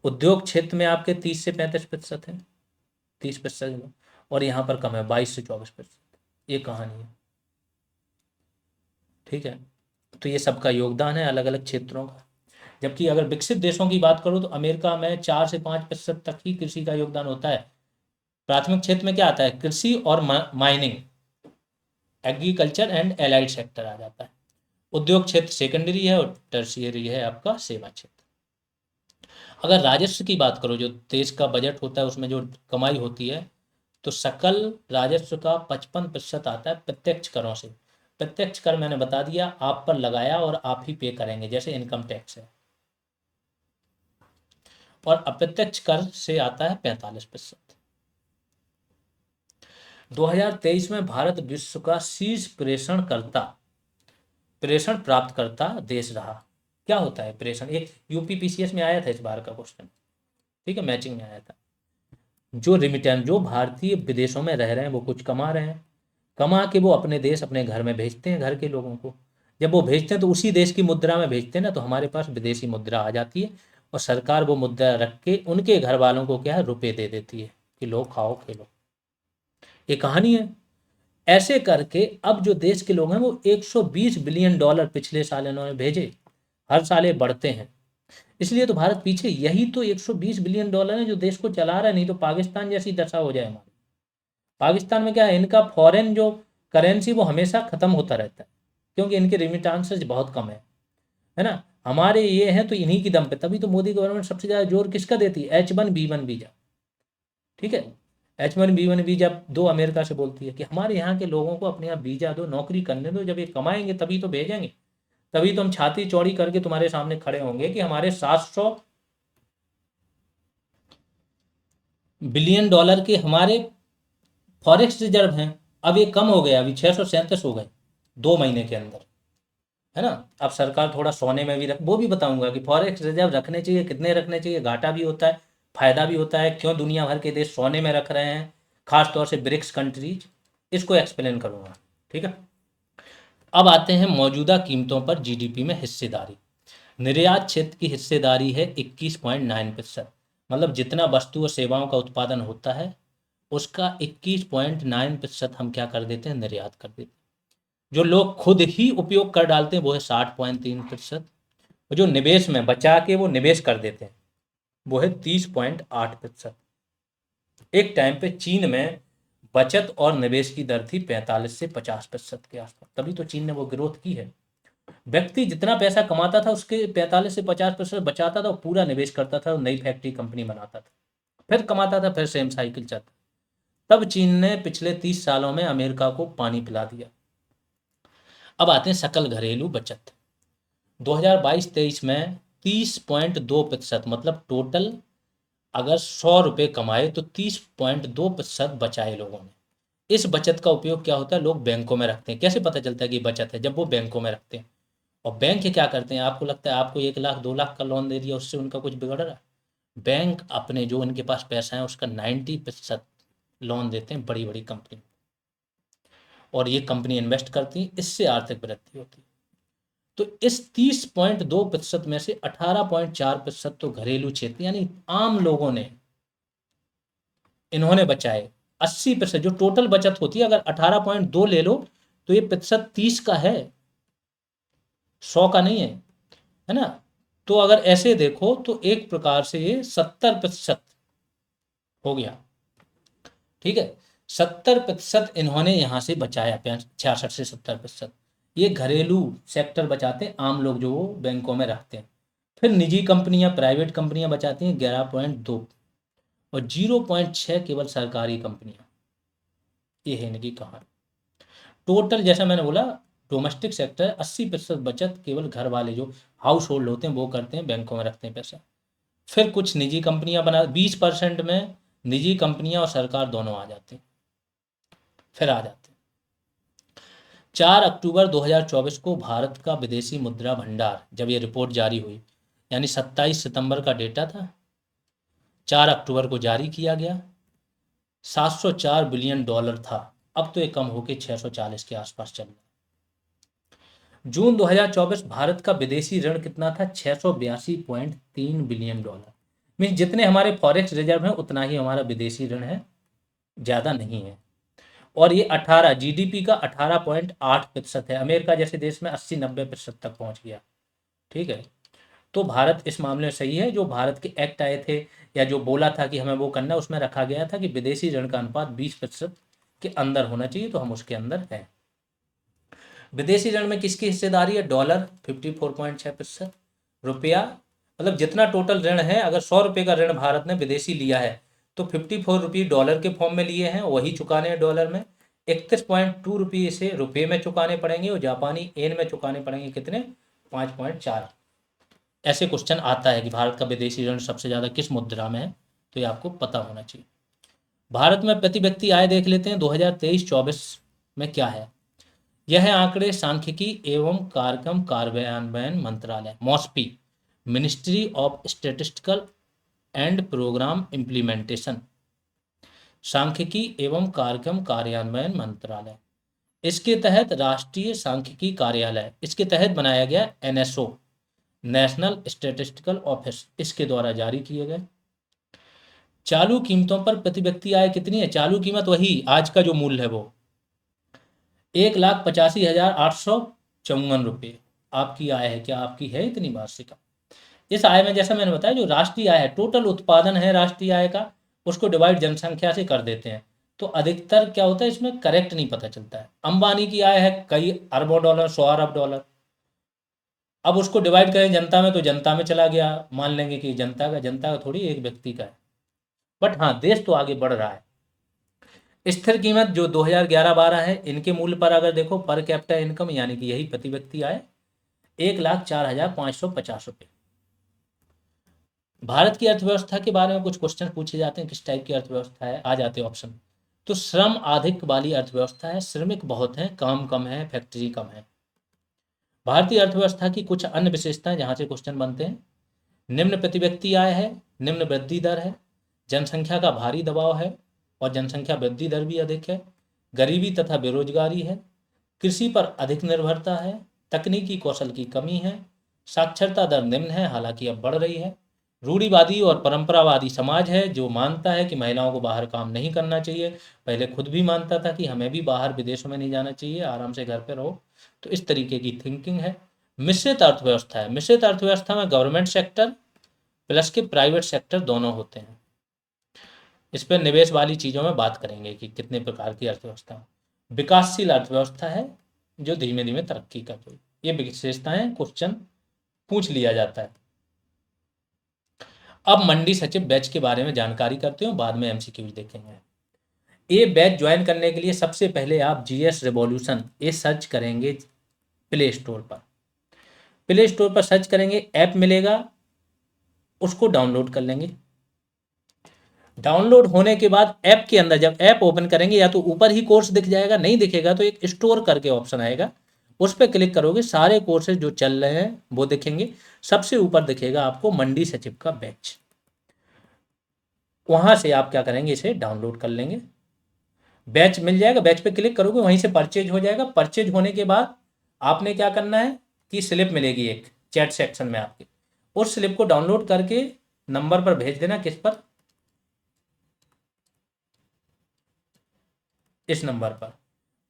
उद्योग क्षेत्र में आपके 30 से 35% है, 30%, और यहाँ पर कम है 22 से 24%। ये कहानी है, ठीक है। तो ये सबका योगदान है अलग अलग क्षेत्रों का। जबकि अगर विकसित देशों की बात करो तो अमेरिका में 4 से 5% तक ही कृषि का योगदान होता है। प्राथमिक क्षेत्र में क्या आता है? कृषि और mining, agriculture and allied sector आ जाता है। उद्योग क्षेत्र सेकेंडरी है और टर्शियरी है आपका सेवा क्षेत्र। अगर राजस्व की बात करो, जो देश का बजट होता है उसमें जो कमाई होती है, तो सकल राजस्व का 55% आता है प्रत्यक्ष करों से। प्रत्यक्ष कर मैंने बता दिया, आप पर लगाया और आप ही पे करेंगे, जैसे इनकम टैक्स है। और अप्रत्यक्ष कर से आता है 45%। 2023 में भारत विश्व का शीर्ष प्रेषण प्राप्त करता देश रहा। क्या होता है प्रेषण? एक यूपीपीसीएस में आया था इस बार का क्वेश्चन, ठीक है, मैचिंग में आया था। जो रिमिटेंस, जो भारतीय विदेशों में रह रहे हैं वो कुछ कमा रहे हैं, कमा के वो अपने देश अपने घर में भेजते हैं, घर के लोगों को। जब वो भेजते हैं तो उसी देश की मुद्रा में भेजते हैं ना, तो हमारे पास विदेशी मुद्रा आ जाती है और सरकार वो मुद्रा रख के उनके घर वालों को क्या है, रुपए दे देती है कि लो खाओ खेलो। ये कहानी है। ऐसे करके अब जो देश के लोग हैं वो $120 बिलियन पिछले साल इन्होंने भेजे, हर साल ये बढ़ते हैं। इसलिए तो भारत पीछे, यही तो $120 बिलियन है जो देश को चला रहा है, नहीं तो पाकिस्तान जैसी दशा हो जाए हमारी। पाकिस्तान में क्या है, इनका फॉरेन जो करेंसी वो हमेशा खत्म होता रहता है, क्योंकि इनके रिमिटांसेज बहुत कम है ना। हमारे ये हैं तो इन्हीं की दम पे, तभी तो मोदी गवर्नमेंट सबसे ज्यादा जोर किसका देती है? H1B1 वीजा, ठीक है। H1B1 वीजा दो, अमेरिका से बोलती है कि हमारे यहाँ के लोगों को अपने यहाँ वीजा दो, नौकरी करने दो, जब ये कमाएंगे तभी तो भेजेंगे, तभी तो हम छाती चौड़ी करके तुम्हारे सामने खड़े होंगे कि हमारे $700 बिलियन के हमारे फॉरेक्स रिजर्व हैं। अब ये कम हो गया, अभी 637 हो गए 2 महीने के अंदर, है ना। अब सरकार थोड़ा सोने में भी वो भी बताऊंगा कि फॉरेक्स रिजर्व रखने चाहिए, कितने रखने चाहिए, घाटा भी होता है फायदा भी होता है, क्यों दुनिया भर के देश सोने में रख रहे हैं, खास तौर से ब्रिक्स कंट्रीज, इसको एक्सप्लेन करूंगा, ठीक है। अब आते हैं मौजूदा कीमतों पर जीडीपी में हिस्सेदारी। निर्यात क्षेत्र की हिस्सेदारी है 21.9%, मतलब जितना वस्तु और सेवाओं का उत्पादन होता है उसका 21.9% हम क्या कर देते हैं, निर्यात कर देते हैं। जो लोग खुद ही उपयोग कर डालते हैं वो है 60.3%, और जो निवेश में बचा के वो निवेश कर देते हैं वो है 30.8%। एक टाइम पे चीन में बचत और निवेश की दर थी 45 से 50% के आसपास, तभी तो चीन ने वो ग्रोथ की है। व्यक्ति जितना पैसा कमाता था उसके 45 से 50% बचाता था और पूरा निवेश करता था और नई फैक्ट्री कंपनी बनाता था, फिर कमाता था, फिर सेम साइकिल चलता। तब चीन ने पिछले 30 सालों में अमेरिका को पानी पिला दिया। अब आते हैं सकल घरेलू बचत। 2022-23 में 30.2%, मतलब टोटल अगर 100 रुपये कमाए तो 30.2% बचाए लोगों ने। इस बचत का उपयोग क्या होता है, लोग बैंकों में रखते हैं। कैसे पता चलता है कि बचत है, जब वो बैंकों में रखते हैं। और बैंक क्या करते हैं, आपको लगता है आपको 1 लाख 2 लाख का लोन दे दिया उससे उनका कुछ बिगड़ रहा है? बैंक अपने जो उनके पास पैसा है उसका 90% लोन देते हैं बड़ी बड़ी कंपनी, और ये कंपनी इन्वेस्ट करती है, इससे आर्थिक वृद्धि होती है। तो इस 30.2% में से 18.4% तो घरेलू क्षेत्र यानी आम लोगों ने इन्होंने बचाए। 80% जो टोटल बचत होती है, अगर 18.2 ले लो तो ये प्रतिशत 30 का है, 100 का नहीं है ना। तो अगर ऐसे देखो तो एक प्रकार से ये 70% हो गया। ठीक है, 70% इन्होंने यहां से बचाया, 66 से 70%। ये घरेलू सेक्टर बचाते हैं, आम लोग जो वो बैंकों में रखते हैं। फिर निजी कंपनियां, प्राइवेट कंपनियां बचाती हैं 11.2, और 0.6 केवल सरकारी कंपनियां। ये है इनकी कहानी। टोटल जैसा मैंने बोला, डोमेस्टिक सेक्टर 80% बचत केवल घर वाले जो हाउस होल्ड होते हैं वो करते हैं, बैंकों में रखते हैं पैसा। फिर कुछ निजी कंपनियां बना, 20% में निजी कंपनियां और सरकार दोनों आ जाते हैं, फिर आ जाते हैं। 4 अक्टूबर 2024 को भारत का विदेशी मुद्रा भंडार, जब ये रिपोर्ट जारी हुई, यानी 27 सितंबर का डेटा था, 4 अक्टूबर को जारी किया गया, 704 बिलियन डॉलर था। अब तो ये कम होकर 640 के आसपास चल रहा है। जून 2024 भारत का विदेशी ऋण कितना था, 682.3 बिलियन डॉलर। मीन जितने हमारे फॉरेक्स रिजर्व हैं उतना ही हमारा विदेशी ऋण है, ज़्यादा नहीं है। और ये 18 जीडीपी का 18.8% है। अमेरिका जैसे देश में 80-90% तक पहुंच गया। ठीक है, तो भारत इस मामले में सही है। जो भारत के एक्ट आए थे या जो बोला था कि हमें वो करना, उसमें रखा गया था कि विदेशी ऋण का अनुपात 20% के अंदर होना चाहिए, तो हम उसके अंदर हैं। विदेशी ऋण में किसकी हिस्सेदारी है, डॉलर 54.6%, रुपया, मतलब जितना टोटल ऋण है, अगर 100 रुपये का ऋण भारत ने विदेशी लिया है तो 54 रुपये डॉलर के फॉर्म में लिए हैं, वही चुकाने हैं डॉलर में। 31.2 रुपये इसे रुपये में चुकाने पड़ेंगे, और जापानी येन में चुकाने पड़ेंगे कितने, 5.4। ऐसे क्वेश्चन आता है कि भारत का विदेशी ऋण सबसे ज़्यादा किस मुद्रा में है, तो ये आपको पता होना चाहिए। भारत में प्रति व्यक्ति आय देख लेते हैं 2023-24 में क्या है। यह आंकड़े सांख्यिकी एवं कार्यक्रम कार्यान्वयन मंत्रालय, MoSPI, ministry of statistical and programme implementation, सांख्यिकी एवं कार्यक्रम कार्यान्वयन मंत्रालय, इसके तहत राष्ट्रीय सांख्यिकी कार्यालय, इसके तहत बनाया गया एनएसओ, नेशनल स्टैटिस्टिकल ऑफिस, इसके द्वारा जारी किए गए। चालू कीमतों पर प्रति व्यक्ति आय कितनी है, चालू कीमत वही आज का जो मूल्य है वो 1,85,854 आपकी आय है। क्या आपकी है इतनी वार्षिक? इस आय में जैसा मैंने बताया, जो राष्ट्रीय आय है, टोटल उत्पादन है राष्ट्रीय आय का, उसको डिवाइड जनसंख्या से कर देते हैं, तो अधिकतर क्या होता है इसमें करेक्ट नहीं पता चलता है। अंबानी की आय है कई अरबों डॉलर, 100 अरब डॉलर। अब उसको डिवाइड करें जनता में तो जनता में चला गया, मान लेंगे कि जनता का थोड़ी एक व्यक्ति का है। बट हाँ, देश तो आगे बढ़ रहा है। स्थिर कीमत जो 2011-12 है, इनके मूल्य पर अगर देखो, पर कैपिटा इनकम यानी कि यही प्रति व्यक्ति आय 1,04,550 रुपये। भारत की अर्थव्यवस्था के बारे में कुछ क्वेश्चन पूछे जाते हैं, किस टाइप की अर्थव्यवस्था है, आ जाते हैं ऑप्शन। तो श्रम अधिक वाली अर्थव्यवस्था है, श्रमिक बहुत हैं, काम कम है, फैक्ट्री कम है। भारतीय अर्थव्यवस्था की कुछ अन्य विशेषताएं जहां से क्वेश्चन बनते हैं, निम्न प्रति व्यक्ति आय है, निम्न वृद्धि दर है, जनसंख्या का भारी दबाव है और जनसंख्या वृद्धि दर भी अधिक है, गरीबी तथा बेरोजगारी है, कृषि पर अधिक निर्भरता है, तकनीकी कौशल की कमी है, साक्षरता दर निम्न है हालांकि अब बढ़ रही है, रूढ़िवादी और परंपरावादी समाज है जो मानता है कि महिलाओं को बाहर काम नहीं करना चाहिए। पहले खुद भी मानता था कि हमें भी बाहर विदेशों में नहीं जाना चाहिए, आराम से घर पे रहो। तो इस तरीके की थिंकिंग है। मिश्रित अर्थव्यवस्था है। मिश्रित अर्थव्यवस्था में गवर्नमेंट सेक्टर प्लस के प्राइवेट सेक्टर दोनों होते हैं। इस पर निवेश वाली चीज़ों में बात करेंगे कि कितने प्रकार की अर्थव्यवस्था। विकासशील अर्थव्यवस्था है जो धीमे धीमे तरक्की कर रही है। ये विशेषताएं क्वेश्चन पूछ लिया जाता है। अब मंडी सचिव बैच के बारे में जानकारी करते हो, बाद में एमसीक्यू देखेंगे। ये बैच ज्वाइन करने के लिए सबसे पहले आप जीएस रिवॉल्यूशन ये सर्च करेंगे प्ले स्टोर पर। प्ले स्टोर पर सर्च करेंगे, ऐप मिलेगा, उसको डाउनलोड कर लेंगे। डाउनलोड होने के बाद ऐप के अंदर जब ऐप ओपन करेंगे, या तो ऊपर ही कोर्स दिख जाएगा, नहीं दिखेगा तो एक स्टोर करके ऑप्शन आएगा, उस पर क्लिक करोगे, सारे कोर्सेज जो चल रहे हैं वो दिखेंगे। सबसे ऊपर दिखेगा आपको मंडी सचिव का बैच। वहां से आप क्या करेंगे, इसे डाउनलोड कर लेंगे। बैच मिल जाएगा, बैच पे क्लिक करोगे, वहीं से परचेज हो जाएगा। परचेज होने के बाद आपने क्या करना है कि स्लिप मिलेगी एक चैट सेक्शन में आपके, उस स्लिप को डाउनलोड करके नंबर पर भेज देना। किस पर? इस नंबर पर।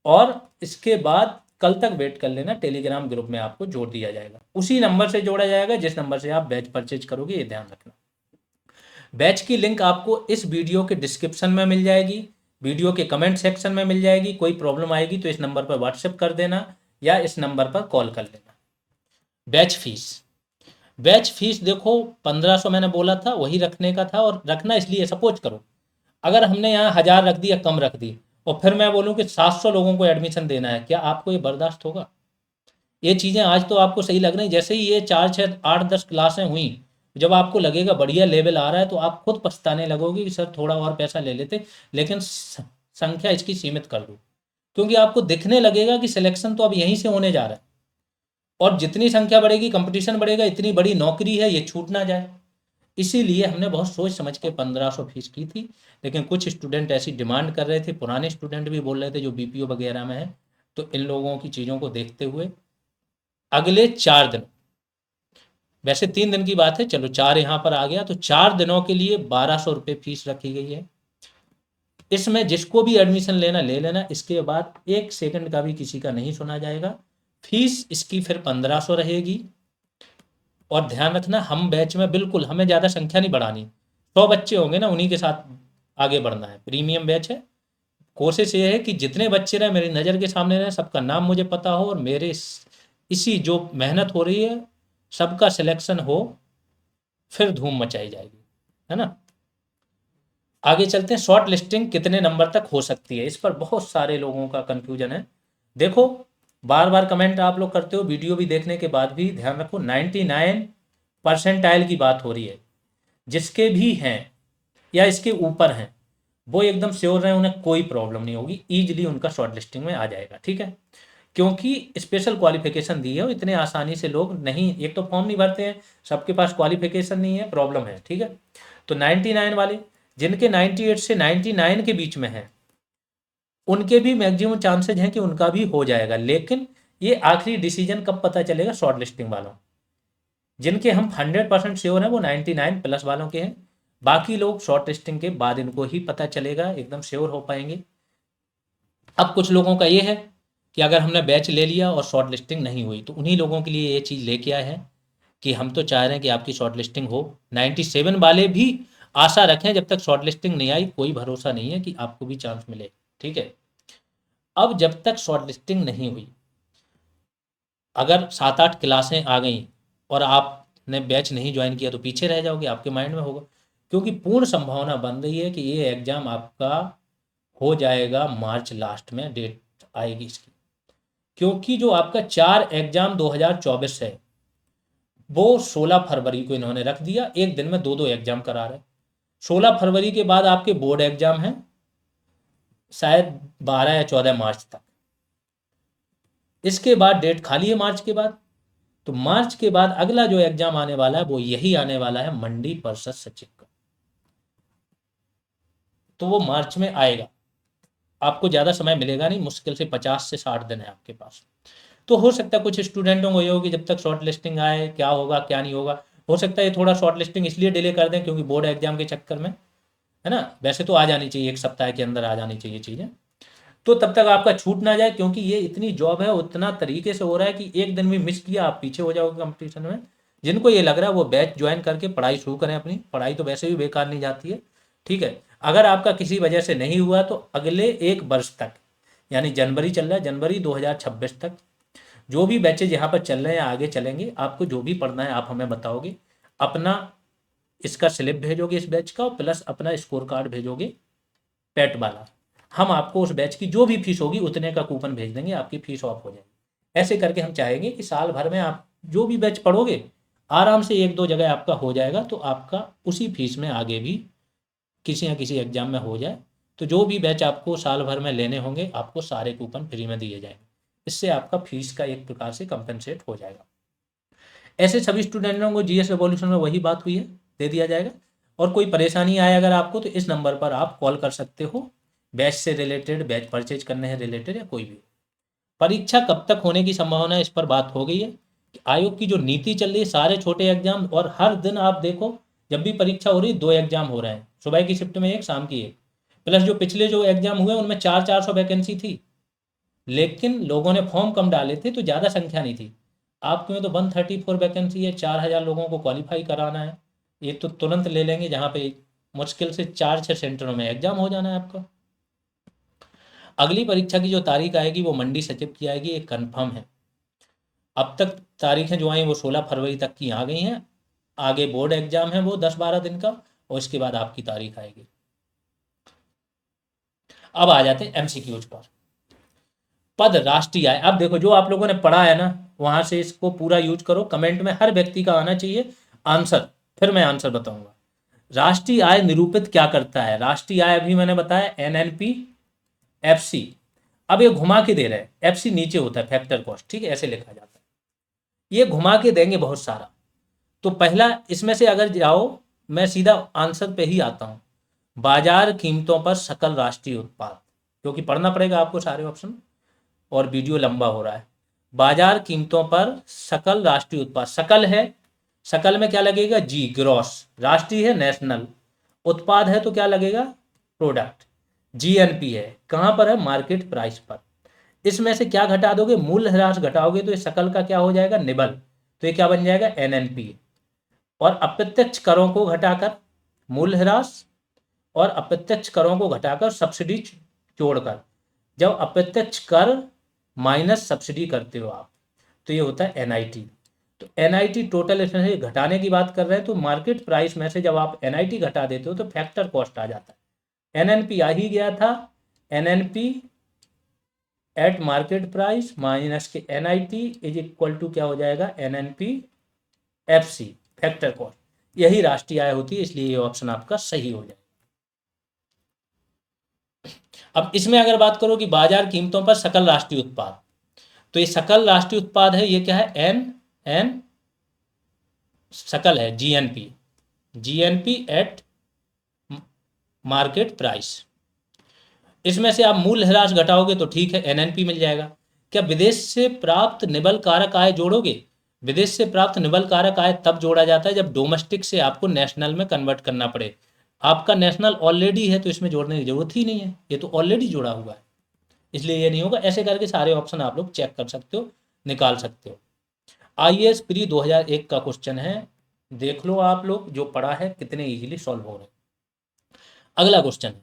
और इसके बाद कल तक वेट कर लेना, टेलीग्राम ग्रुप में आपको जोड़ दिया जाएगा। उसी नंबर से जोड़ा जाएगा जिस नंबर से आप बैच परचेज करोगे, ये ध्यान रखना। बैच की लिंक आपको इस वीडियो के डिस्क्रिप्शन में मिल जाएगी, वीडियो के कमेंट सेक्शन में मिल जाएगी। कोई प्रॉब्लम आएगी तो इस नंबर पर व्हाट्सएप कर देना या इस नंबर पर कॉल कर लेना। बैच फीस, बैच फीस देखो 1500 मैंने बोला था, वही रखने का था। और रखना इसलिए, सपोज करो अगर हमने यहाँ 1000 रख दी या कम रख दी और फिर मैं बोलूँ कि 700 लोगों को एडमिशन देना है, क्या आपको ये बर्दाश्त होगा? ये चीज़ें आज तो आपको सही लग रही, जैसे ही ये 4 6 8 10 क्लासें हुई, जब आपको लगेगा बढ़िया लेवल आ रहा है तो आप खुद पछताने लगोगे कि सर थोड़ा और पैसा ले लेते, लेकिन संख्या इसकी सीमित कर दो। क्योंकि आपको दिखने लगेगा कि सिलेक्शन तो अब यहीं से होने जा रहा है, और जितनी संख्या बढ़ेगी कंपटीशन बढ़ेगा, इतनी बड़ी नौकरी है, ये छूट ना जाए। इसीलिए हमने बहुत सोच समझ के 1500 फीस की थी। लेकिन कुछ स्टूडेंट ऐसी डिमांड कर रहे थे, पुराने स्टूडेंट भी बोल रहे थे जो बीपीओ वगैरह में है, तो इन लोगों की चीज़ों को देखते हुए अगले 4 दिन, वैसे 3 दिन की बात है, चलो 4 यहाँ पर आ गया, तो 4 दिनों के लिए 1200 रुपये फीस रखी गई है। इसमें जिसको भी एडमिशन लेना ले लेना, इसके बाद 1 सेकंड का भी किसी का नहीं सुना जाएगा। फीस इसकी फिर 1500 रहेगी। और ध्यान रखना, हम बैच में बिल्कुल हमें ज़्यादा संख्या नहीं बढ़ानी, 100 बच्चे होंगे ना, उन्हीं के साथ आगे बढ़ना है। प्रीमियम बैच है। कोशिश ये है कि जितने बच्चे रहे मेरी नज़र के सामने रहे, सबका नाम मुझे पता हो, और मेरे इसी जो मेहनत हो रही है सबका सिलेक्शन हो, फिर धूम मचाई जाएगी, है ना। आगे चलते हैं। शॉर्ट लिस्टिंग कितने नंबर तक हो सकती है, इस पर बहुत सारे लोगों का कंफ्यूजन है। देखो, बार बार कमेंट आप लोग करते हो, वीडियो भी देखने के बाद भी ध्यान रखो, 99 परसेंटाइल की बात हो रही है। जिसके भी हैं या इसके ऊपर हैं, वो एकदम श्योर रहे, उन्हें कोई प्रॉब्लम नहीं होगी, ईजिली उनका शॉर्ट लिस्टिंग में आ जाएगा, ठीक है। क्योंकि स्पेशल क्वालिफिकेशन दी है और इतने आसानी से लोग नहीं, एक तो फॉर्म नहीं भरते हैं, सबके पास क्वालिफिकेशन नहीं है, प्रॉब्लम है, ठीक है। तो 99 वाले, जिनके 98 से 99 के बीच में है, उनके भी मैक्सिमम चांसेज हैं कि उनका भी हो जाएगा। लेकिन ये आखिरी डिसीजन कब पता चलेगा? शॉर्ट लिस्टिंग वालों। जिनके हम 100% श्योर हैं वो 99 प्लस वालों के हैं। बाकी लोग शॉर्ट लिस्टिंग के बाद इनको ही पता चलेगा, एकदम श्योर हो पाएंगे। अब कुछ लोगों का ये है कि अगर हमने बैच ले लिया और शॉर्ट लिस्टिंग नहीं हुई, तो उन्हीं लोगों के लिए ये चीज़ लेके आए हैं कि हम तो चाह रहे हैं कि आपकी शॉर्ट लिस्टिंग हो। 97 वाले भी आशा रखें, जब तक शॉर्ट लिस्टिंग नहीं आई कोई भरोसा नहीं है कि आपको भी चांस मिले, ठीक है। अब जब तक शॉर्ट लिस्टिंग नहीं हुई, अगर 7 8 क्लासें आ गई और आपने बैच नहीं ज्वाइन किया, तो पीछे रह जाओगे, आपके माइंड में होगा। क्योंकि पूर्ण संभावना बन रही है कि ये एग्ज़ाम आपका हो जाएगा मार्च लास्ट में, डेट आएगी इसकी। क्योंकि जो आपका 4 एग्ज़ाम 2024 है, वो 16 फरवरी को इन्होंने रख दिया। एक दिन में 2 2 एग्ज़ाम करा रहे हैं। 16 फरवरी के बाद आपके बोर्ड एग्ज़ाम हैं, शायद 12 या 14 मार्च तक। इसके बाद डेट खाली है मार्च के बाद। तो मार्च के बाद अगला जो एग्जाम आने वाला है वो यही आने वाला है, मंडी परिषद सचिव का। तो वो मार्च में आएगा। आपको ज़्यादा समय मिलेगा नहीं, मुश्किल से 50 से 60 दिन है आपके पास। तो हो सकता है कुछ स्टूडेंटों को ये हो कि जब तक शॉर्ट लिस्टिंग आए क्या होगा क्या नहीं होगा, हो सकता है ये थोड़ा शॉर्ट लिस्टिंग इसलिए डिले कर दें क्योंकि बोर्ड एग्जाम के चक्कर में, है ना। वैसे तो आ जानी चाहिए, 1 सप्ताह के अंदर आ जानी चाहिए चीज़ें। तो तब तक आपका छूट ना जाए, क्योंकि ये इतनी जॉब है, उतना तरीके से हो रहा है कि एक दिन भी मिस किया आप पीछे हो जाओगे कंपटीशन में। जिनको ये लग रहा है वो बैच ज्वाइन करके पढ़ाई शुरू करें, अपनी पढ़ाई तो वैसे भी बेकार नहीं जाती है, ठीक है। अगर आपका किसी वजह से नहीं हुआ तो अगले 1 वर्ष तक, यानी जनवरी चल रहा है, जनवरी 2026 तक जो भी बैचेज यहाँ पर चल रहे हैं आगे चलेंगे, आपको जो भी पढ़ना है आप हमें बताओगे, अपना इसका स्लिप भेजोगे इस बैच का, प्लस अपना स्कोर कार्ड भेजोगे पेट वाला, हम आपको उस बैच की जो भी फीस होगी उतने का कूपन भेज देंगे, आपकी फीस ऑफ हो जाएगी। ऐसे करके हम चाहेंगे कि साल भर में आप जो भी बैच पढ़ोगे आराम से 1-2 जगह आपका हो जाएगा, तो आपका उसी फीस में आगे भी किसी न किसी एग्जाम में हो जाए। तो जो भी बैच आपको साल भर में लेने होंगे आपको सारे कूपन फ्री में दिए जाएंगे, इससे आपका फीस का एक प्रकार से कंपनसेट हो जाएगा। ऐसे सभी स्टूडेंटों को जीएस रिवॉल्यूशन में वही बात हुई है, दे दिया जाएगा। और कोई परेशानी आए अगर आपको तो इस नंबर पर आप कॉल कर सकते हो, बैच से रिलेटेड, बैच परचेज करने से रिलेटेड या कोई भी। परीक्षा कब तक होने की संभावना है, इस पर बात हो गई है। आयोग की जो नीति चल रही है, सारे छोटे एग्जाम, और हर दिन आप देखो जब भी परीक्षा हो रही है 2 एग्जाम हो रहे हैं, सुबह की शिफ्ट में एक, शाम की एक, प्लस जो पिछले जो एग्जाम हुए उनमें 400-400 वैकेंसी थी, लेकिन लोगों ने फॉर्म कम डाले थे तो ज़्यादा संख्या नहीं थी। आपके में तो 134 वैकेंसी है, 4000 लोगों को क्वालिफाई कराना है, ये तो तुरंत ले लेंगे, जहाँ पे मुश्किल से 4-6 सेंटरों में एग्जाम हो जाना है आपका। अगली परीक्षा की जो तारीख आएगी वो मंडी सचिव की आएगी, ये कन्फर्म है। अब तक तारीखें जो आई वो 16 फरवरी तक की आ गई हैं। आगे बोर्ड एग्जाम है वो 10-12 दिन का, और इसके बाद आपकी तारीख आएगी। अब आ जाते हैं एमसीक्यूज पर। पद राष्ट्रीय आय, अब देखो जो आप लोगों ने पढ़ा है ना वहां से इसको पूरा यूज करो, कमेंट में हर व्यक्ति का आना चाहिए आंसर, फिर मैं आंसर बताऊंगा। राष्ट्रीय आय निरूपित क्या करता है, राष्ट्रीय आय अभी मैंने बताया एनएनपी एफसी। अब ये घुमा के दे रहे हैं, एफसी नीचे होता है फैक्टर कॉस्ट, ठीक है, ऐसे लिखा जाता है, ये घुमा के देंगे बहुत सारा। तो पहला इसमें से अगर जाओ, मैं सीधा आंसर पे ही आता हूँ, बाजार कीमतों पर सकल राष्ट्रीय उत्पाद, क्योंकि पढ़ना पड़ेगा आपको सारे ऑप्शन और वीडियो लंबा हो रहा है। बाजार कीमतों पर सकल राष्ट्रीय उत्पाद, सकल है, सकल में क्या लगेगा, जी ग्रॉस, राष्ट्रीय है नेशनल, उत्पाद है तो क्या लगेगा प्रोडक्ट, जीएनपी है कहाँ पर है, मार्केट प्राइस पर। इसमें से क्या घटा दोगे, मूल्य ह्रास घटाओगे तो ये सकल का क्या हो जाएगा, निबल, तो ये क्या बन जाएगा एनएनपी। और अप्रत्यक्ष करों को घटाकर, मूल्य ह्रास और अप्रत्यक्ष करों को घटाकर सब्सिडी जोड़कर, जब अप्रत्यक्ष कर माइनस सब्सिडी करते हो आप, तो ये होता है एनआईटी। तो एनआईटी टोटल इसमें से घटाने की बात कर रहे हैं, तो मार्केट प्राइस में से जब आप एनआईटी घटा देते हो तो फैक्टर कॉस्ट आ जाता है। एनएनपी आ ही गया था, NNP eight market price minus के एनआईटी इज इक्वल टू क्या हो जाएगा, एनएनपी एफसी, फैक्टर कॉस्ट। यही राष्ट्रीय आय होती है, इसलिए ये ऑप्शन आपका सही हो जाएगा। अब इसमें अगर बात करो कि बाजार कीमतों पर सकल राष्ट्रीय उत्पाद, तो ये सकल राष्ट्रीय उत्पाद है, ये क्या है, एन एन सकल है, GNP, GNP eight market price. इसमें से आप मूल्य ह्रास घटाओगे तो ठीक है एनएनपी मिल जाएगा। क्या विदेश से प्राप्त निबल कारक आय जोड़ोगे, विदेश से प्राप्त निबल कारक आय तब जोड़ा जाता है जब डोमेस्टिक से आपको नेशनल में कन्वर्ट करना पड़े। आपका नेशनल ऑलरेडी है तो इसमें जोड़ने की जरूरत ही नहीं है, ये तो ऑलरेडी जुड़ा हुआ है, इसलिए ये नहीं होगा। ऐसे करके सारे ऑप्शन आप लोग चेक कर सकते हो, निकाल सकते हो। आईएएस प्री 2001 का क्वेश्चन है, देख लो आप लोग जो पढ़ा है कितने इजीली सॉल्व हो रहे हैं। अगला क्वेश्चन है,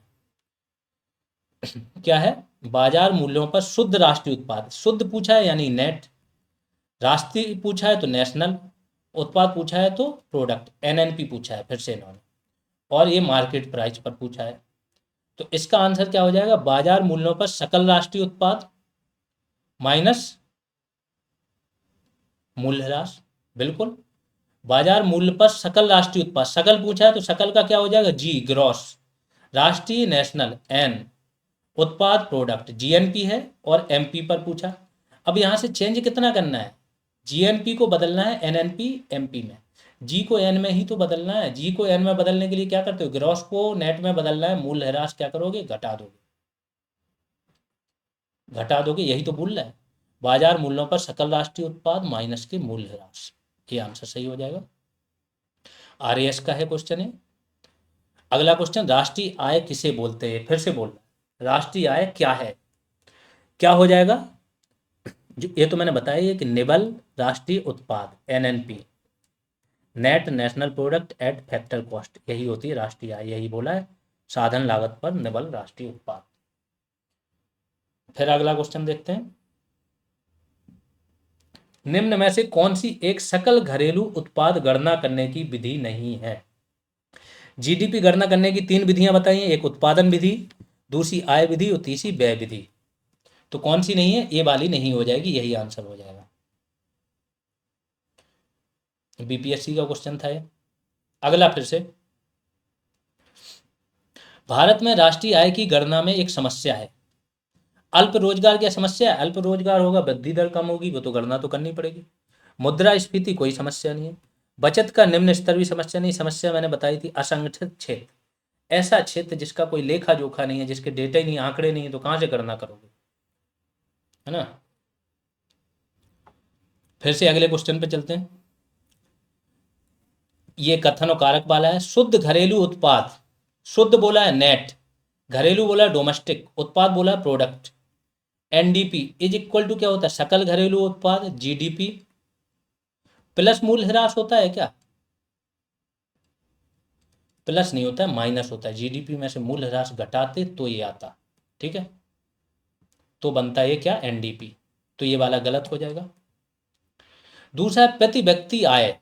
क्या है, बाजार मूल्यों पर शुद्ध राष्ट्रीय उत्पाद, शुद्ध पूछा है यानी नेट, राष्ट्रीय पूछा है तो नेशनल, उत्पाद पूछा है तो प्रोडक्ट, एनएनपी पूछा है फिर से इन्होंने, और ये मार्केट प्राइस पर पूछा है। तो इसका आंसर क्या हो जाएगा, बाजार मूल्यों पर सकल राष्ट्रीय उत्पाद माइनस मूल्य ह्रास, बिल्कुल। बाजार मूल्य पर सकल राष्ट्रीय उत्पाद, सकल पूछा है तो सकल का क्या हो जाएगा, जी ग्रॉस, राष्ट्रीय नेशनल एन, उत्पाद प्रोडक्ट जीएनपी है, और एमपी पर पूछा। अब यहाँ से चेंज कितना करना है, जीएनपी को बदलना है एनएनपी एमपी में, जी को एन में ही तो बदलना है। जी को एन में बदलने के लिए क्या करते हो, ग्रॉस को नेट में बदलना है, मूल्य ह्रास क्या करोगे, घटा दोगे, घटा दोगे, यही तो बोल रहा है। बाजार मूल्यों पर सकल राष्ट्रीय उत्पाद माइनस के मूल्य ह्रास, ये आंसर सही हो जाएगा। RAS का है क्वेश्चन है। अगला क्वेश्चन, राष्ट्रीय आय किसे बोलते हैं? फिर से बोल, राष्ट्रीय आय क्या है? क्या हो जाएगा? जो ये तो मैंने बताया है कि निबल राष्ट्रीय उत्पाद, NNP, net national product at factor cost, यही होती है राष्ट्रीय आय, यही बोला है, साधन लागत पर निबल राष्ट्रीय उत्पाद। फिर अगला क्वेश्चन देखते हैं, निम्न में से कौन सी एक सकल घरेलू उत्पाद गणना करने की विधि नहीं है? GDP गणना करने की 3 विधियां बताई हैं, एक उत्पादन विधि, दूसरी आय विधि और तीसरी व्यय विधि। तो कौन सी नहीं है? ये वाली नहीं हो जाएगी, यही आंसर हो जाएगा। BPSC का क्वेश्चन था ये। अगला फिर से, भारत में राष्ट्रीय आय की गणना में एक समस्या है। अल्प रोजगार क्या समस्या है? अल्प रोजगार होगा, वृद्धि दर कम होगी, वो तो गणना तो करनी पड़ेगी। मुद्रास्फीति कोई समस्या नहीं है। बचत का निम्न स्तर भी समस्या नहीं। समस्या मैंने बताई थी असंगठित क्षेत्र, ऐसा क्षेत्र जिसका कोई लेखा जोखा नहीं है, जिसके डेटा ही नहीं, आंकड़े नहीं है, तो कहां से गणना करोगे, है ना। फिर से अगले क्वेश्चन पे चलते हैं। ये कथन और कारक वाला है। शुद्ध घरेलू उत्पाद, शुद्ध बोला है नेट, घरेलू बोला है डोमेस्टिक, उत्पाद बोला है product. NDP is equal to क्या होता है? सकल घरेलू उत्पाद, GDP प्लस मूल्य ह्रास होता है क्या? प्लस नहीं होता है, माइनस होता है। GDP में से मूल्य ह्रास घटाते तो ये आता, ठीक है, तो बनता है ये क्या? NDP। तो ये वाला गलत हो जाएगा। दूसरा है प्रति व्यक्ति आय,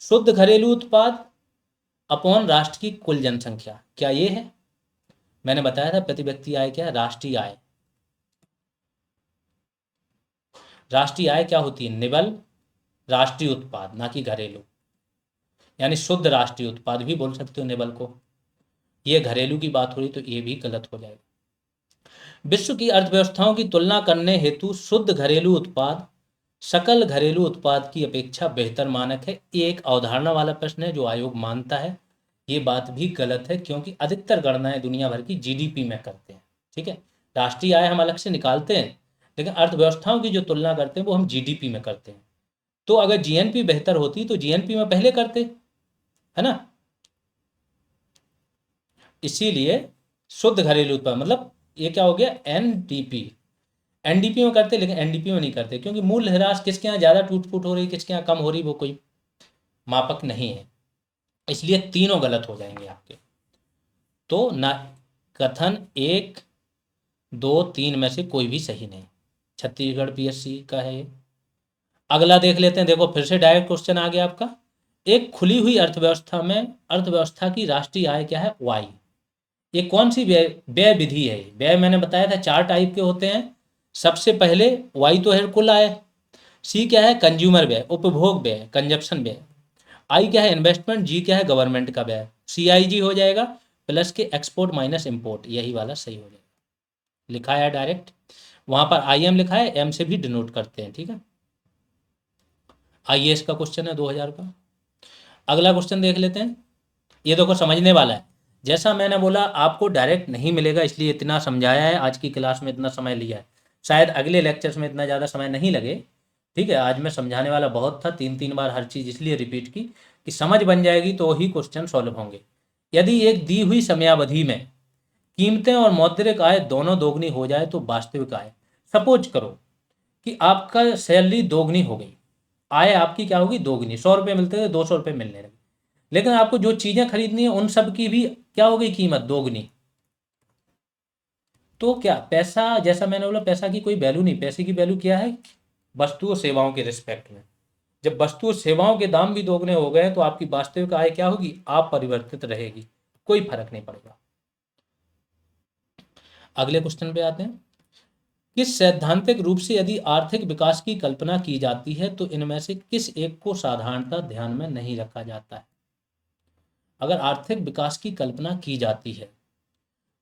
शुद्ध घरेलू उत्पाद अपॉन राष्ट्र की कुल जनसंख्या, क्या ये है? मैंने बताया था प्रति व्यक्ति आय क्या है? राष्ट्रीय आय। राष्ट्रीय आय क्या होती है? निबल राष्ट्रीय उत्पाद, ना कि घरेलू, यानी शुद्ध राष्ट्रीय उत्पाद भी बोल सकते हो निबल को। ये घरेलू की बात हो रही तो ये भी गलत हो जाएगा। विश्व की अर्थव्यवस्थाओं की तुलना करने हेतु शुद्ध घरेलू उत्पाद सकल घरेलू उत्पाद की अपेक्षा बेहतर मानक है। ये एक अवधारणा वाला प्रश्न है जो आयोग मानता है। ये बात भी गलत है क्योंकि अधिकतर गणनाएं दुनिया भर की GDP में करते हैं, ठीक है। राष्ट्रीय आय हम अलग से निकालते हैं, लेकिन अर्थव्यवस्थाओं की जो तुलना करते हैं वो हम GDP में करते हैं। तो अगर GNP बेहतर होती तो GNP में पहले करते, है ना। इसीलिए शुद्ध घरेलू उत्पाद मतलब ये क्या हो गया? NDP में करते, लेकिन NDP में नहीं करते क्योंकि मूल्य ह्रास किसके यहाँ ज़्यादा टूट फूट हो रही, किसके यहाँ कम हो रही, वो कोई मापक नहीं है। इसलिए तीनों गलत हो जाएंगे आपके। तो ना, कथन 1, 2, 3 में से कोई भी सही नहीं। छत्तीसगढ़ PSC का है ये। अगला देख लेते हैं। देखो फिर से डायरेक्ट क्वेश्चन आ गया आपका। एक खुली हुई अर्थव्यवस्था में अर्थव्यवस्था की राष्ट्रीय आय क्या है? Y। ये कौन सी व्यय व्यय विधि है? व्यय मैंने बताया था 4 टाइप के होते हैं। सबसे पहले Y तो है कुल आय, C क्या है? कंज्यूमर व्यय, उपभोग व्यय, कंजप्शन व्यय। I क्या है? इन्वेस्टमेंट। G क्या है? गवर्नमेंट का व्यय। CIG हो जाएगा प्लस के एक्सपोर्ट माइनस इम्पोर्ट, यही वाला सही हो जाएगा। लिखा है डायरेक्ट, वहां पर IM लिखा है, M से भी डिनोट करते हैं, ठीक है। IAS का क्वेश्चन है 2000 का। अगला क्वेश्चन देख लेते हैं। ये देखो समझने वाला है। जैसा मैंने बोला आपको डायरेक्ट नहीं मिलेगा, इसलिए इतना समझाया है, आज की क्लास में इतना समय लिया है। शायद अगले लेक्चर्स में इतना ज़्यादा समय नहीं लगे, ठीक है। आज मैं समझाने वाला बहुत था, 3 बार हर चीज़ इसलिए रिपीट की कि समझ बन जाएगी तो ही क्वेश्चन सॉल्व होंगे। यदि एक दी हुई समयावधि में कीमतें और मौद्रिक आय दोनों दोगुनी हो जाए तो वास्तविक आय, सपोज करो कि आपका सैलरी दोगुनी हो गई, आय आपकी क्या होगी? दोगुनी। 100 रुपये मिलते थे, 200 रुपये मिलने लगे, लेकिन आपको जो चीजें खरीदनी है उन सब की भी क्या हो गई? कीमत दोगुनी। तो क्या पैसा, जैसा मैंने बोला पैसा की कोई वैल्यू नहीं, पैसे की वैल्यू क्या है? वस्तु और सेवाओं के रिस्पेक्ट में। जब वस्तु और सेवाओं के दाम भी दोगुने हो गए तो आपकी वास्तविक आय क्या होगी? आप परिवर्तित रहेगी, कोई फर्क नहीं पड़ेगा। अगले क्वेश्चन पे आते हैं। किस सैद्धांतिक रूप से यदि आर्थिक विकास की कल्पना की जाती है तो इनमें से किस एक को साधारणतः ध्यान में नहीं रखा जाता है? अगर आर्थिक विकास की कल्पना की जाती है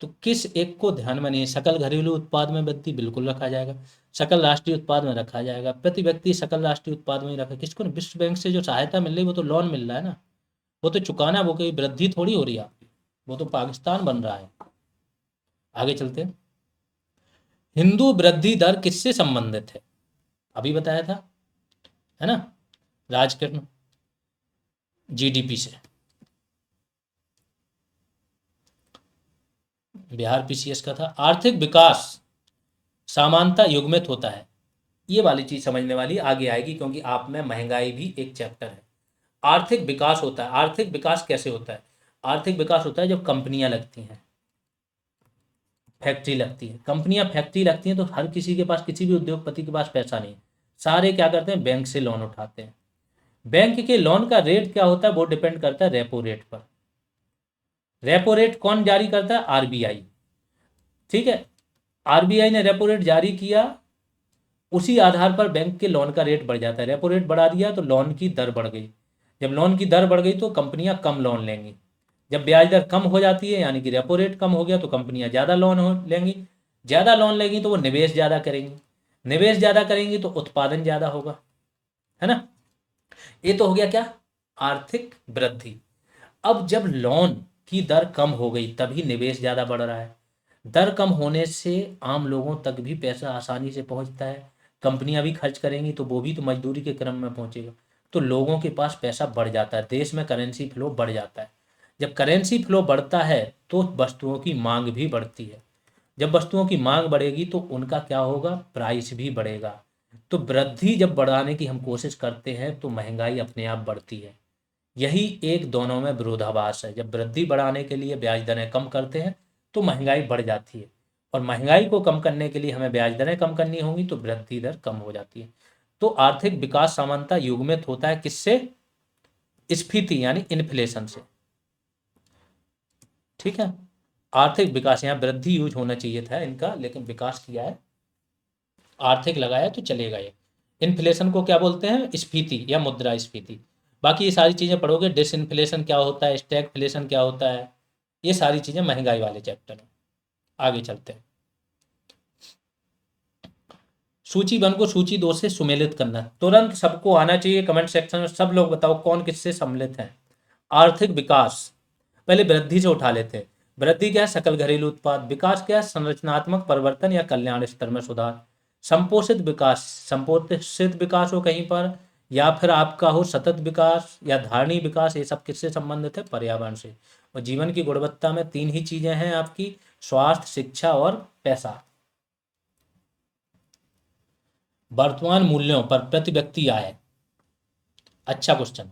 तो किस एक को ध्यान में नहीं? सकल घरेलू उत्पाद में वृद्धि बिल्कुल रखा जाएगा, सकल राष्ट्रीय उत्पाद में रखा जाएगा, प्रति व्यक्ति सकल राष्ट्रीय उत्पाद में ही रखा। किसको? विश्व बैंक से जो सहायता मिल रही है वो तो लोन मिल रहा है ना, वो तो चुकाना, वो कोई वृद्धि थोड़ी हो रही है आपकी, वो तो पाकिस्तान बन रहा है। आगे चलते हैं। हिंदू वृद्धि दर किससे संबंधित है? अभी बताया था, है ना, राजकिरण। जीडीपी से। बिहार पीसीएस का था। आर्थिक विकास समानता युग्मित होता है। ये वाली चीज समझने वाली आगे आएगी, क्योंकि आप में महंगाई भी एक चैप्टर है। आर्थिक विकास होता है। आर्थिक विकास कैसे होता है? आर्थिक विकास होता है जब कंपनियां लगती हैं, फैक्ट्री लगती है। कंपनियां फैक्ट्री लगती हैं तो हर किसी के पास, किसी भी उद्योगपति के पास पैसा नहीं है। सारे क्या करते हैं? बैंक से लोन उठाते हैं। बैंक के लोन का रेट क्या होता है? वो डिपेंड करता है रेपो रेट पर। रेपो रेट कौन जारी करता है? आरबीआई। ठीक है, आरबीआई ने रेपो रेट जारी किया, उसी आधार पर बैंक के लोन का रेट बढ़ जाता है। रेपो रेट बढ़ा दिया तो लोन की दर बढ़ गई। जब लोन की दर बढ़ गई तो कंपनियां कम लोन लेंगी। जब ब्याज दर कम हो जाती है, यानी कि रेपो रेट कम हो गया, तो कंपनियां ज़्यादा लोन लेंगी। ज़्यादा लोन लेंगी तो वो निवेश ज़्यादा करेंगी। निवेश ज़्यादा करेंगी तो उत्पादन ज़्यादा होगा, है ना। ये तो हो गया क्या? आर्थिक वृद्धि। अब जब लोन की दर कम हो गई तभी निवेश ज़्यादा बढ़ रहा है। दर कम होने से आम लोगों तक भी पैसा आसानी से पहुंचता है। कंपनियां भी खर्च करेंगी तो वो भी तो मजदूरी के क्रम में पहुंचेगा, तो लोगों के पास पैसा बढ़ जाता है, देश में करेंसी फ्लो बढ़ जाता है। जब करेंसी फ्लो बढ़ता है तो वस्तुओं की मांग भी बढ़ती है। जब वस्तुओं की मांग बढ़ेगी तो उनका क्या होगा? प्राइस भी बढ़ेगा। तो वृद्धि जब बढ़ाने की हम कोशिश करते हैं तो महंगाई अपने आप बढ़ती है। यही एक दोनों में विरोधाभास है। जब वृद्धि बढ़ाने के लिए ब्याज दरें कम करते हैं तो महंगाई बढ़ जाती है, और महंगाई को कम करने के लिए हमें ब्याज दरें कम करनी होंगी तो वृद्धि दर कम हो जाती है। तो आर्थिक विकास सामान्यतः युग्मित होता है किससे? स्फीति यानी इन्फ्लेशन से। ठीक है, आर्थिक विकास, यहाँ वृद्धि यूज होना चाहिए था इनका, लेकिन विकास किया है, आर्थिक लगाया तो चलेगा ये। इन्फ्लेशन को क्या बोलते हैं? स्फीति या मुद्रा स्फीति। बाकी ये सारी चीज़ें पढ़ोगे, डिसइन्फ्लेशन क्या होता है, स्टैगफ्लेशन क्या होता है, ये सारी चीज़ें महंगाई वाले चैप्टर में। आगे चलते हैं। सूची 1 को सूची 2 से सुमेलित करना। तुरंत सबको आना चाहिए, कमेंट सेक्शन में सब लोग बताओ कौन किससे सम्मिलित है। आर्थिक विकास, पहले वृद्धि से उठा लेते हैं। वृद्धि क्या है? सकल घरेलू उत्पाद। विकास क्या है? संरचनात्मक परिवर्तन या कल्याण स्तर में सुधार। संपोषित विकास, संपोषित विकास हो कहीं पर, या फिर आपका हो सतत विकास या धारणीय विकास, ये सब किससे संबंधित है? पर्यावरण से। और जीवन की गुणवत्ता में 3 ही चीजें हैं आपकी: स्वास्थ्य, शिक्षा और पैसा। वर्तमान मूल्यों पर प्रति व्यक्ति आय, अच्छा क्वेश्चन,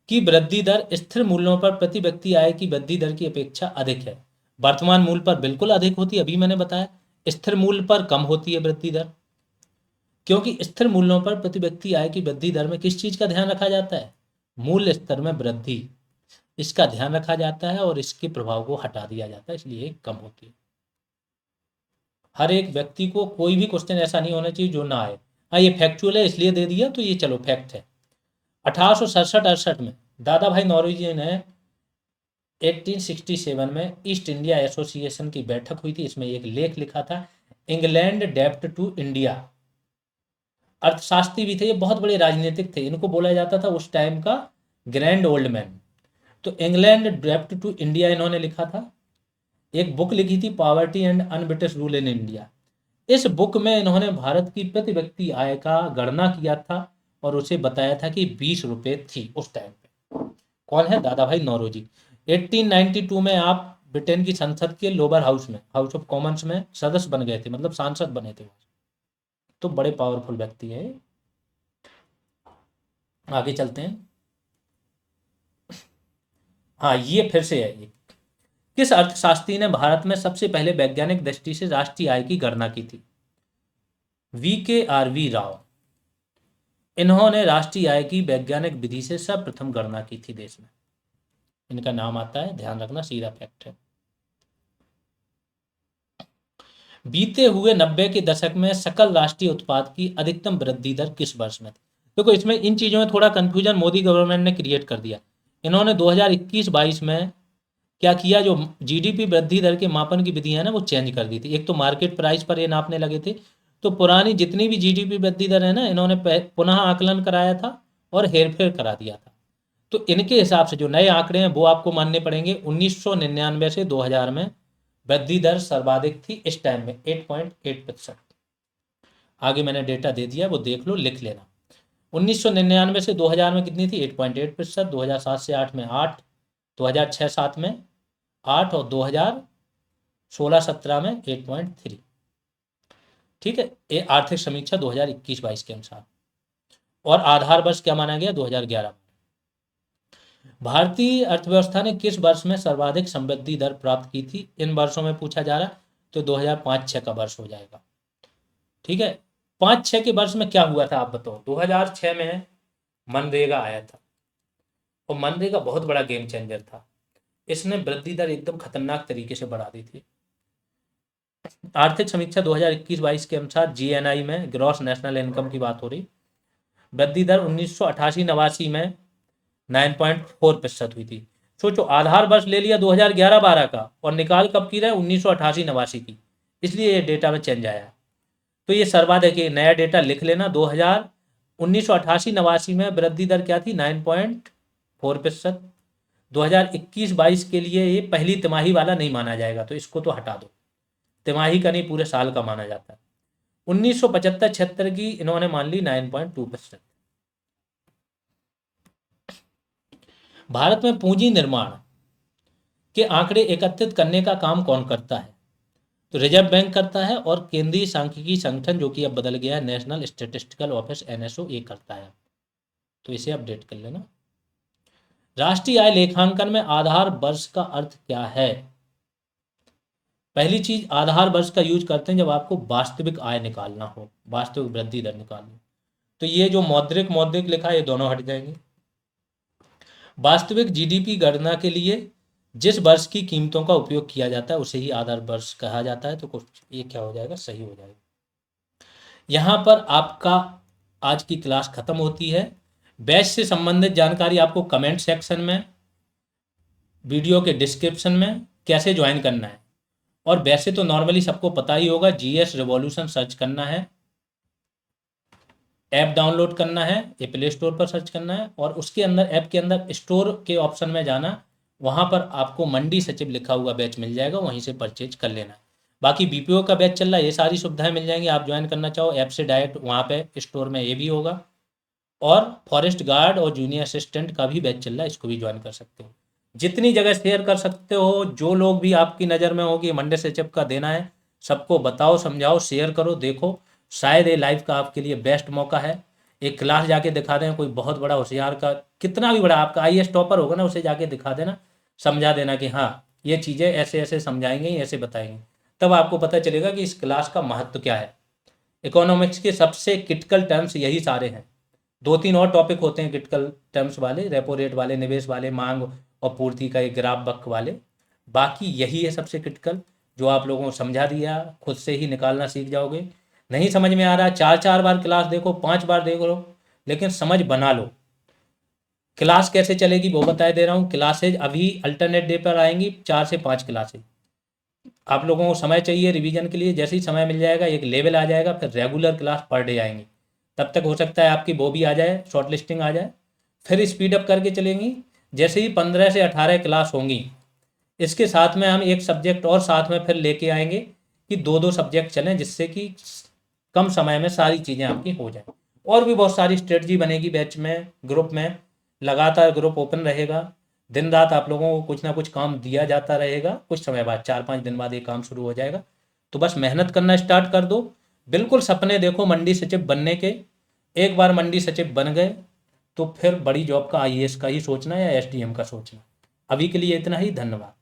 की वृद्धि दर स्थिर मूल्यों पर प्रति व्यक्ति आय की वृद्धि दर की अपेक्षा अधिक है। वर्तमान मूल्य पर बिल्कुल अधिक होती है, अभी मैंने बताया। स्थिर मूल्य पर कम होती है वृद्धि दर, क्योंकि स्थिर मूल्यों पर प्रति व्यक्ति आय की वृद्धि दर में किस चीज का ध्यान रखा जाता है? मूल्य स्तर में वृद्धि, इसका ध्यान रखा जाता है और इसके प्रभाव को हटा दिया जाता है, इसलिए कम होती है। हर एक व्यक्ति को कोई भी क्वेश्चन ऐसा नहीं होना चाहिए जो ना आए। हाँ, ये फैक्चुअल है इसलिए दे दिया, तो ये चलो फैक्ट है। 1867-68 में दादा भाई नौरोजी ने 1867 में ईस्ट इंडिया एसोसिएशन की बैठक हुई थी, इसमें एक लेख लिखा था, इंग्लैंड डेप्ट टू इंडिया। अर्थशास्त्री भी थे ये, बहुत बड़े राजनीतिक थे, इनको बोला जाता था उस टाइम का ग्रैंड ओल्ड मैन। तो इंग्लैंड डेप्ट टू इंडिया इन्होंने लिखा था। एक बुक लिखी थी, poverty and un-British rule in India. इस बुक में इन्होंने भारत की प्रति व्यक्ति आय का गणना किया था और उसे बताया था कि 20 रुपए थी उस टाइम पे। कौन है? दादा भाई नौरोजी। 1892 में आप ब्रिटेन की संसद के लोअर हाउस में, हाउस ऑफ कॉमन्स में सदस्य बन गए थे, मतलब सांसद बने थे। तो बड़े पावरफुल व्यक्ति है। आगे चलते हैं। हाँ, ये फिर से है ये। किस अर्थशास्त्री ने भारत में सबसे पहले वैज्ञानिक दृष्टि से राष्ट्रीय आय की गणना की थी? VKRV राव। इन्होंने राष्ट्रीय आय की वैज्ञानिक विधि से सर्वप्रथम गणना की थी देश में। इनका नाम आता है, ध्यान रखना, सीधा फैक्ट है। बीते हुए 90 के दशक में सकल राष्ट्रीय उत्पाद की अधिकतम वृद्धि दर किस वर्ष में थी? देखो, इसमें इन चीजों में थोड़ा कंफ्यूजन मोदी गवर्नमेंट ने क्रिएट कर दिया। इन्होंने 2021-22 में क्या किया, जो जीडीपी वृद्धि दर के मापन की विधि है ना, वो चेंज कर दी थी। एक तो मार्केट प्राइस पर ये नापने लगे थे, तो पुरानी जितनी भी जीडीपी वृद्धि दर है ना, इन्होंने पुनः आकलन कराया था और हेरफेर करा दिया था। तो इनके हिसाब से जो नए आंकड़े हैं वो आपको मानने पड़ेंगे। 1999 से 2000 में वृद्धि दर सर्वाधिक थी, इस टाइम में 8.8%। आगे मैंने डेटा दे दिया, वो देख लो, लिख लेना। 1999 से 2000 में कितनी थी? 8.8%। 2007 से 8 में 8, 2006-7 में 8 और 2016-17 में 8.3। ठीक है, ये आर्थिक समीक्षा 2021-22 के अनुसार। और आधार वर्ष क्या माना गया? 2011। भारतीय अर्थव्यवस्था ने किस वर्ष में सर्वाधिक समृद्धि दर प्राप्त की थी? इन वर्षों में पूछा जा रहा है, तो 2005-6 का वर्ष हो जाएगा। ठीक है, 5-6 के वर्ष में क्या हुआ था आप बताओ? 2006 में मनरेगा आया था, और मनरेगा बहुत बड़ा गेम चेंजर था। इसने वृद्धि दर एकदम खतरनाक तरीके से बढ़ा दी थी। आर्थिक समीक्षा 2021-22 के अनुसार जीएनआई में, ग्रॉस नेशनल इनकम की बात हो रही, वृद्धि दर 1988-89 में 9.4% हुई थी। सोचो, आधार वर्ष ले लिया 2011-12 का, और निकाल कब की रहे? 1988-89 की, इसलिए ये डेटा में चेंज आया। तो ये सर्वाधिक, ये नया डेटा लिख लेना। 1988-89 में वृद्धि दर क्या थी? 9.4%। 2021-22 के लिए ये पहली तिमाही वाला नहीं माना जाएगा, तो इसको तो हटा दो, तिमाही का नहीं पूरे साल का माना जाता है। 1975-76 की इन्होंने मान ली 9.2%। भारत में पूंजी निर्माण के आंकड़े एकत्रित करने का काम कौन करता है? तो रिजर्व बैंक करता है, और केंद्रीय सांख्यिकी संगठन, जो कि अब बदल गया है, नेशनल स्टैटिस्टिकल ऑफिस एनएसओ, ये करता है। तो इसे अपडेट कर लेना। राष्ट्रीय आय लेखांकन में आधार वर्ष का अर्थ क्या है? पहली चीज, आधार वर्ष का यूज करते हैं जब आपको वास्तविक आय निकालना हो, वास्तविक वृद्धि दर निकालनी। तो ये जो मौद्रिक मौद्रिक लिखा है, ये दोनों हट जाएंगे। वास्तविक जीडीपी गणना के लिए जिस वर्ष की कीमतों का उपयोग किया जाता है उसे ही आधार वर्ष कहा जाता है। तो कुछ ये क्या हो जाएगा? सही हो जाएगा। यहाँ पर आपका आज की क्लास खत्म होती है। बैच से संबंधित जानकारी आपको कमेंट सेक्शन में, वीडियो के डिस्क्रिप्शन में कैसे ज्वाइन करना है। और वैसे तो नॉर्मली सबको पता ही होगा, जीएस रिवॉल्यूशन सर्च करना है, ऐप डाउनलोड करना है, ये प्ले स्टोर पर सर्च करना है, और उसके अंदर ऐप के अंदर स्टोर के ऑप्शन में जाना, वहाँ पर आपको मंडी सचिव लिखा हुआ बैच मिल जाएगा, वहीं से परचेज कर लेना है। बाकी बीपीओ का बैच चल रहा है, ये सारी सुविधाएं मिल जाएंगी। आप ज्वाइन करना चाहो ऐप से डायरेक्ट, वहाँ पे स्टोर में ये भी होगा। और फॉरेस्ट गार्ड और जूनियर असिस्टेंट का भी बैच चल रहा है, इसको भी ज्वाइन कर सकते हो। जितनी जगह शेयर कर सकते हो, जो लोग भी आपकी नज़र में हो कि मंडे सचिव का देना है, सबको बताओ, समझाओ, शेयर करो। देखो, शायद ये लाइफ का आपके लिए बेस्ट मौका है। एक क्लास जाके दिखा दें, कोई बहुत बड़ा होशियार का, कितना भी बड़ा आपका आईएएस टॉपर होगा ना, उसे जाके दिखा देना, समझा देना कि हाँ ये चीज़ें ऐसे ऐसे समझाएंगे, ऐसे बताएंगे। तब आपको पता चलेगा कि इस क्लास का महत्व क्या है। इकोनॉमिक्स के सबसे क्रिटिकल टर्म्स यही सारे हैं। 2-3 और टॉपिक होते हैं क्रिटिकल टर्म्स वाले, रेपो रेट वाले, निवेश वाले, मांग और पूर्ति का एक ग्राफ बक वाले। बाकी यही है सबसे क्रिटिकल, जो आप लोगों को समझा दिया, खुद से ही निकालना सीख जाओगे। नहीं समझ में आ रहा, 4-4 बार क्लास देखो, 5 बार देख लो, लेकिन समझ बना लो। क्लास कैसे चलेगी वो बता दे रहा हूँ। क्लासेज अभी अल्टरनेट डे पर आएंगी, 4 से 5 क्लासेज। आप लोगों को समय चाहिए रिवीजन के लिए, जैसे ही समय मिल जाएगा, एक लेवल आ जाएगा, फिर रेगुलर क्लास पर डे आएंगी। तब तक हो सकता है आपकी वो भी आ जाए, शॉर्ट लिस्टिंग आ जाए, फिर स्पीड अप करके चलेंगी। जैसे ही 15 से 18 क्लास होंगी, इसके साथ में हम एक सब्जेक्ट और साथ में फिर लेके आएंगे कि 2-2 सब्जेक्ट चलें, जिससे कि कम समय में सारी चीज़ें आपकी हो जाएं। और भी बहुत सारी स्ट्रेटजी बनेगी बैच में, ग्रुप में। लगातार ग्रुप ओपन रहेगा, दिन रात आप लोगों को कुछ ना कुछ काम दिया जाता रहेगा। कुछ समय बाद, 4-5 दिन बाद ये काम शुरू हो जाएगा। तो बस मेहनत करना स्टार्ट कर दो। बिल्कुल सपने देखो मंडी सचिव बनने के। एक बार मंडी सचिव बन गए तो फिर बड़ी जॉब का आईएएस का ही सोचना या एसडीएम का सोचना। अभी के लिए इतना ही, धन्यवाद।